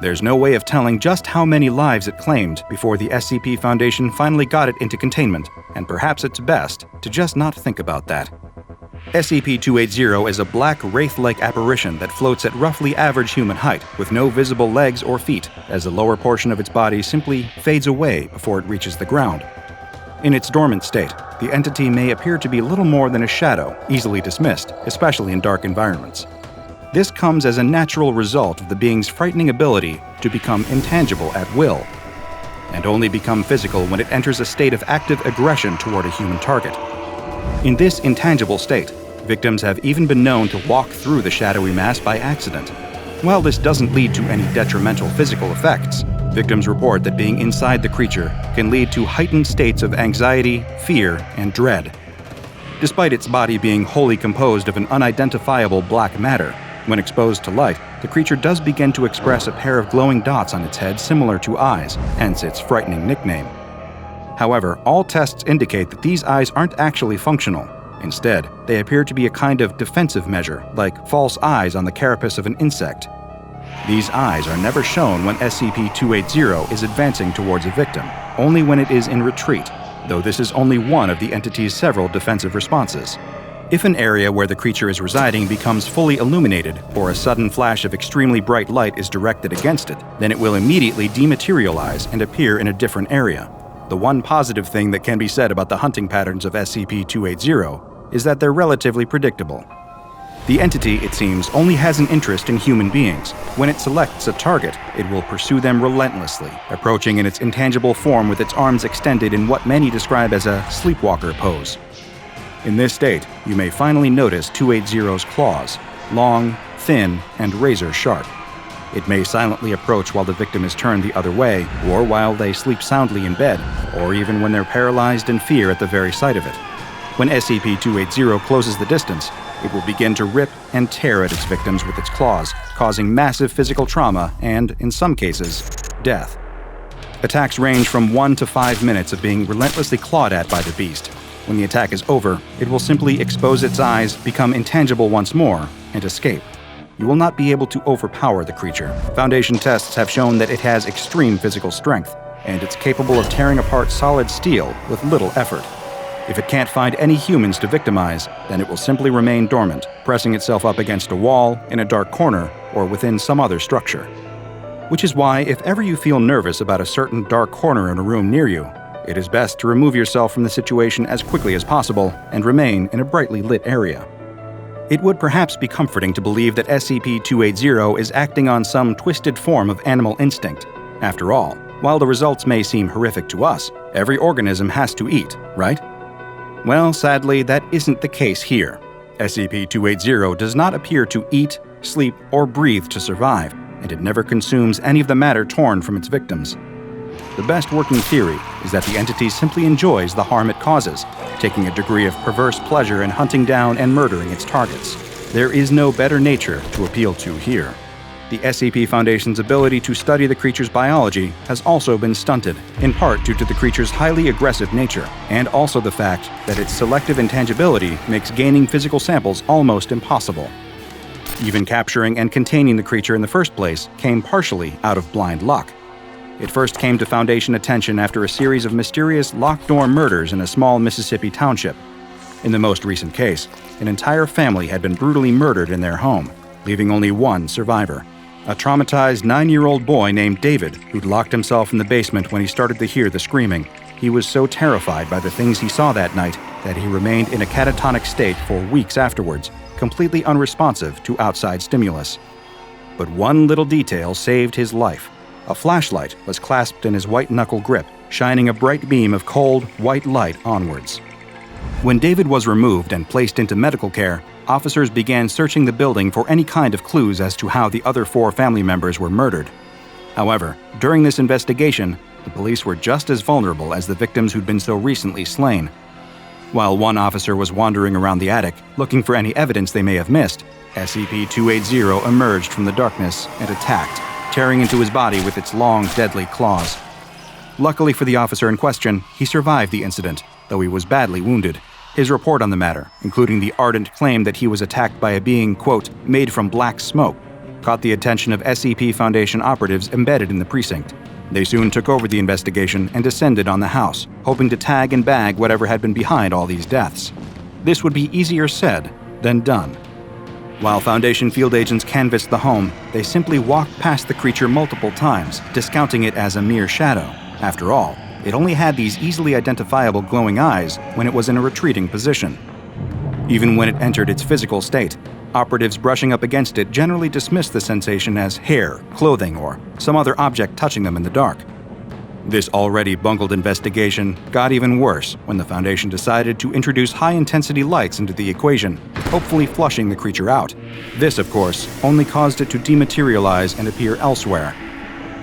There's no way of telling just how many lives it claimed before the SCP Foundation finally got it into containment, and perhaps it's best to just not think about that. SCP-280 is a black wraith-like apparition that floats at roughly average human height, with no visible legs or feet, as the lower portion of its body simply fades away before it reaches the ground. In its dormant state, the entity may appear to be little more than a shadow, easily dismissed, especially in dark environments. This comes as a natural result of the being's frightening ability to become intangible at will, and only become physical when it enters a state of active aggression toward a human target. In this intangible state, victims have even been known to walk through the shadowy mass by accident. While this doesn't lead to any detrimental physical effects, victims report that being inside the creature can lead to heightened states of anxiety, fear, and dread. Despite its body being wholly composed of an unidentifiable black matter, when exposed to light, the creature does begin to express a pair of glowing dots on its head similar to eyes, hence its frightening nickname. However, all tests indicate that these eyes aren't actually functional. Instead, they appear to be a kind of defensive measure, like false eyes on the carapace of an insect. These eyes are never shown when SCP-280 is advancing towards a victim, only when it is in retreat, though this is only one of the entity's several defensive responses. If an area where the creature is residing becomes fully illuminated, or a sudden flash of extremely bright light is directed against it, then it will immediately dematerialize and appear in a different area. The one positive thing that can be said about the hunting patterns of SCP-280 is that they're relatively predictable. The entity, it seems, only has an interest in human beings. When it selects a target, it will pursue them relentlessly, approaching in its intangible form with its arms extended in what many describe as a sleepwalker pose. In this state, you may finally notice 280's claws, long, thin, and razor sharp. It may silently approach while the victim is turned the other way, or while they sleep soundly in bed, or even when they're paralyzed in fear at the very sight of it. When SCP-280 closes the distance, it will begin to rip and tear at its victims with its claws, causing massive physical trauma and, in some cases, death. Attacks range from 1 to 5 minutes of being relentlessly clawed at by the beast. When the attack is over, it will simply expose its eyes, become intangible once more, and escape. You will not be able to overpower the creature. Foundation tests have shown that it has extreme physical strength, and it's capable of tearing apart solid steel with little effort. If it can't find any humans to victimize, then it will simply remain dormant, pressing itself up against a wall, in a dark corner, or within some other structure. Which is why, if ever you feel nervous about a certain dark corner in a room near you, it is best to remove yourself from the situation as quickly as possible and remain in a brightly lit area. It would perhaps be comforting to believe that SCP-280 is acting on some twisted form of animal instinct. After all, while the results may seem horrific to us, every organism has to eat, right? Well, sadly, that isn't the case here. SCP-280 does not appear to eat, sleep, or breathe to survive, and it never consumes any of the matter torn from its victims. The best working theory is that the entity simply enjoys the harm it causes, taking a degree of perverse pleasure in hunting down and murdering its targets. There is no better nature to appeal to here. The SCP Foundation's ability to study the creature's biology has also been stunted, in part due to the creature's highly aggressive nature, and also the fact that its selective intangibility makes gaining physical samples almost impossible. Even capturing and containing the creature in the first place came partially out of blind luck. It first came to Foundation attention after a series of mysterious locked-door murders in a small Mississippi township. In the most recent case, an entire family had been brutally murdered in their home, leaving only one survivor. A traumatized 9-year-old boy named David, who'd locked himself in the basement when he started to hear the screaming. He was so terrified by the things he saw that night that he remained in a catatonic state for weeks afterwards, completely unresponsive to outside stimulus. But one little detail saved his life. A flashlight was clasped in his white-knuckle grip, shining a bright beam of cold, white light onwards. When David was removed and placed into medical care, officers began searching the building for any kind of clues as to how the other 4 family members were murdered. However, during this investigation, the police were just as vulnerable as the victims who'd been so recently slain. While one officer was wandering around the attic, looking for any evidence they may have missed, SCP-280 emerged from the darkness and attacked, tearing into his body with its long, deadly claws. Luckily for the officer in question, he survived the incident, though he was badly wounded. His report on the matter, including the ardent claim that he was attacked by a being, quote, made from black smoke, caught the attention of SCP Foundation operatives embedded in the precinct. They soon took over the investigation and descended on the house, hoping to tag and bag whatever had been behind all these deaths. This would be easier said than done. While Foundation field agents canvassed the home, they simply walked past the creature multiple times, discounting it as a mere shadow. After all, it only had these easily identifiable glowing eyes when it was in a retreating position. Even when it entered its physical state, operatives brushing up against it generally dismissed the sensation as hair, clothing, or some other object touching them in the dark. This already bungled investigation got even worse when the Foundation decided to introduce high-intensity lights into the equation, hopefully flushing the creature out. This, of course, only caused it to dematerialize and appear elsewhere.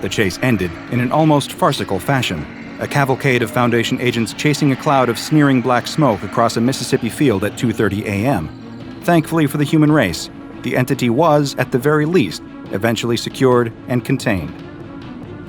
The chase ended in an almost farcical fashion, a cavalcade of Foundation agents chasing a cloud of sneering black smoke across a Mississippi field at 2:30 a.m. Thankfully for the human race, the entity was, at the very least, eventually secured and contained.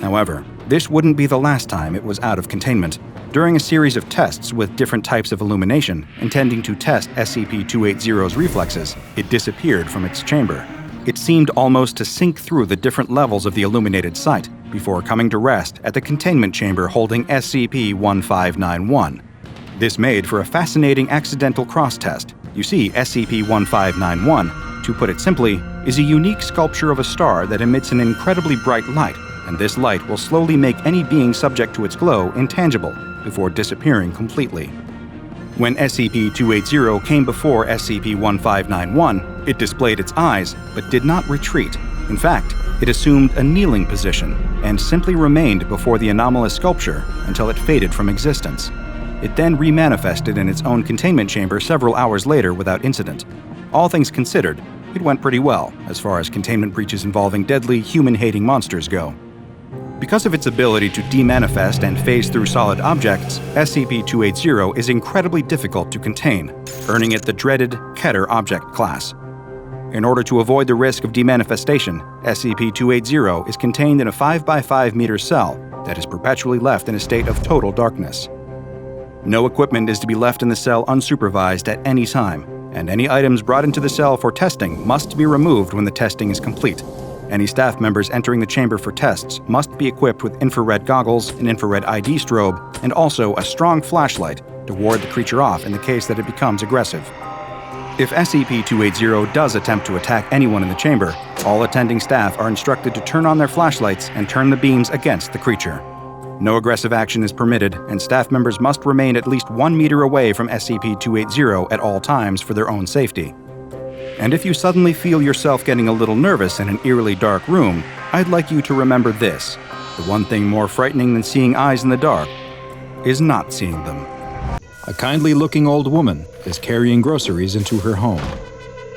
However, this wouldn't be the last time it was out of containment. During a series of tests with different types of illumination, intending to test SCP-280's reflexes, it disappeared from its chamber. It seemed almost to sink through the different levels of the illuminated site before coming to rest at the containment chamber holding SCP-1591. This made for a fascinating accidental cross-test. You see, SCP-1591, to put it simply, is a unique sculpture of a star that emits an incredibly bright light, and this light will slowly make any being subject to its glow intangible before disappearing completely. When SCP-280 came before SCP-1591, it displayed its eyes, but did not retreat. In fact, it assumed a kneeling position and simply remained before the anomalous sculpture until it faded from existence. It then remanifested in its own containment chamber several hours later without incident. All things considered, It went pretty well, as far as containment breaches involving deadly, human-hating monsters go. Because of its ability to demanifest and phase through solid objects, SCP-280 is incredibly difficult to contain, earning it the dreaded Keter object class. In order to avoid the risk of demanifestation, SCP-280 is contained in a 5x5 meter cell that is perpetually left in a state of total darkness. No equipment is to be left in the cell unsupervised at any time, and any items brought into the cell for testing must be removed when the testing is complete. Any staff members entering the chamber for tests must be equipped with infrared goggles, an infrared ID strobe, and also a strong flashlight to ward the creature off in the case that it becomes aggressive. If SCP-280 does attempt to attack anyone in the chamber, all attending staff are instructed to turn on their flashlights and turn the beams against the creature. No aggressive action is permitted, and staff members must remain at least 1 meter away from SCP-280 at all times for their own safety. And if you suddenly feel yourself getting a little nervous in an eerily dark room, I'd like you to remember this. The one thing more frightening than seeing eyes in the dark is not seeing them. A kindly-looking old woman is carrying groceries into her home.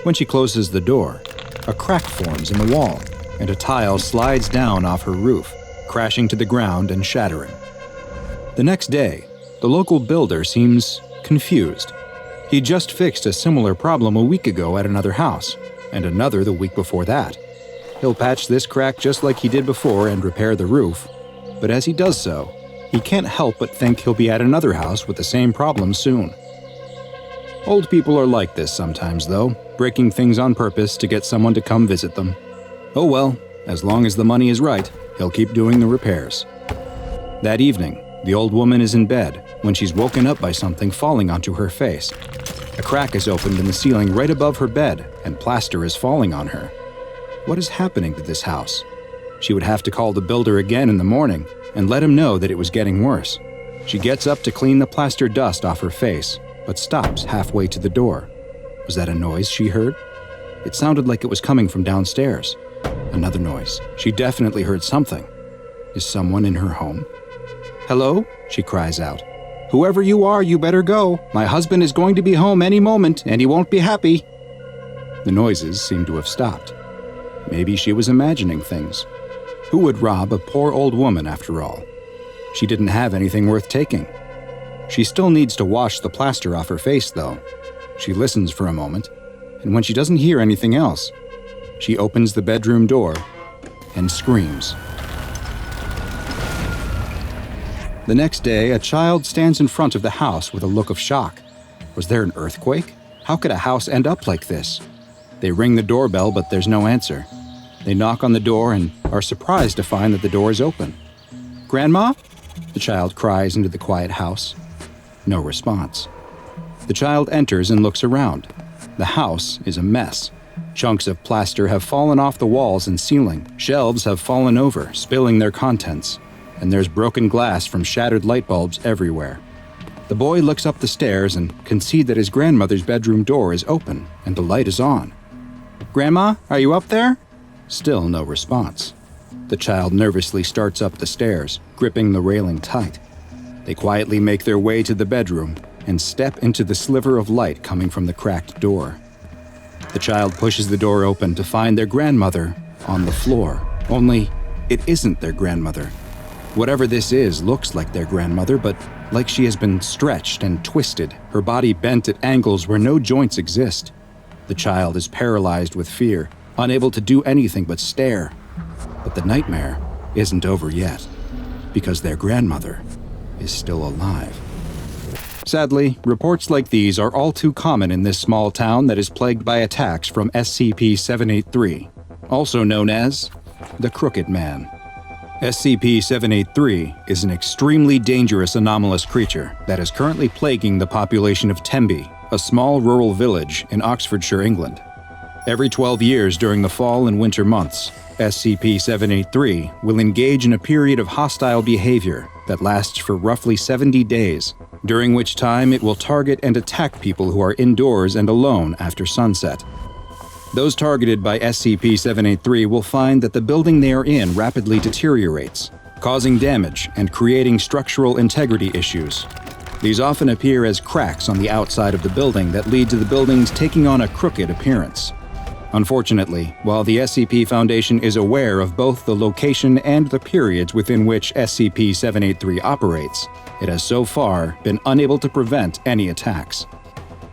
When she closes the door, a crack forms in the wall, and a tile slides down off her roof, crashing to the ground and shattering. The next day, the local builder seems confused. He just fixed a similar problem a week ago at another house, and another the week before that. He'll patch this crack just like he did before and repair the roof, but as he does so, he can't help but think he'll be at another house with the same problem soon. Old people are like this sometimes, though, breaking things on purpose to get someone to come visit them. Oh well, as long as the money is right, he'll keep doing the repairs. That evening, the old woman is in bed when she's woken up by something falling onto her face. A crack is opened in the ceiling right above her bed, and plaster is falling on her. What is happening to this house? She would have to call the builder again in the morning and let him know that it was getting worse. She gets up to clean the plaster dust off her face, but stops halfway to the door. Was that a noise she heard? It sounded like it was coming from downstairs. Another noise. She definitely heard something. Is someone in her home? "Hello?" she cries out. "Whoever you are, you better go. My husband is going to be home any moment, and he won't be happy." The noises seem to have stopped. Maybe she was imagining things. Who would rob a poor old woman, after all? She didn't have anything worth taking. She still needs to wash the plaster off her face, though. She listens for a moment, and when she doesn't hear anything else, she opens the bedroom door and screams. The next day, a child stands in front of the house with a look of shock. Was there an earthquake? How could a house end up like this? They ring the doorbell, but there's no answer. They knock on the door and are surprised to find that the door is open. "Grandma?" the child cries into the quiet house. No response. The child enters and looks around. The house is a mess. Chunks of plaster have fallen off the walls and ceiling. Shelves have fallen over, spilling their contents. And there's broken glass from shattered light bulbs everywhere. The boy looks up the stairs and can see that his grandmother's bedroom door is open and the light is on. "Grandma, are you up there?" Still no response. The child nervously starts up the stairs, gripping the railing tight. They quietly make their way to the bedroom and step into the sliver of light coming from the cracked door. The child pushes the door open to find their grandmother on the floor. Only, it isn't their grandmother. Whatever this is looks like their grandmother, but like she has been stretched and twisted, her body bent at angles where no joints exist. The child is paralyzed with fear, unable to do anything but stare. But the nightmare isn't over yet, because their grandmother is still alive. Sadly, reports like these are all too common in this small town that is plagued by attacks from SCP-783, also known as the Crooked Man. SCP-783 is an extremely dangerous anomalous creature that is currently plaguing the population of Tembe, a small rural village in Oxfordshire, England. Every 12 years during the fall and winter months, SCP-783 will engage in a period of hostile behavior that lasts for roughly 70 days, during which time it will target and attack people who are indoors and alone after sunset. Those targeted by SCP-783 will find that the building they are in rapidly deteriorates, causing damage and creating structural integrity issues. These often appear as cracks on the outside of the building that lead to the buildings taking on a crooked appearance. Unfortunately, while the SCP Foundation is aware of both the location and the periods within which SCP-783 operates, it has so far been unable to prevent any attacks.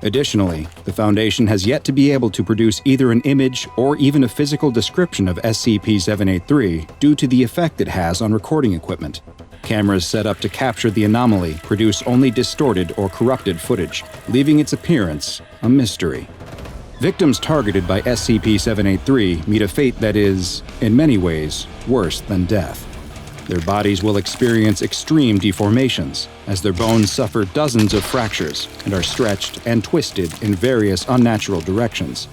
Additionally, the Foundation has yet to be able to produce either an image or even a physical description of SCP-783 due to the effect it has on recording equipment. Cameras set up to capture the anomaly produce only distorted or corrupted footage, leaving its appearance a mystery. Victims targeted by SCP-783 meet a fate that is, in many ways, worse than death. Their bodies will experience extreme deformations, as their bones suffer dozens of fractures and are stretched and twisted in various unnatural directions.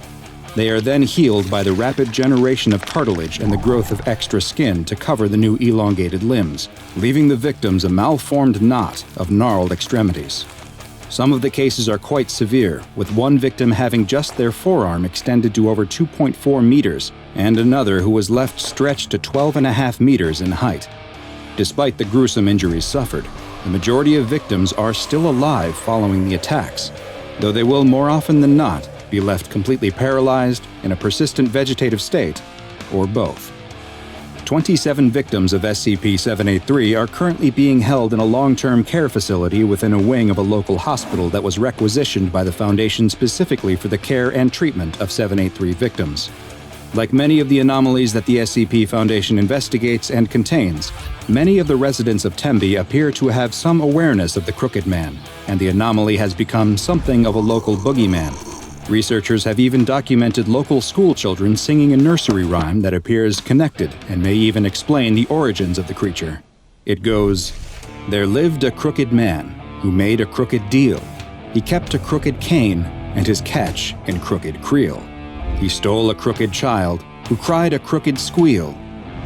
They are then healed by the rapid generation of cartilage and the growth of extra skin to cover the new elongated limbs, leaving the victims a malformed knot of gnarled extremities. Some of the cases are quite severe, with one victim having just their forearm extended to over 2.4 meters and another who was left stretched to 12.5 meters in height. Despite the gruesome injuries suffered, the majority of victims are still alive following the attacks, though they will more often than not be left completely paralyzed, in a persistent vegetative state, or both. 27 victims of SCP-783 are currently being held in a long-term care facility within a wing of a local hospital that was requisitioned by the Foundation specifically for the care and treatment of 783 victims. Like many of the anomalies that the SCP Foundation investigates and contains, many of the residents of Tembe appear to have some awareness of the Crooked Man, and the anomaly has become something of a local boogeyman. Researchers have even documented local schoolchildren singing a nursery rhyme that appears connected and may even explain the origins of the creature. It goes, "There lived a crooked man who made a crooked deal. He kept a crooked cane and his catch in crooked creel. He stole a crooked child who cried a crooked squeal,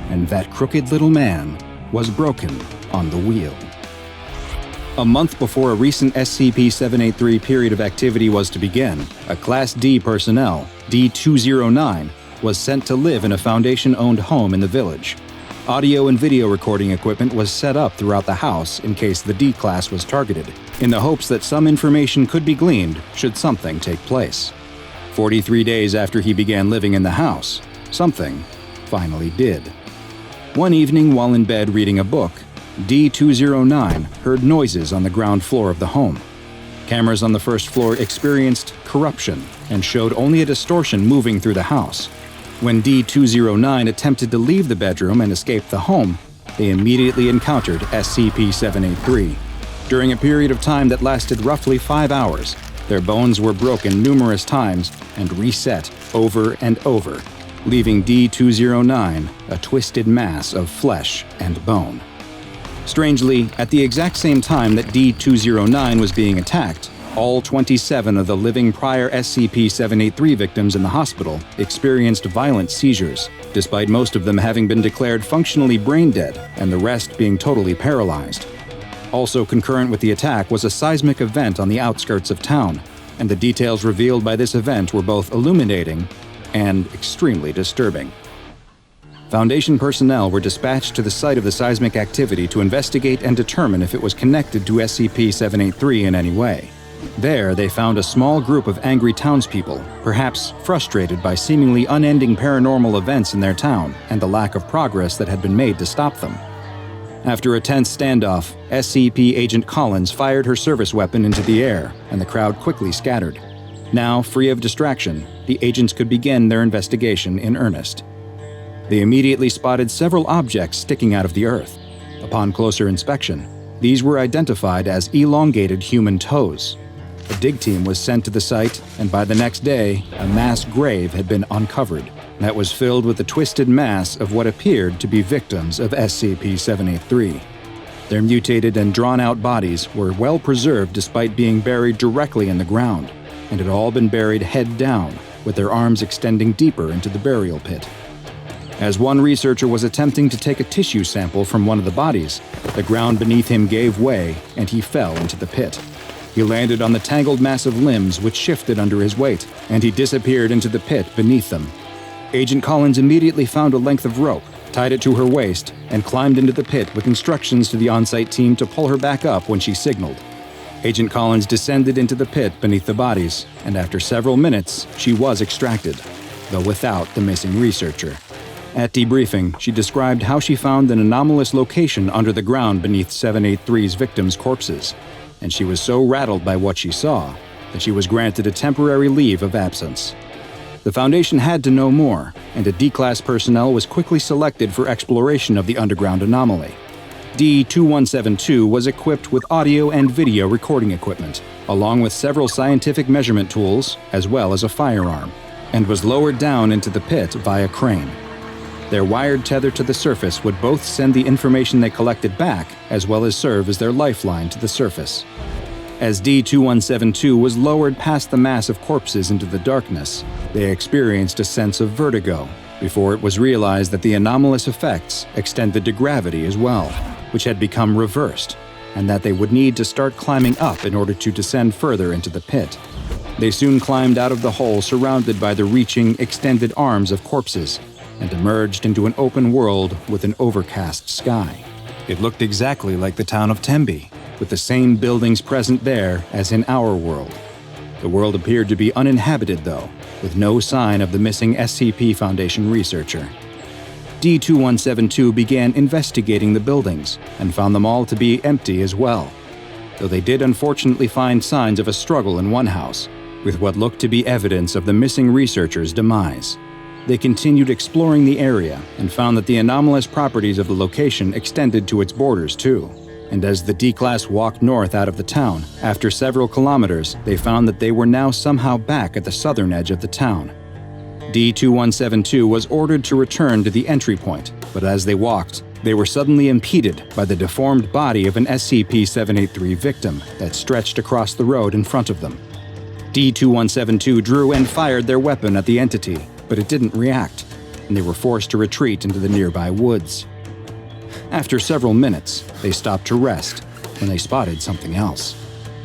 and that crooked little man was broken on the wheel." A month before a recent SCP-783 period of activity was to begin, a Class D personnel, D-209, was sent to live in a Foundation-owned home in the village. Audio and video recording equipment was set up throughout the house in case the D-Class was targeted, in the hopes that some information could be gleaned should something take place. 43 days after he began living in the house, something finally did. One evening while in bed reading a book, D-209 heard noises on the ground floor of the home. Cameras on the first floor experienced corruption and showed only a distortion moving through the house. When D-209 attempted to leave the bedroom and escape the home, they immediately encountered SCP-783. During a period of time that lasted roughly 5 hours, their bones were broken numerous times and reset over and over, leaving D-209 a twisted mass of flesh and bone. Strangely, at the exact same time that D-209 was being attacked, all 27 of the living prior SCP-783 victims in the hospital experienced violent seizures, despite most of them having been declared functionally brain dead and the rest being totally paralyzed. Also concurrent with the attack was a seismic event on the outskirts of town, and the details revealed by this event were both illuminating and extremely disturbing. Foundation personnel were dispatched to the site of the seismic activity to investigate and determine if it was connected to SCP-783 in any way. There, they found a small group of angry townspeople, perhaps frustrated by seemingly unending paranormal events in their town and the lack of progress that had been made to stop them. After a tense standoff, SCP Agent Collins fired her service weapon into the air, and the crowd quickly scattered. Now, free of distraction, the agents could begin their investigation in earnest. They immediately spotted several objects sticking out of the earth. Upon closer inspection, these were identified as elongated human toes. A dig team was sent to the site, and by the next day, a mass grave had been uncovered that was filled with the twisted mass of what appeared to be victims of SCP-783. Their mutated and drawn-out bodies were well preserved despite being buried directly in the ground, and had all been buried head down, with their arms extending deeper into the burial pit. As one researcher was attempting to take a tissue sample from one of the bodies, the ground beneath him gave way and he fell into the pit. He landed on the tangled mass of limbs which shifted under his weight, and he disappeared into the pit beneath them. Agent Collins immediately found a length of rope, tied it to her waist, and climbed into the pit with instructions to the on-site team to pull her back up when she signaled. Agent Collins descended into the pit beneath the bodies, and after several minutes, she was extracted. though without the missing researcher. At debriefing, she described how she found an anomalous location under the ground beneath 783's victims' corpses, and she was so rattled by what she saw that she was granted a temporary leave of absence. The Foundation had to know more, and a D-Class personnel was quickly selected for exploration of the underground anomaly. D-2172 was equipped with audio and video recording equipment, along with several scientific measurement tools, as well as a firearm, and was lowered down into the pit via crane. Their wired tether to the surface would both send the information they collected back, as well as serve as their lifeline to the surface. As D-2172 was lowered past the mass of corpses into the darkness, they experienced a sense of vertigo, before it was realized that the anomalous effects extended to gravity as well, which had become reversed, and that they would need to start climbing up in order to descend further into the pit. They soon climbed out of the hole surrounded by the reaching, extended arms of corpses, and emerged into an open world with an overcast sky. It looked exactly like the town of Tembe, with the same buildings present there as in our world. The world appeared to be uninhabited, though, with no sign of the missing SCP Foundation researcher. D-2172 began investigating the buildings and found them all to be empty as well, though they did unfortunately find signs of a struggle in one house, with what looked to be evidence of the missing researcher's demise. They continued exploring the area and found that the anomalous properties of the location extended to its borders too. And as the D-Class walked north out of the town, after several kilometers, they found that they were now somehow back at the southern edge of the town. D-2172 was ordered to return to the entry point, but as they walked, they were suddenly impeded by the deformed body of an SCP-783 victim that stretched across the road in front of them. D-2172 drew and fired their weapon at the entity, but it didn't react, and they were forced to retreat into the nearby woods. After several minutes, they stopped to rest when they spotted something else.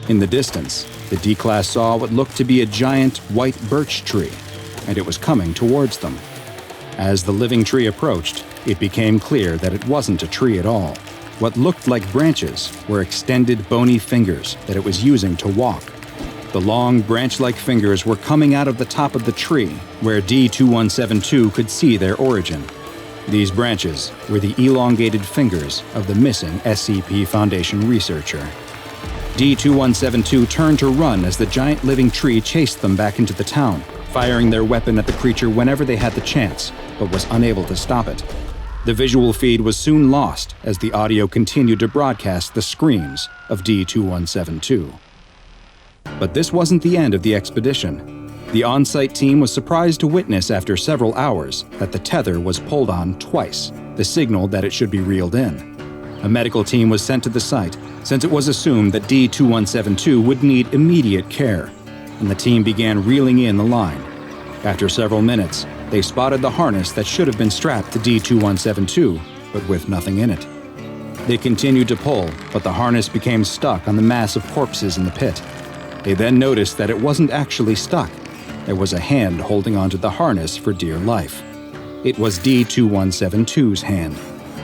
In the distance, the D-Class saw what looked to be a giant white birch tree, and it was coming towards them. As the living tree approached, it became clear that it wasn't a tree at all. What looked like branches were extended bony fingers that it was using to walk. The long, branch-like fingers were coming out of the top of the tree, where D-2172 could see their origin. These branches were the elongated fingers of the missing SCP Foundation researcher. D-2172 turned to run as the giant living tree chased them back into the town, firing their weapon at the creature whenever they had the chance, but was unable to stop it. The visual feed was soon lost as the audio continued to broadcast the screams of D-2172. But this wasn't the end of the expedition. The on-site team was surprised to witness after several hours that the tether was pulled on twice, the signal that it should be reeled in. A medical team was sent to the site since it was assumed that D-2172 would need immediate care, and the team began reeling in the line. After several minutes, they spotted the harness that should have been strapped to D-2172, but with nothing in it. They continued to pull, but the harness became stuck on the mass of corpses in the pit. They then noticed that it wasn't actually stuck. There was a hand holding onto the harness for dear life. It was D-2172's hand.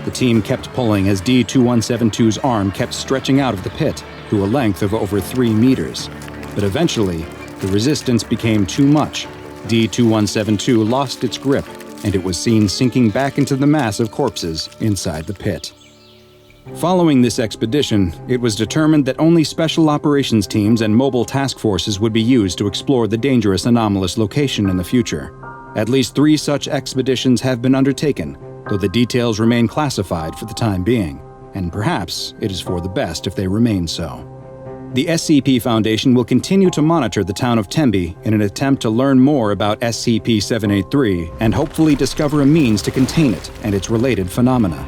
The team kept pulling as D-2172's arm kept stretching out of the pit to a length of over 3 meters. But eventually, the resistance became too much. D-2172 lost its grip, and it was seen sinking back into the mass of corpses inside the pit. Following this expedition, it was determined that only special operations teams and mobile task forces would be used to explore the dangerous anomalous location in the future. At least 3 such expeditions have been undertaken, though the details remain classified for the time being, and perhaps it is for the best if they remain so. The SCP Foundation will continue to monitor the town of Tembe in an attempt to learn more about SCP-783 and hopefully discover a means to contain it and its related phenomena.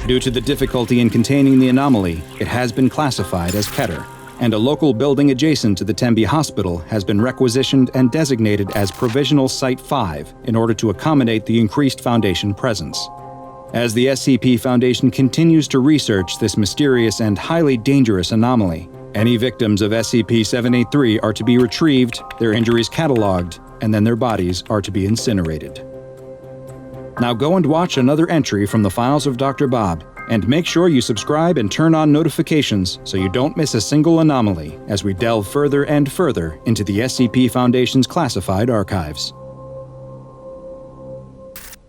Due to the difficulty in containing the anomaly, it has been classified as Keter, and a local building adjacent to the Tembe Hospital has been requisitioned and designated as Provisional Site 5 in order to accommodate the increased Foundation presence. As the SCP Foundation continues to research this mysterious and highly dangerous anomaly, any victims of SCP-783 are to be retrieved, their injuries cataloged, and then their bodies are to be incinerated. Now go and watch another entry from the files of DrBob, and make sure you subscribe and turn on notifications so you don't miss a single anomaly as we delve further and further into the SCP Foundation's classified archives.